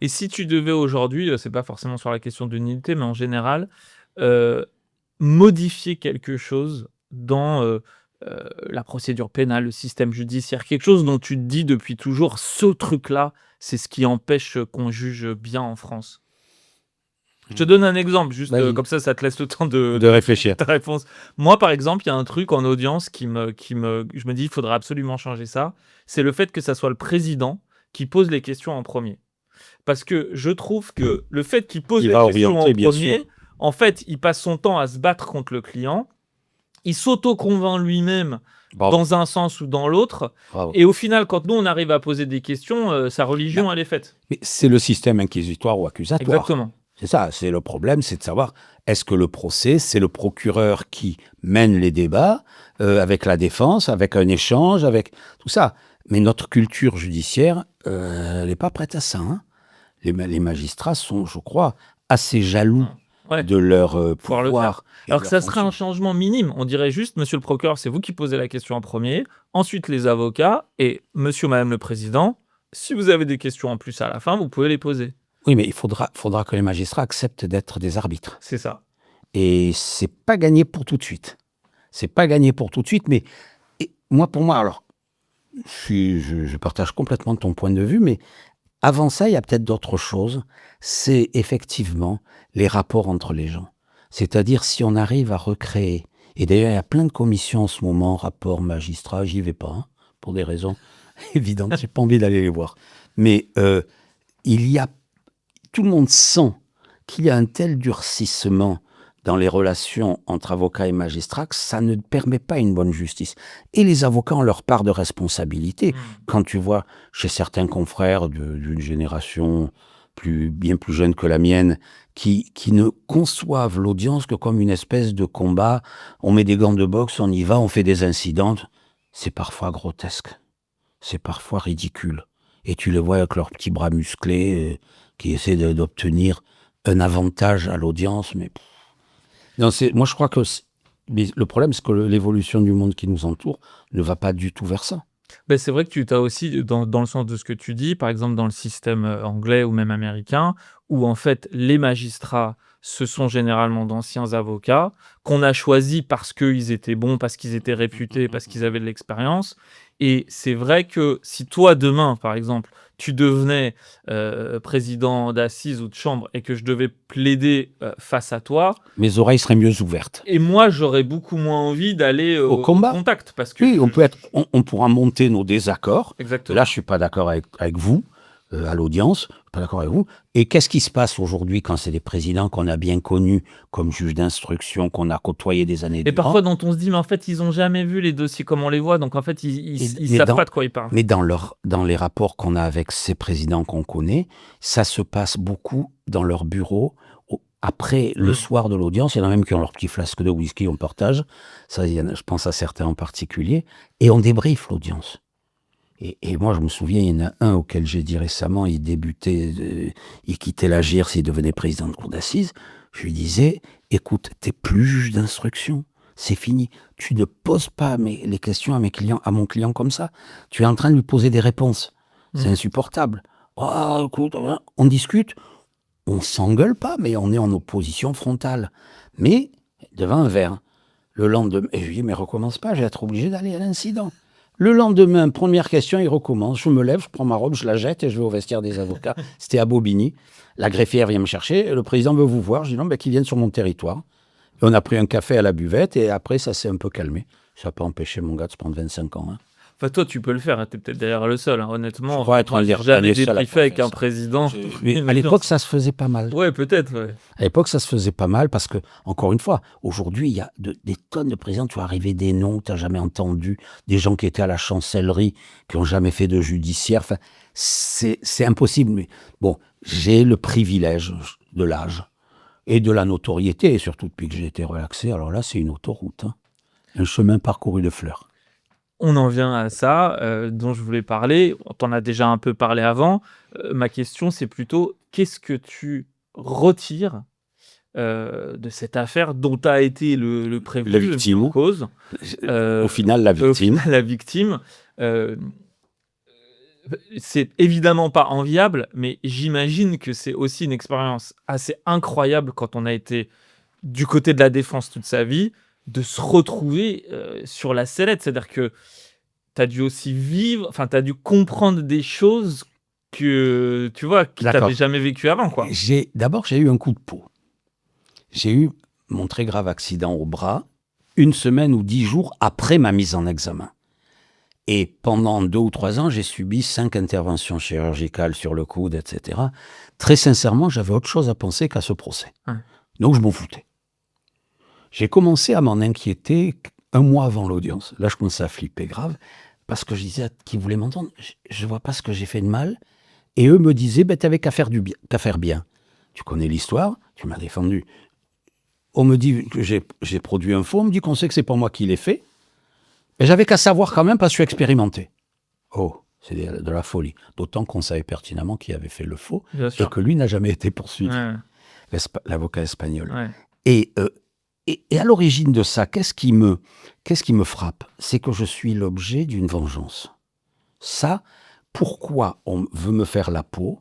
Et si tu devais aujourd'hui, c'est pas forcément sur la question de nullité, mais en général, modifier quelque chose dans la procédure pénale, le système judiciaire, quelque chose dont tu te dis depuis toujours, ce truc-là, c'est ce qui empêche qu'on juge bien en France. Je te donne un exemple, juste comme ça te laisse le temps de réfléchir. Ta réponse. Moi, par exemple, il y a un truc en audience je me dis, il faudra absolument changer ça. C'est le fait que ça soit le président qui pose les questions en premier. Parce que je trouve que le fait qu'il pose les questions en premier, en fait, il passe son temps à se battre contre le client. Il s'auto-convainc lui-même dans un sens ou dans l'autre. Et au final, quand nous, on arrive à poser des questions, sa religion, elle est faite. Mais c'est le système inquisitoire ou accusatoire. Exactement. C'est ça, c'est le problème, c'est de savoir, est-ce que le procès, c'est le procureur qui mène les débats avec la défense, avec un échange, avec tout ça. Mais notre culture judiciaire, elle n'est pas prête à ça. Hein. Les magistrats sont, je crois, assez jaloux de leur pouvoir. Alors que ça serait un changement minime. On dirait juste, monsieur le procureur, c'est vous qui posez la question en premier, ensuite les avocats, et monsieur ou madame le président, si vous avez des questions en plus à la fin, vous pouvez les poser. Oui, mais il faudra que les magistrats acceptent d'être des arbitres. C'est ça. Et c'est pas gagné pour tout de suite. C'est pas gagné pour tout de suite, mais pour moi, alors, je partage complètement ton point de vue, mais avant ça, il y a peut-être d'autres choses. C'est effectivement les rapports entre les gens. C'est-à-dire si on arrive à recréer, et d'ailleurs il y a plein de commissions en ce moment, rapports magistrats, j'y vais pas, hein, pour des raisons évidentes, j'ai pas envie d'aller les voir. Mais tout le monde sent qu'il y a un tel durcissement dans les relations entre avocats et magistrats que ça ne permet pas une bonne justice. Et les avocats ont leur part de responsabilité. Quand tu vois chez certains confrères d'une génération bien plus jeune que la mienne, qui ne conçoivent l'audience que comme une espèce de combat, on met des gants de boxe, on y va, on fait des incidents, c'est parfois grotesque, c'est parfois ridicule. Et tu les vois avec leurs petits bras musclés qui essaient d'obtenir un avantage à l'audience, mais... Non, moi, je crois que le problème, c'est que l'évolution du monde qui nous entoure ne va pas du tout vers ça. Ben c'est vrai que tu as aussi dans le sens de ce que tu dis, par exemple dans le système, anglais ou même américain, où en fait les magistrats, ce sont généralement d'anciens avocats qu'on a choisis parce qu'ils étaient bons, parce qu'ils étaient réputés, parce qu'ils avaient de l'expérience et c'est vrai que si toi demain, par exemple, tu devenais, président d'assises ou de chambre et que je devais plaider, face à toi Mes oreilles seraient mieux ouvertes. et moi j'aurais beaucoup moins envie d'aller Au au combat. contact parce que Oui, je on pourra monter nos désaccords. Là, exactement. je suis pas d'accord avec vous, à l'audience, je suis pas d'accord avec vous. Et qu'est-ce qui se passe aujourd'hui quand c'est des présidents qu'on a bien connus comme juges d'instruction, qu'on a côtoyés des années Et durant, parfois dont on se dit: «Mais en fait, ils ont jamais vu les dossiers comme on les voit, donc en fait, et- ils mais savent dans, pas de quoi ils parlent». mais dans les rapports qu'on a avec ces présidents qu'on connaît, ça se passe beaucoup dans leur bureau. Après, le Mmh. soir de l'audience, il y en a même qui ont leur petit flasque de whisky, on partage. Ça, je pense à certains en particulier. Et on débriefe l'audience. Et moi, je me souviens, il y en a un auquel j'ai dit récemment, il débutait, il quittait la GIRS, il devenait président de cour d'assises. Je lui disais, écoute, t'es plus juge d'instruction, c'est fini. Tu ne poses pas les questions à mes clients, à mon client comme ça. Tu es en train de lui poser des réponses. C'est Mmh. insupportable. Oh, écoute, on discute, on s'engueule pas, mais on est en opposition frontale. Mais devant un verre. Le lendemain, et je lui dis, mais recommence pas, je vais être obligé d'aller à l'incident. Le lendemain, première question, il recommence. Je me lève, je prends ma robe, je la jette et je vais au vestiaire des avocats. C'était à Bobigny. La greffière vient me chercher. Le président veut vous voir. Je dis non, qu'il vienne sur mon territoire. Et on a pris un café à la buvette et après, ça s'est un peu calmé. Ça n'a pas empêché mon gars de se prendre 25 ans. Hein. Enfin, toi, tu peux le faire, hein, tu peut-être d'ailleurs le seul, hein, Je honnêtement. crois être Moi, un j'ai des jamais seuls à débriefé pas avec faire un ça. président. Mais à l'époque, ça se faisait pas mal. Ouais, peut-être, ouais. À l'époque, ça se faisait pas mal parce que, encore une fois, aujourd'hui, il y a des tonnes de présidents. Tu vois arriver des noms que tu n'as jamais entendus, des gens qui étaient à la chancellerie, qui n'ont jamais fait de judiciaire. Enfin, c'est impossible. Mais bon, j'ai le privilège de l'âge et de la notoriété, et surtout depuis que j'ai été relaxé. Alors là, c'est une autoroute, hein. Un chemin parcouru de fleurs. On en vient à ça, dont je voulais parler. On t'en a déjà un peu parlé avant. Ma question, c'est plutôt qu'est-ce que tu retires, de cette affaire dont tu as été le prévenu, La le mis en victime. cause? Au final, la Au victime. final, la victime, c'est évidemment pas enviable, mais j'imagine que c'est aussi une expérience assez incroyable quand on a été du côté de la défense toute sa vie, de se retrouver, sur la sellette. C'est-à-dire que tu as dû aussi vivre, enfin, tu as dû comprendre des choses que, tu vois, que tu D'accord. avais jamais vécues avant, quoi. D'abord, j'ai eu un coup de peau. J'ai eu mon très grave accident au bras 1 semaine ou 10 jours après ma mise en examen. Et pendant 2 ou 3 ans, j'ai subi 5 interventions chirurgicales sur le coude, etc. Très sincèrement, j'avais autre chose à penser qu'à ce procès. Ouais. Donc je m'en foutais. J'ai commencé à m'en inquiéter 1 mois avant l'audience. Là, je commençais à flipper grave, parce que je disais à qui voulait m'entendre, je ne vois pas ce que j'ai fait de mal. Et eux me disaient, t'avais qu'à faire bien. Tu connais l'histoire, tu m'as défendu. On me dit que j'ai produit un faux, on me dit qu'on sait que c'est pas moi qui l'ai fait. Mais j'avais qu'à savoir quand même parce que je suis expérimenté. Oh, c'est de la folie. D'autant qu'on savait pertinemment qui avait fait le faux Bien et sûr. que lui n'a jamais été poursuivi, Ouais, l'avocat espagnol. ouais. Et à l'origine de ça, qu'est-ce qui me frappe? C'est que je suis l'objet d'une vengeance. Ça, pourquoi on veut me faire la peau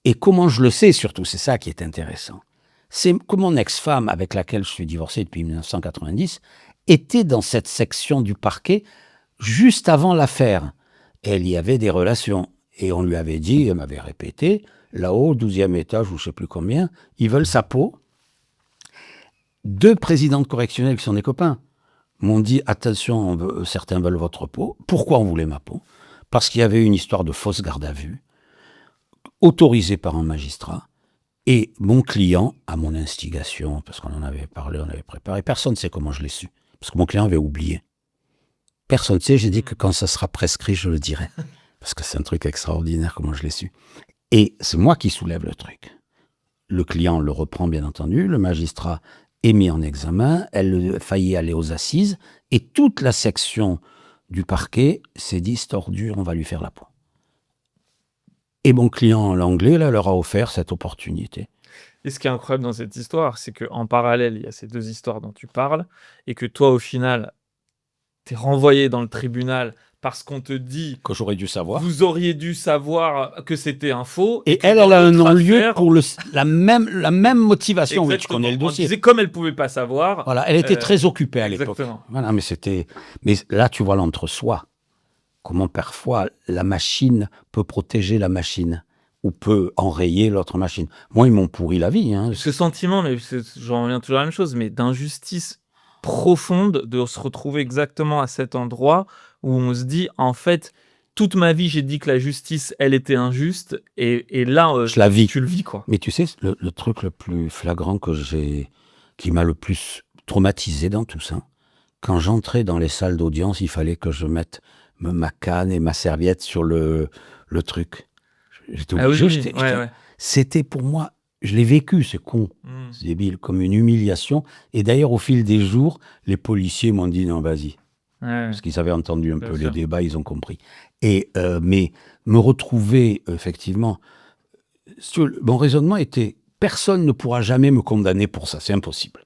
et comment je le sais surtout, c'est ça qui est intéressant. C'est que mon ex-femme, avec laquelle je suis divorcé depuis 1990, était dans cette section du parquet juste avant l'affaire. Elle y avait des relations. Et on lui avait dit, elle m'avait répété, là-haut, 12e étage ou je ne sais plus combien, ils veulent sa peau. 2 présidentes correctionnelles qui sont des copains m'ont dit, attention, certains veulent votre peau. Pourquoi on voulait ma peau? Parce qu'il y avait une histoire de fausse garde à vue, autorisée par un magistrat. Et mon client, à mon instigation, parce qu'on en avait parlé, on avait préparé, personne ne sait comment je l'ai su. Parce que mon client avait oublié. Personne ne sait, j'ai dit que quand ça sera prescrit, je le dirai. Parce que c'est un truc extraordinaire, comment je l'ai su. Et c'est moi qui soulève le truc. Le client le reprend, bien entendu. Le magistrat est mis en examen. Elle a failli aller aux assises. Et toute la section du parquet s'est dit, c'est ordure, on va lui faire la peau. Et mon client, l'anglais, là, leur a offert cette opportunité. Et ce qui est incroyable dans cette histoire, c'est qu'en parallèle, il y a ces 2 histoires dont tu parles et que toi, au final, tu es renvoyé dans le tribunal parce qu'on te dit Que j'aurais dû savoir. vous auriez dû savoir que c'était un faux. Et que elle dans a un l'autre non-lieu affaire- pour la même motivation. Oui, tu Exactement. connais le On dossier. disait comme elle pouvait pas savoir. Voilà, elle était très occupée à l'époque. Exactement. Voilà, mais là, tu vois l'entre-soi. Comment parfois la machine peut protéger la machine ou peut enrayer l'autre machine. Moi, ils m'ont pourri la vie. Hein. Ce sentiment, mais j'en reviens toujours à la même chose, mais d'injustice profonde de se retrouver exactement à cet endroit où on se dit, en fait, toute ma vie, j'ai dit que la justice, elle était injuste, et là, Je la vis. tu le vis, quoi. Mais tu sais, le truc le plus flagrant qui m'a le plus traumatisé dans tout ça, quand j'entrais dans les salles d'audience, il fallait que je mette ma canne et ma serviette sur le truc. J'étais obligé. Ouais. C'était pour moi, je l'ai vécu, c'est con, c'est débile, comme une humiliation. Et d'ailleurs, au fil des jours, les policiers m'ont dit non, vas-y. Ouais. Parce qu'ils avaient entendu un Bien peu sûr. les débats, ils ont compris. Et, mais me retrouver, effectivement, mon raisonnement était, personne ne pourra jamais me condamner pour ça, c'est impossible.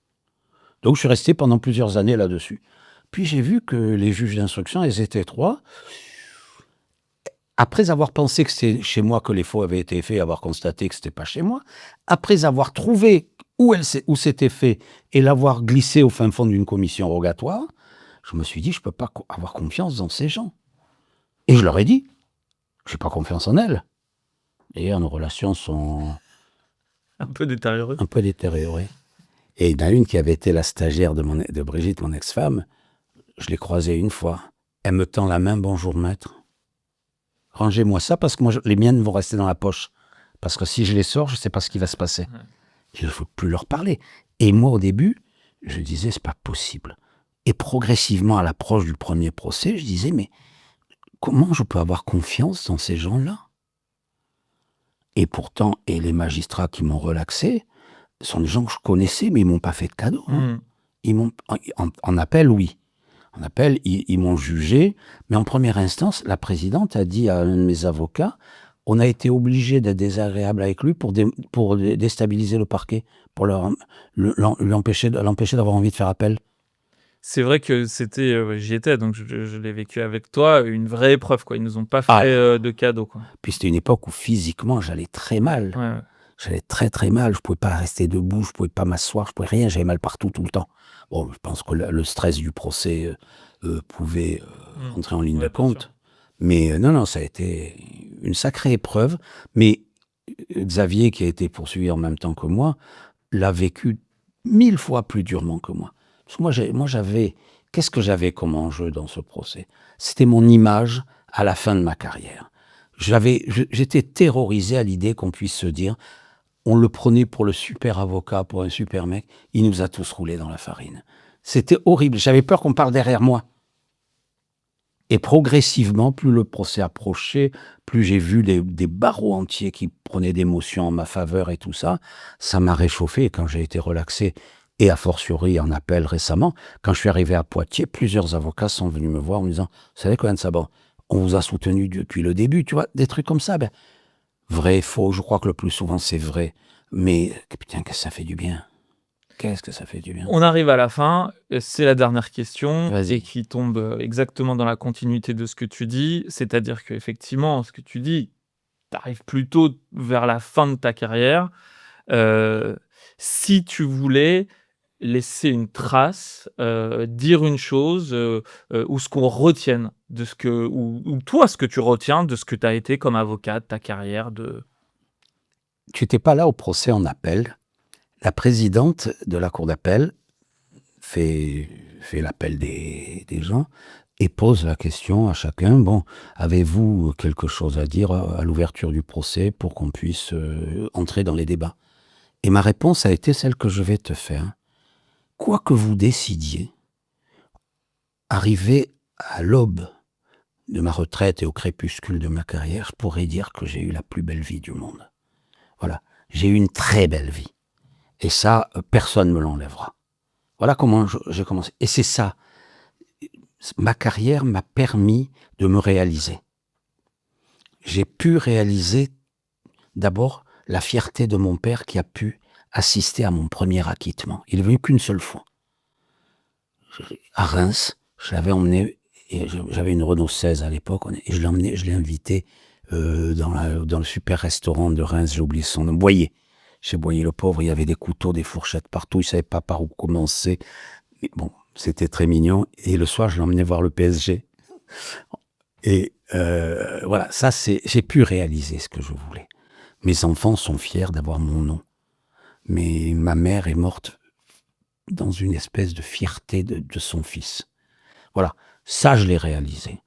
Donc je suis resté pendant plusieurs années là-dessus. Puis j'ai vu que les juges d'instruction, ils étaient trois. Après avoir pensé que c'était chez moi que les faux avaient été faits, avoir constaté que c'était pas chez moi, après avoir trouvé où c'était fait et l'avoir glissé au fin fond d'une commission rogatoire, je me suis dit, je peux pas avoir confiance dans ces gens. Et je leur ai dit, j'ai pas confiance en elles. Et nos relations sont Un peu détérioré. un peu détériorées. Et il y en a une qui avait été la stagiaire de Brigitte, mon ex-femme. Je l'ai croisée une fois. Elle me tend la main, bonjour maître. Rangez-moi ça parce que moi, les miennes vont rester dans la poche. Parce que si je les sors, je ne sais pas ce qui va se passer. Ouais. Il ne faut plus leur parler. Et moi, au début, je disais, c'est pas possible. Et progressivement, à l'approche du premier procès, je disais, mais comment je peux avoir confiance dans ces gens-là? Et pourtant, les magistrats qui m'ont relaxé sont des gens que je connaissais, mais ils ne m'ont pas fait de cadeau. Hein. Ils m'ont, en appel, oui. En appel, ils m'ont jugé, mais en première instance, la présidente a dit à un de mes avocats, on a été obligé d'être désagréable avec lui pour déstabiliser le parquet, pour l'empêcher d'avoir envie de faire appel. C'est vrai que c'était, j'y étais, donc je l'ai vécu avec toi, une vraie épreuve, quoi. Ils nous ont pas fait de cadeaux, quoi. Puis c'était une époque où physiquement, j'allais très mal. Ouais. J'allais très très mal, je pouvais pas rester debout, je pouvais pas m'asseoir, je pouvais rien, j'avais mal partout tout le temps. Bon, je pense que le stress du procès pouvait entrer en ligne de compte. Sûr. Mais non, ça a été une sacrée épreuve. Mais Xavier, qui a été poursuivi en même temps que moi, l'a vécu 1000 fois plus durement que moi. Parce que moi j'avais... Qu'est-ce que j'avais comme enjeu dans ce procès? C'était mon image à la fin de ma carrière. J'étais terrorisé à l'idée qu'on puisse se dire... On le prenait pour le super avocat, pour un super mec. Il nous a tous roulés dans la farine. C'était horrible. J'avais peur qu'on parle derrière moi. Et progressivement, plus le procès approchait, plus j'ai vu des barreaux entiers qui prenaient des motions en ma faveur et tout ça. Ça m'a réchauffé. Et quand j'ai été relaxé, et a fortiori en appel récemment, quand je suis arrivé à Poitiers, plusieurs avocats sont venus me voir en me disant « Vous savez, Cohen Saban, on vous a soutenu depuis le début. » Tu vois, des trucs comme ça. Vrai, faux, je crois que le plus souvent c'est vrai. Mais putain, qu'est-ce que ça fait du bien. Qu'est-ce que ça fait du bien. On arrive à la fin, c'est la dernière question, Vas-y. et qui tombe exactement dans la continuité de ce que tu dis. C'est-à-dire qu'effectivement, ce que tu dis, tu arrives plutôt vers la fin de ta carrière. Si tu voulais laisser une trace, dire une chose, ou ce qu'on retienne de ce que, ou toi, ce que tu retiens de ce que tu as été comme avocat, de ta carrière, de... Tu n'étais pas là au procès en appel. La présidente de la cour d'appel fait l'appel des gens et pose la question à chacun, bon, avez-vous quelque chose à dire à l'ouverture du procès pour qu'on puisse entrer dans les débats? Et ma réponse a été celle que je vais te faire. Quoi que vous décidiez, arrivé à l'aube de ma retraite et au crépuscule de ma carrière, je pourrais dire que j'ai eu la plus belle vie du monde. Voilà, j'ai eu une très belle vie. Et ça, personne ne me l'enlèvera. Voilà comment j'ai commencé. Et c'est ça. Ma carrière m'a permis de me réaliser. J'ai pu réaliser d'abord la fierté de mon père qui a pu assister à mon premier acquittement. Il est venu qu'une seule fois. À Reims, je l'avais emmené Et j'avais une Renault 16 à l'époque, et je l'ai invité dans le super restaurant de Reims, j'ai oublié son nom, Boyer. Chez Boyer, le pauvre, il y avait des couteaux, des fourchettes partout, il savait pas par où commencer. Mais bon, c'était très mignon. Et le soir, je l'emmenais voir le PSG. Et voilà, j'ai pu réaliser ce que je voulais. Mes enfants sont fiers d'avoir mon nom. Mais ma mère est morte dans une espèce de fierté de son fils. Voilà, ça je l'ai réalisé.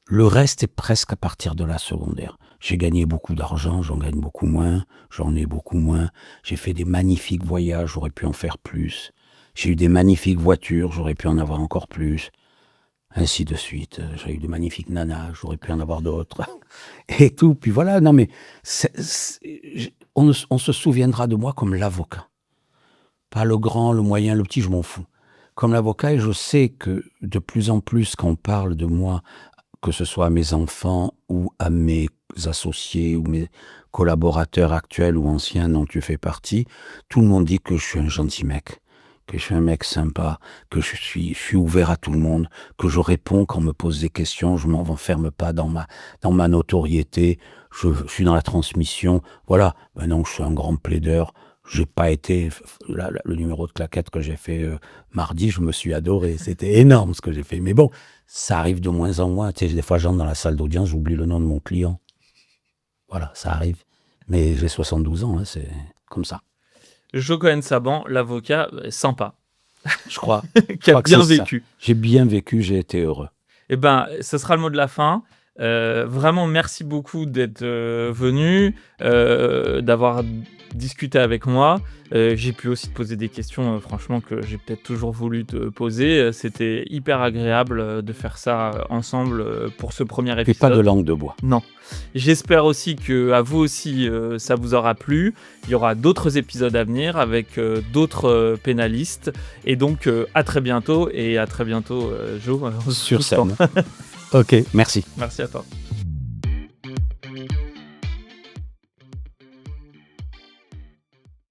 Le reste est presque à partir de la secondaire. J'ai gagné beaucoup d'argent, j'en gagne beaucoup moins, j'en ai beaucoup moins. J'ai fait des magnifiques voyages, j'aurais pu en faire plus. J'ai eu des magnifiques voitures, j'aurais pu en avoir encore plus. Ainsi de suite. J'ai eu de magnifiques nanas, j'aurais pu en avoir d'autres. Et tout, puis voilà, non mais on se souviendra de moi comme l'avocat. Pas le grand, le moyen, le petit, je m'en fous. Comme l'avocat, et je sais que de plus en plus, quand on parle de moi, que ce soit à mes enfants ou à mes associés ou mes collaborateurs actuels ou anciens dont tu fais partie, tout le monde dit que je suis un gentil mec, que je suis un mec sympa, que je suis ouvert à tout le monde, que je réponds quand on me pose des questions, je m'enferme pas dans ma notoriété, je suis dans la transmission. Voilà, maintenant je suis un grand plaideur. J'ai pas été... le numéro de claquette que j'ai fait mardi, je me suis adoré. C'était énorme ce que j'ai fait. Mais bon, ça arrive de moins en moins. Tu sais, des fois, j'entre dans la salle d'audience, j'oublie le nom de mon client. Voilà, ça arrive. Mais j'ai 72 ans, c'est comme ça. Jo Cohen-Saban, l'avocat sympa. Je crois. Qui a bien vécu. J'ai bien vécu, j'ai été heureux. Eh ben, ce sera le mot de la fin. Vraiment, merci beaucoup d'être venu, d'avoir discuté avec moi. J'ai pu aussi te poser des questions, franchement, que j'ai peut-être toujours voulu te poser. C'était hyper agréable de faire ça ensemble pour ce premier épisode. Et pas de langue de bois. Non. J'espère aussi qu'à vous aussi, ça vous aura plu. Il y aura d'autres épisodes à venir avec d'autres pénalistes. Et donc, à très bientôt. Et à très bientôt, Jo. Sur scène. Ok, merci. Merci à toi.